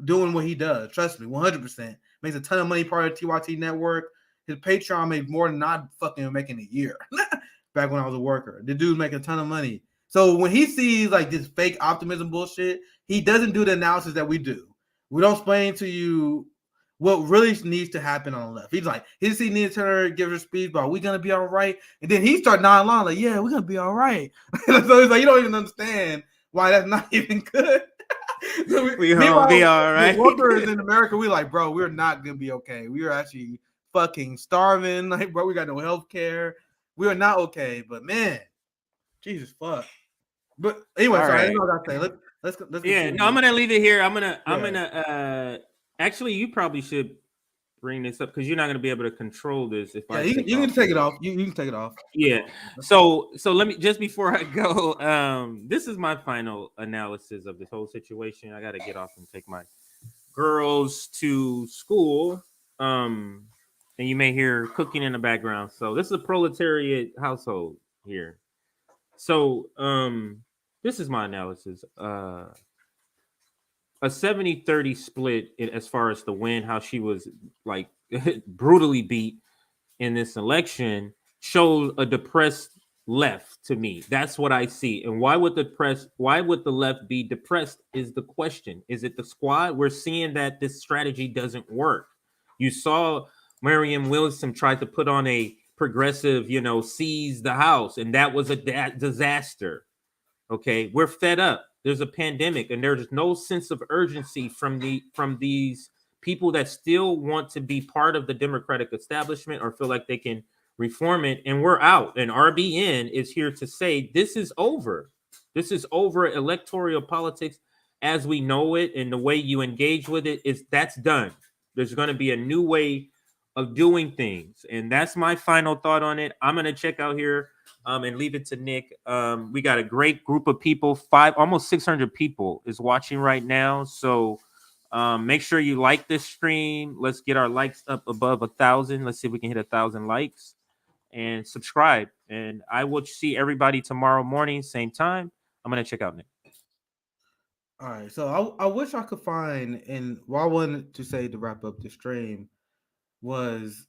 doing what he does, trust me, 100%, makes a ton of money part of the TYT network. His Patreon made more than I fucking making a year back when I was a worker. The dude's making a ton of money. So when he sees like this fake optimism bullshit, he doesn't do the analysis that we do. We don't explain to you what really needs to happen on the left. He's like, he see Nina Turner give her speech about we gonna be all right, and then he started nodding along like, yeah, we're gonna be all right. So he's like, you don't even understand why that's not even good. So we gonna be all right. Workers in America, we like, bro, we're not gonna be okay. We are actually fucking starving. Like, bro, we got no health care. We are not okay. But man, Jesus fuck. But anyway, all sorry, right. I know what I say. Let's yeah, no, I'm gonna leave it here. I'm gonna actually you probably should bring this up because you're not gonna be able to control this if you can take it off. You can take it off. Yeah. So let me just before I go, this is my final analysis of this whole situation. I gotta get off and take my girls to school. And you may hear cooking in the background. So this is a proletariat household here. So this is my analysis. A 70-30 split as far as the win, how she was like brutally beat in this election shows a depressed left to me. That's what I see. And why would the left be depressed is the question. Is it the squad? We're seeing that this strategy doesn't work. You saw Marianne Williamson tried to put on a progressive, seize the house, and that was a disaster. Okay, we're fed up. There's a pandemic, and there's no sense of urgency from these people that still want to be part of the Democratic establishment or feel like they can reform it. And we're out. And RBN is here to say this is over. This is over. Electoral politics as we know it, and the way you engage with it that's done. There's going to be a new way of doing things, and that's my final thought on it. I'm gonna check out here and leave it to Nick. We got a great group of people, almost 600 people is watching right now, so make sure you like this stream. Let's get our likes up above 1,000. Let's see if we can hit 1,000 likes, and subscribe, and I will see everybody tomorrow morning, same time. I'm gonna check out Nick. All right, so I wish I could find, and what I wanted to say to wrap up the stream was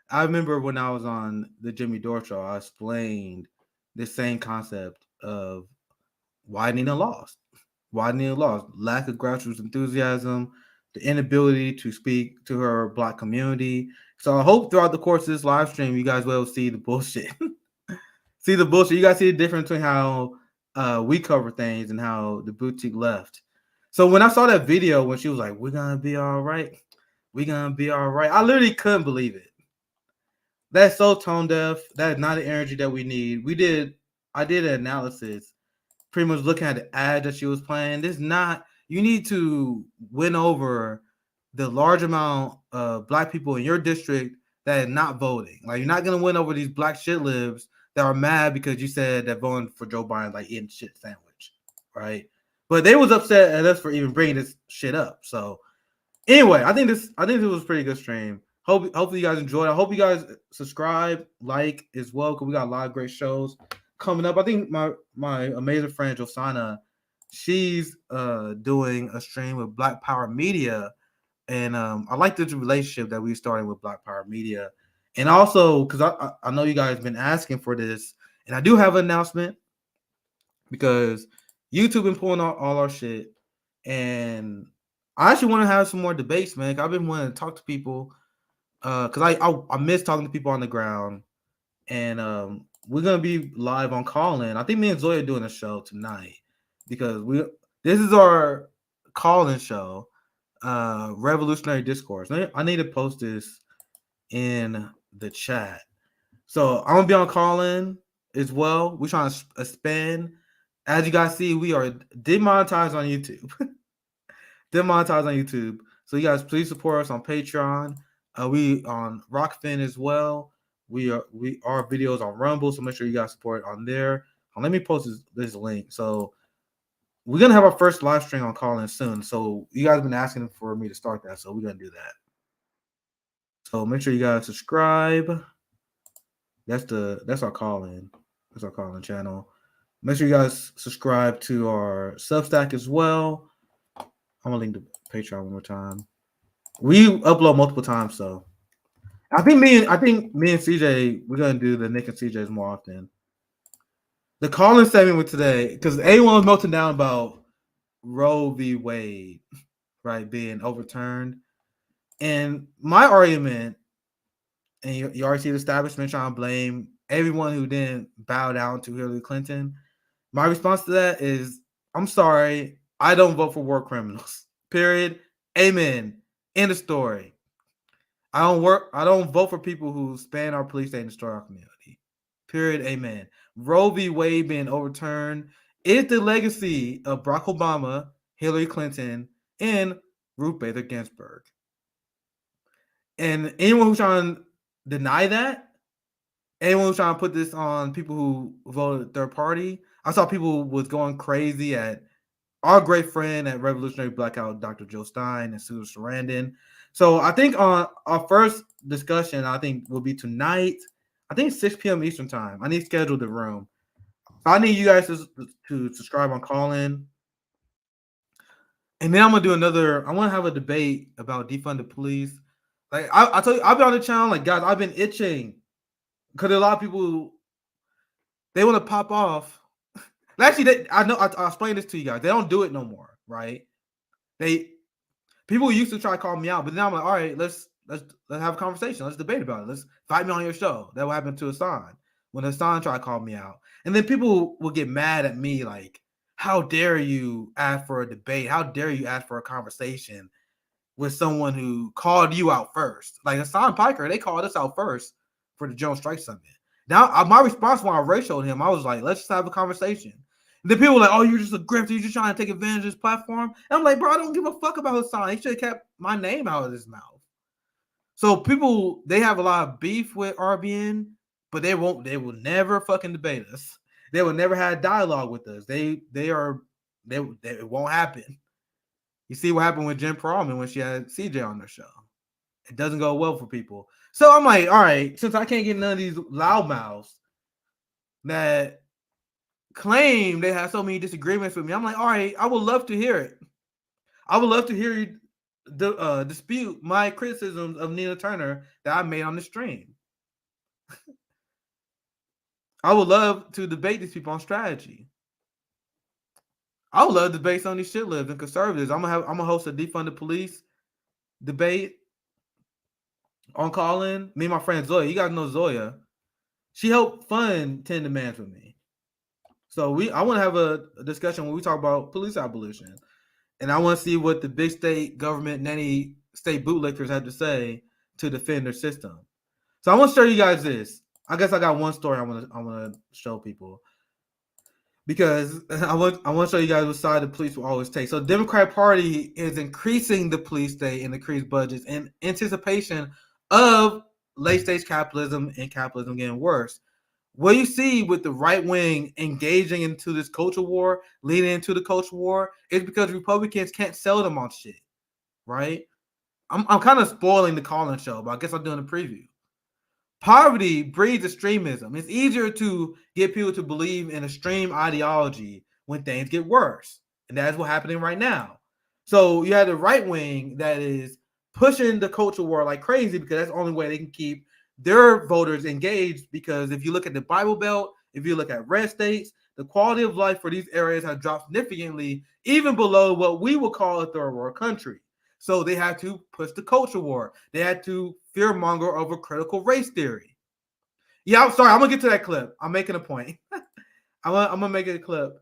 I remember when I was on the Jimmy Dore show, I explained the same concept of why Nina lost. Lack of grassroots enthusiasm, the inability to speak to her Black community. So I hope throughout the course of this live stream, you guys will see the bullshit. You guys see the difference between how we cover things and how the boutique left. So when I saw that video when she was like, we're going to be all right. We're going to be all right. I literally couldn't believe it. That's so tone deaf. That is not the energy that we need. I did an analysis pretty much looking at the ad that she was playing. You need to win over the large amount of Black people in your district that are not voting. Like, you're not gonna win over these black shit libs that are mad because you said that voting for Joe Biden like eating shit sandwich, right? But they was upset at us for even bringing this shit up. So anyway, I think this was a pretty good stream. Hopefully you guys enjoyed. I hope you guys subscribe, like as well, because we got a lot of great shows coming up. I think my amazing friend Josana, she's doing a stream with Black Power Media, and I like this relationship that we started with Black Power Media. And also because I know you guys have been asking for this, and I do have an announcement because YouTube been pulling out all our shit, and I actually want to have some more debates, man. I've been wanting to talk to people because I miss talking to people on the ground, and we're gonna be live on Callin. I think me and Zoya are doing a show tonight because this is our Callin show, Revolutionary Discourse. I need to post this in the chat. So I'm gonna be on Callin as well. We're trying to expand. As you guys see, we are demonetized on YouTube. Demonetized on YouTube. So you guys please support us on Patreon. We on Rockfin as well. We are videos on Rumble, so make sure you guys support on there. Let me post this link. So we're gonna have our first live stream on Callin soon. So you guys have been asking for me to start that, so we're gonna do that. So make sure you guys subscribe. That's our Callin. That's our Callin channel. Make sure you guys subscribe to our Substack as well. I'm gonna link the Patreon one more time. We upload multiple times, so I think me and CJ, we're gonna do the Nick and CJs more often. The Callin segment with today, because everyone was melting down about Roe v. Wade, right, being overturned. And my argument, and you already see the establishment trying to blame everyone who didn't bow down to Hillary Clinton. My response to that is, I'm sorry, I don't vote for war criminals. Period. Amen. End of story. I don't vote for people who span our police state and destroy our community. Period. Amen. Roe v. Wade being overturned is the legacy of Barack Obama, Hillary Clinton, and Ruth Bader Ginsburg. And anyone who's trying to deny that, anyone who's trying to put this on people who voted third party, I saw people was going crazy at our great friend at Revolutionary Blackout, Dr. Joe Stein and Susan Sarandon. So I think on our first discussion, I think will be tonight. I think 6 p.m. Eastern time. I need to schedule the room. I need you guys to subscribe on Callin. And then I'm gonna do I want to have a debate about defund the police. Like I told you, I've been on the channel. Like, guys, I've been itching because a lot of people they want to pop off. Actually, I'll explain this to you guys. They don't do it no more, right? People used to try to call me out, but now I'm like, all right, let's have a conversation. Let's debate about it. Let's invite me on your show. That what happened to Hassan when Hassan tried to call me out, and then people will get mad at me like, how dare you ask for a debate? How dare you ask for a conversation with someone who called you out first? Like Hassan Piker, they called us out first for the Jones Strike Summit. Now, my response when I ratioed him, I was like, let's just have a conversation. And then people were like, oh, you're just a grifter. You're just trying to take advantage of this platform. And I'm like, bro, I don't give a fuck about Hassan. He should have kept my name out of his mouth. So people, they have a lot of beef with RBN, but they will never fucking debate us. They will never have dialogue with us. It won't happen. You see what happened with Jen Perlman when she had CJ on her show. It doesn't go well for people. So I'm like, all right, since I can't get none of these loudmouths that claim they have so many disagreements with me, I'm like, all right, I would love to hear it. I would love to hear you dispute my criticisms of Nina Turner that I made on the stream. I would love to debate these people on strategy. I would love debates on these shit libs and conservatives. I'm gonna host a defund the police debate on Callin. Me and my friend Zoya. You guys know Zoya. She helped fund 10 Demands with me. So I want to have a discussion when we talk about police abolition. And I want to see what the big state government and any state bootlickers have to say to defend their system. So I want to show you guys this. I guess I got one story I want to show people, because I want to show you guys what side the police will always take. So the Democratic Party is increasing the police state and increased budgets in anticipation of late stage capitalism and capitalism getting worse. What you see with the right wing engaging into this culture war, leading into the culture war, is because Republicans can't sell them on shit, right? I'm kind of spoiling the Callin show, but I guess I'm doing a preview. Poverty breeds extremism. It's easier to get people to believe in extreme ideology when things get worse. And that's what's happening right now. So you have the right wing that is pushing the culture war like crazy because that's the only way they can keep their voters engaged. Because if you look at the Bible Belt, if you look at red states, the quality of life for these areas has dropped significantly, even below what we would call a third world country. So they had to push the culture war. They had to fearmonger over critical race theory. Yeah, I'm sorry. I'm gonna get to that clip. I'm making a point. I'm gonna make a clip.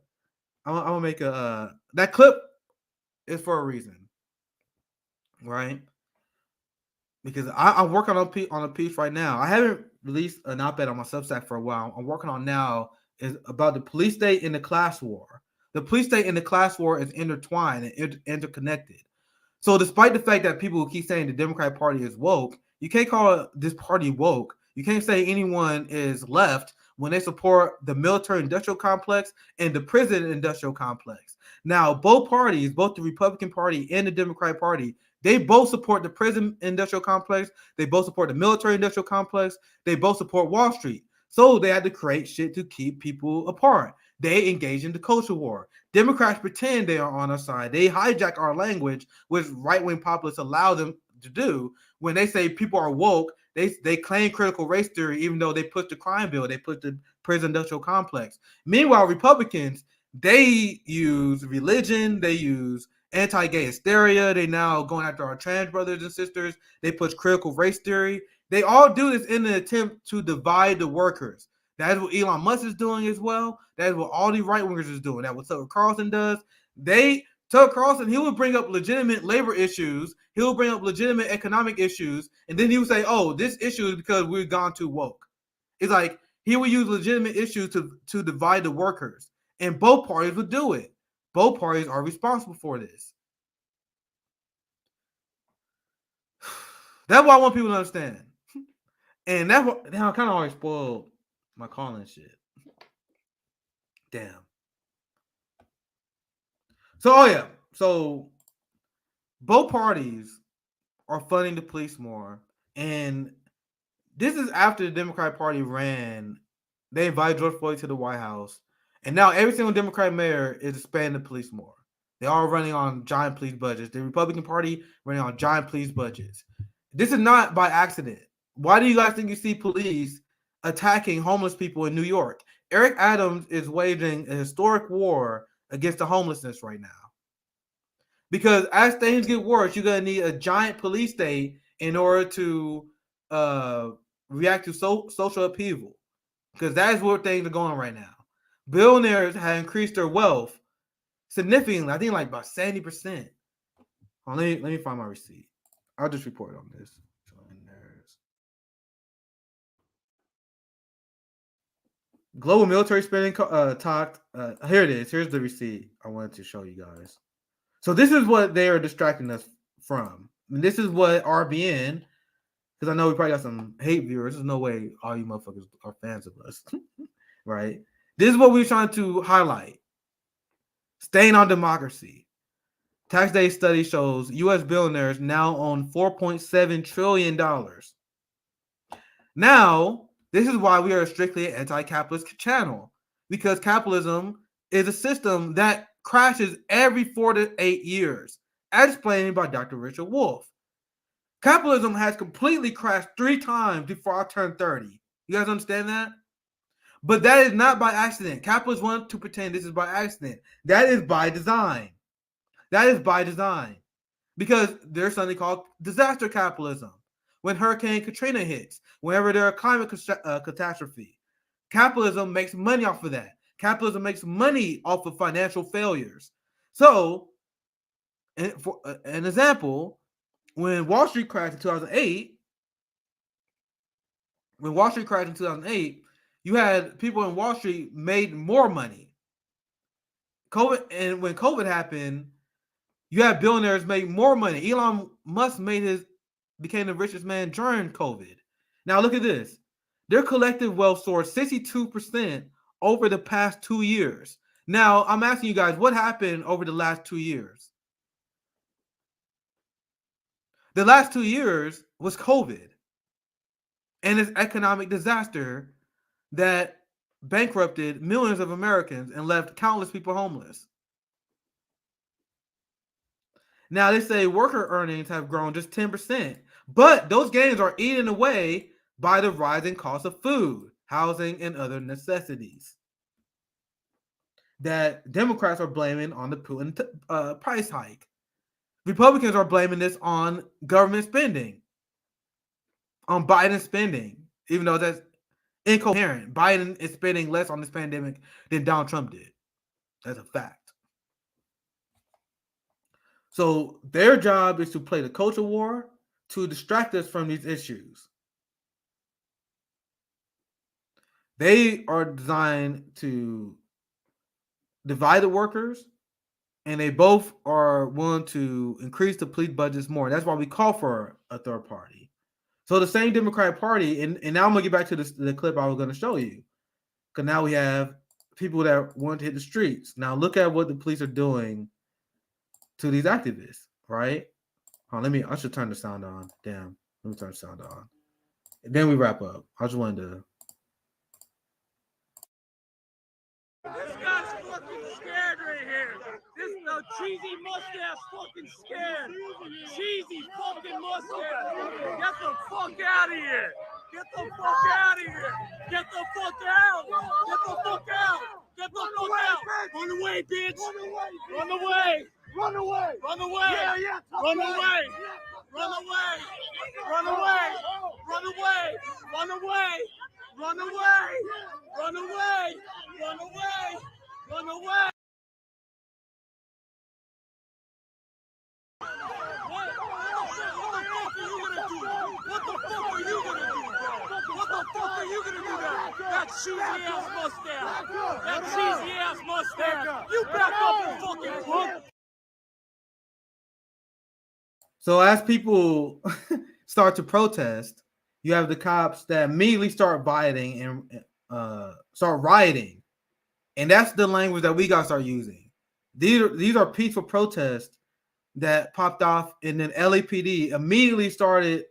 I'm gonna make a that clip is for a reason, right? Because I'm working on a piece right now. I haven't released an op-ed on my Substack for a while. I'm working on now is about the police state and the class war. The police state and the class war is intertwined and interconnected. So despite the fact that people keep saying the Democratic Party is woke, you can't call this party woke. You can't say anyone is left when they support the military industrial complex and the prison industrial complex. Now, both parties, both the Republican Party and the Democratic Party, they both support the prison industrial complex. They both support the military industrial complex. They both support Wall Street. So they had to create shit to keep people apart. They engage in the culture war. Democrats pretend they are on our side. They hijack our language, which right-wing populists allow them to do. When they say people are woke, they claim critical race theory, even though they put the crime bill, they put the prison industrial complex. Meanwhile, Republicans, they use religion, they use anti-gay hysteria. They now going after our trans brothers and sisters. They push critical race theory. They all do this in an attempt to divide the workers. That is what Elon Musk is doing as well. That is what all these right wingers is doing. That's what Tucker Carlson does. Tucker Carlson, he would bring up legitimate labor issues. He'll bring up legitimate economic issues, and then he would say, "Oh, this issue is because we've gone too woke." It's like he would use legitimate issues to divide the workers, and both parties would do it. Both parties are responsible for this. That's what I want people to understand. And that's what now I kind of already spoiled my Callin shit. Damn. So both parties are funding the police more, and this is after the Democratic Party ran. They invited George Floyd to the White House, and now every single Democratic mayor is expanding the police more. They're all running on giant police budgets. The Republican Party running on giant police budgets. This is not by accident. Why do you guys think you see police attacking homeless people in New York? Eric Adams is waging a historic war against the homelessness right now. Because as things get worse, you're going to need a giant police state in order to react to social upheaval. Because that is where things are going right now. Billionaires have increased their wealth significantly. I think like about 70%. Let me find my receipt. I'll just report on this. Global military spending talked. Here it is. Here's the receipt I wanted to show you guys. So this is what they are distracting us from. And this is what RBN, because I know we probably got some hate viewers. There's no way all you motherfuckers are fans of us, right? This is what we're trying to highlight. Staying on democracy. Tax Day study shows U.S. billionaires now own $4.7 trillion. Now, this is why we are strictly an anti-capitalist channel, because capitalism is a system that crashes every 4 to 8 years, as explained by Dr. Richard Wolff. Capitalism has completely crashed 3 times before I turned 30. You guys understand that? But that is not by accident. Capitalists want to pretend this is by accident. That is by design. That is by design. Because there's something called disaster capitalism. When Hurricane Katrina hits, whenever there's a climate catastrophe, capitalism makes money off of that. Capitalism makes money off of financial failures. So, for an example, when Wall Street crashed in 2008, you had people in Wall Street made more money. When COVID happened, you had billionaires make more money. Elon Musk became the richest man during COVID. Now look at this. Their collective wealth soared 62% over the past 2 years. Now, I'm asking you guys, what happened over the last 2 years? The last 2 years was COVID and its economic disaster that bankrupted millions of Americans and left countless people homeless. Now, they say worker earnings have grown just 10%, but those gains are eaten away by the rising cost of food, housing, and other necessities that Democrats are blaming on the Putin price hike. Republicans are blaming this on government spending, on Biden spending, even though that's incoherent. Biden is spending less on this pandemic than Donald Trump did. That's a fact. So their job is to play the culture war to distract us from these issues. They are designed to divide the workers, and they both are willing to increase the police budgets more. That's why we call for a third party. So the same Democratic Party, and now I'm going to get back to the clip I was going to show you, because now we have people that want to hit the streets. Now look at what the police are doing to these activists, right? Oh, I should turn the sound on. Damn, let me turn the sound on. And then we wrap up. I just wanted to. This guy's fucking scared right here. This cheesy mustache fucking scared. Cheesy fucking mustache. Get the fuck out of here. Get the fuck out of here. Get the fuck out. Get the fuck out. Get the fuck out. Run away, bitch. Run away. Run away! Run away! Yeah, yeah. Run away! Run away! Run away! Run away! Run away! Run away! Run away! Run away! Run away! What the fuck are you gonna do, bro? What the fuck are you gonna do that cheesy ass mustache? That cheesy ass mustache! You back up and fucking punk! So as people start to protest, you have the cops that immediately start rioting and start rioting. And that's the language that we got to start using. These are peaceful protests that popped off, and then LAPD immediately started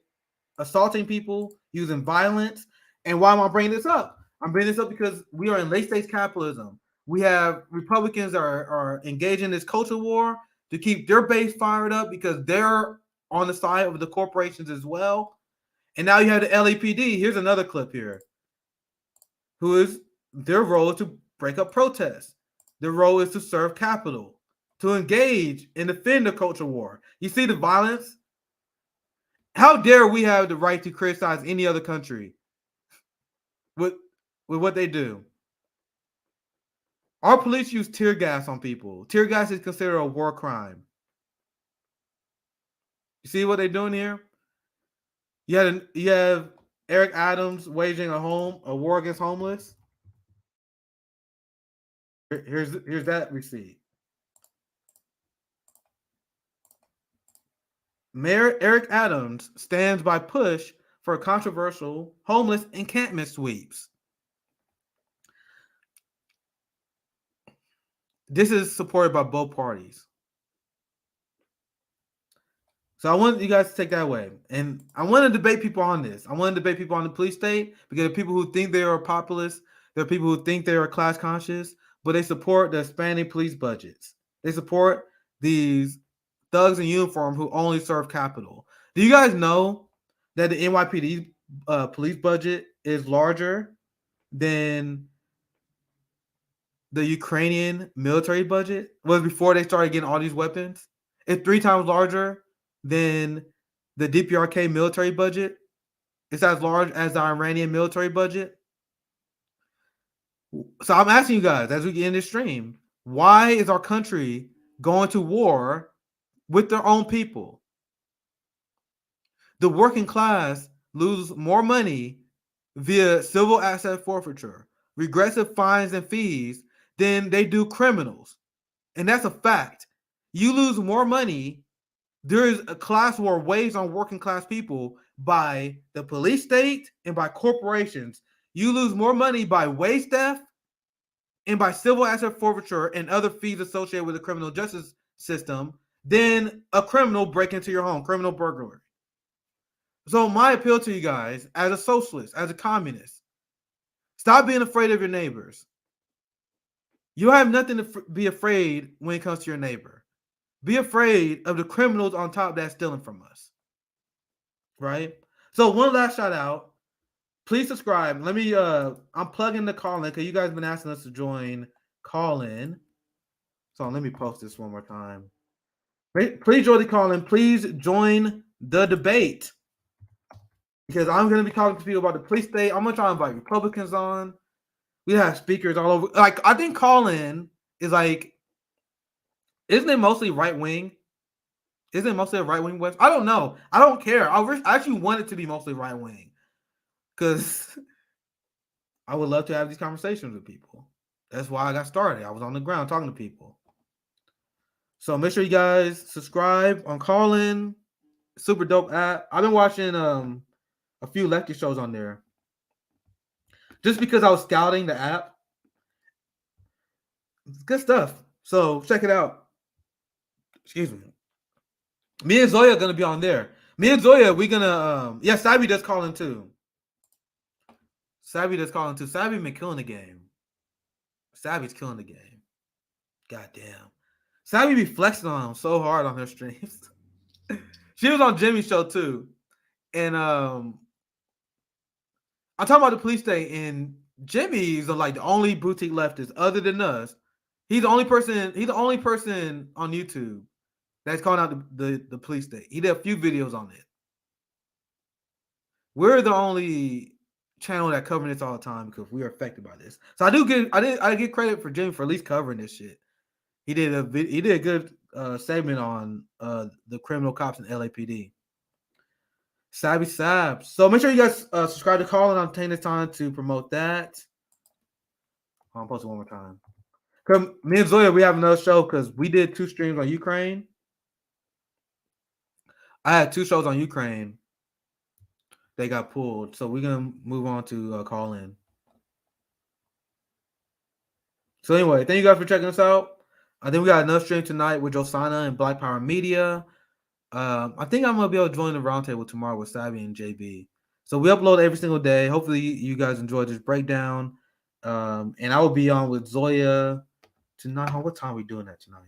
assaulting people, using violence. And why am I bringing this up? I'm bringing this up because we are in late-stage capitalism. We have Republicans that are engaging in this culture war to keep their base fired up because they're on the side of the corporations as well. And now you have the LAPD. Here's another clip here. Their role is to break up protests. Their role is to serve capital, to engage and defend the culture war. You see the violence? How dare we have the right to criticize any other country with what they do? Our police use tear gas on people. Tear gas is considered a war crime. You see what they're doing here? You have Eric Adams waging a war against homeless. Here's that receipt. Mayor Eric Adams stands by push for controversial homeless encampment sweeps. This is supported by both parties. So I want you guys to take that away. And I want to debate people on this. I want to debate people on the police state, because there are people who think they are populist. There are people who think they are class conscious, but they support the expanding police budgets. They support these thugs in uniform who only serve capital. Do you guys know that the NYPD police budget is larger than the Ukrainian military budget was before they started getting all these weapons? It's 3 times larger than the DPRK military budget. It's as large as the Iranian military budget. So I'm asking you guys, as we get in this stream, why is our country going to war with their own people? The working class lose more money via civil asset forfeiture, regressive fines and fees than they do criminals. And that's a fact. You lose more money there is a class war waged on working class people by the police state and by corporations. You lose more money by wage theft and by civil asset forfeiture and other fees associated with the criminal justice system than a criminal break into your home, criminal burglary. So my appeal to you guys, as a socialist, as a communist, stop being afraid of your neighbors. You have nothing to be afraid when it comes to your neighbor. Be afraid of the criminals on top that's stealing from us. Right? So one last shout out. Please subscribe. Let me I'm plugging the Callin because you guys have been asking us to join Callin. So let me post this one more time. Please join the Callin. Please join the debate. Because I'm going to be talking to people about the police state. I'm going to try to invite Republicans on. We have speakers all over. Like, I think Callin is like, isn't it mostly right wing? Isn't it mostly a right wing website? I don't know. I don't care. I actually want it to be mostly right wing because I would love to have these conversations with people. That's why I got started. I was on the ground talking to people. So make sure you guys subscribe on Callin. Super dope app. I've been watching a few lecture shows on there just because I was scouting the app. It's good stuff. So check it out. Excuse me. Me and Zoya are gonna be on there. Me and Zoya, we're gonna yeah, Sabby does call in too. Sabby been killing the game. Sabby's killing the game. Goddamn. Sabby be flexing on him so hard on her streams. She was on Jimmy's show too. And I'm talking about the police state, and Jimmy's like the only boutique leftist other than us. He's the only person on YouTube that's calling out the police state. He did a few videos on it. We're the only channel that covering this all the time because we are affected by this. So I get credit for Jimmy for at least covering this shit. He did a good segment on the criminal cops in LAPD. Sabby Sab. So make sure you guys subscribe to Callin. I'm taking this time to promote that. I'll post it one more time. Cause me and Zoya, we have another show because we did 2 streams on Ukraine. I had 2 shows on Ukraine. They got pulled. So we're going to move on to Callin. So anyway, thank you guys for checking us out. I think we got another stream tonight with Josana and Black Power Media. I think I'm going to be able to join the roundtable tomorrow with Savvy and JB. So we upload every single day. Hopefully you guys enjoyed this breakdown. And I will be on with Zoya tonight. What time are we doing that tonight?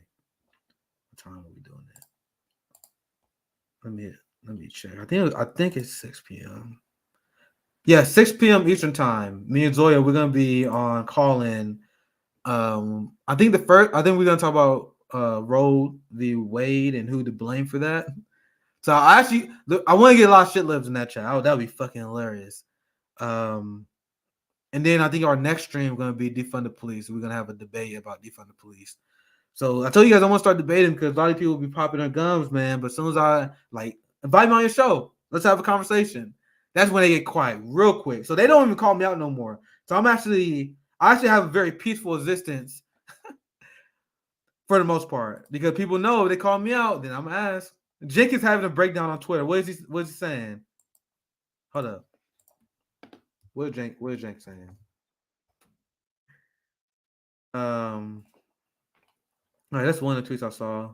What time are we doing that? Let me check. I think it's 6 p.m. Yeah, 6 p.m. Eastern time. Me and Zoya, we're gonna be on Callin. I think we're gonna talk about Roe v. Wade and who to blame for that. So I want to get a lot of shit libs in that chat. Oh, that would be fucking hilarious. And then I think our next stream is gonna be defund the police. We're gonna have a debate about defund the police. So I told you guys I want to start debating because a lot of people will be popping their gums, man. But as soon as I invite me on your show, let's have a conversation. That's when they get quiet real quick. So they don't even call me out no more. So I actually have a very peaceful existence for the most part because people know if they call me out, then I'm gonna ask. Jake is having a breakdown on Twitter. What is he saying? Hold up. What is Jake saying? All right, that's one of the tweets I saw.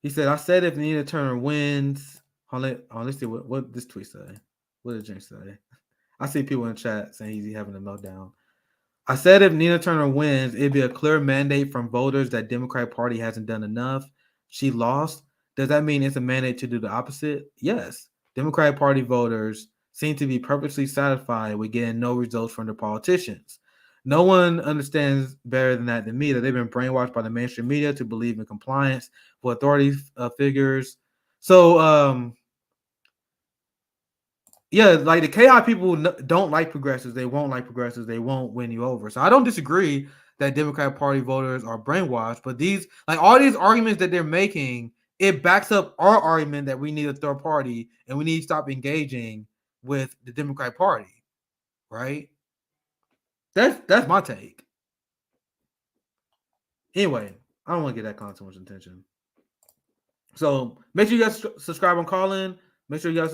He said, I said if Nina Turner wins. Let's see what this tweet say. What did Jake say? I see people in chat saying he's having a meltdown. I said if Nina Turner wins, it'd be a clear mandate from voters that Democratic Party hasn't done enough. She lost. Does that mean it's a mandate to do the opposite? Yes. Democratic Party voters seem to be purposely satisfied with getting no results from the politicians. No one understands better than me that they've been brainwashed by the mainstream media to believe in compliance with authority figures. So, yeah, like the KI people don't like progressives. They won't like progressives. They won't win you over. So I don't disagree that Democratic Party voters are brainwashed, but all these arguments that they're making, it backs up our argument that we need a third party and we need to stop engaging with the Democratic Party, right? That's my take. Anyway, I don't want to get that kind of too much attention. So make sure you guys subscribe on Callin. Make sure you guys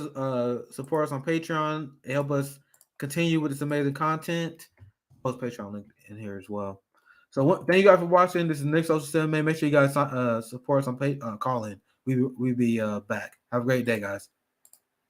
support us on Patreon. Help us continue with this amazing content. Post Patreon link in here as well. So thank you guys for watching. This is Nick Social Cinema. Make sure you guys support us on Callin. We be back. Have a great day, guys.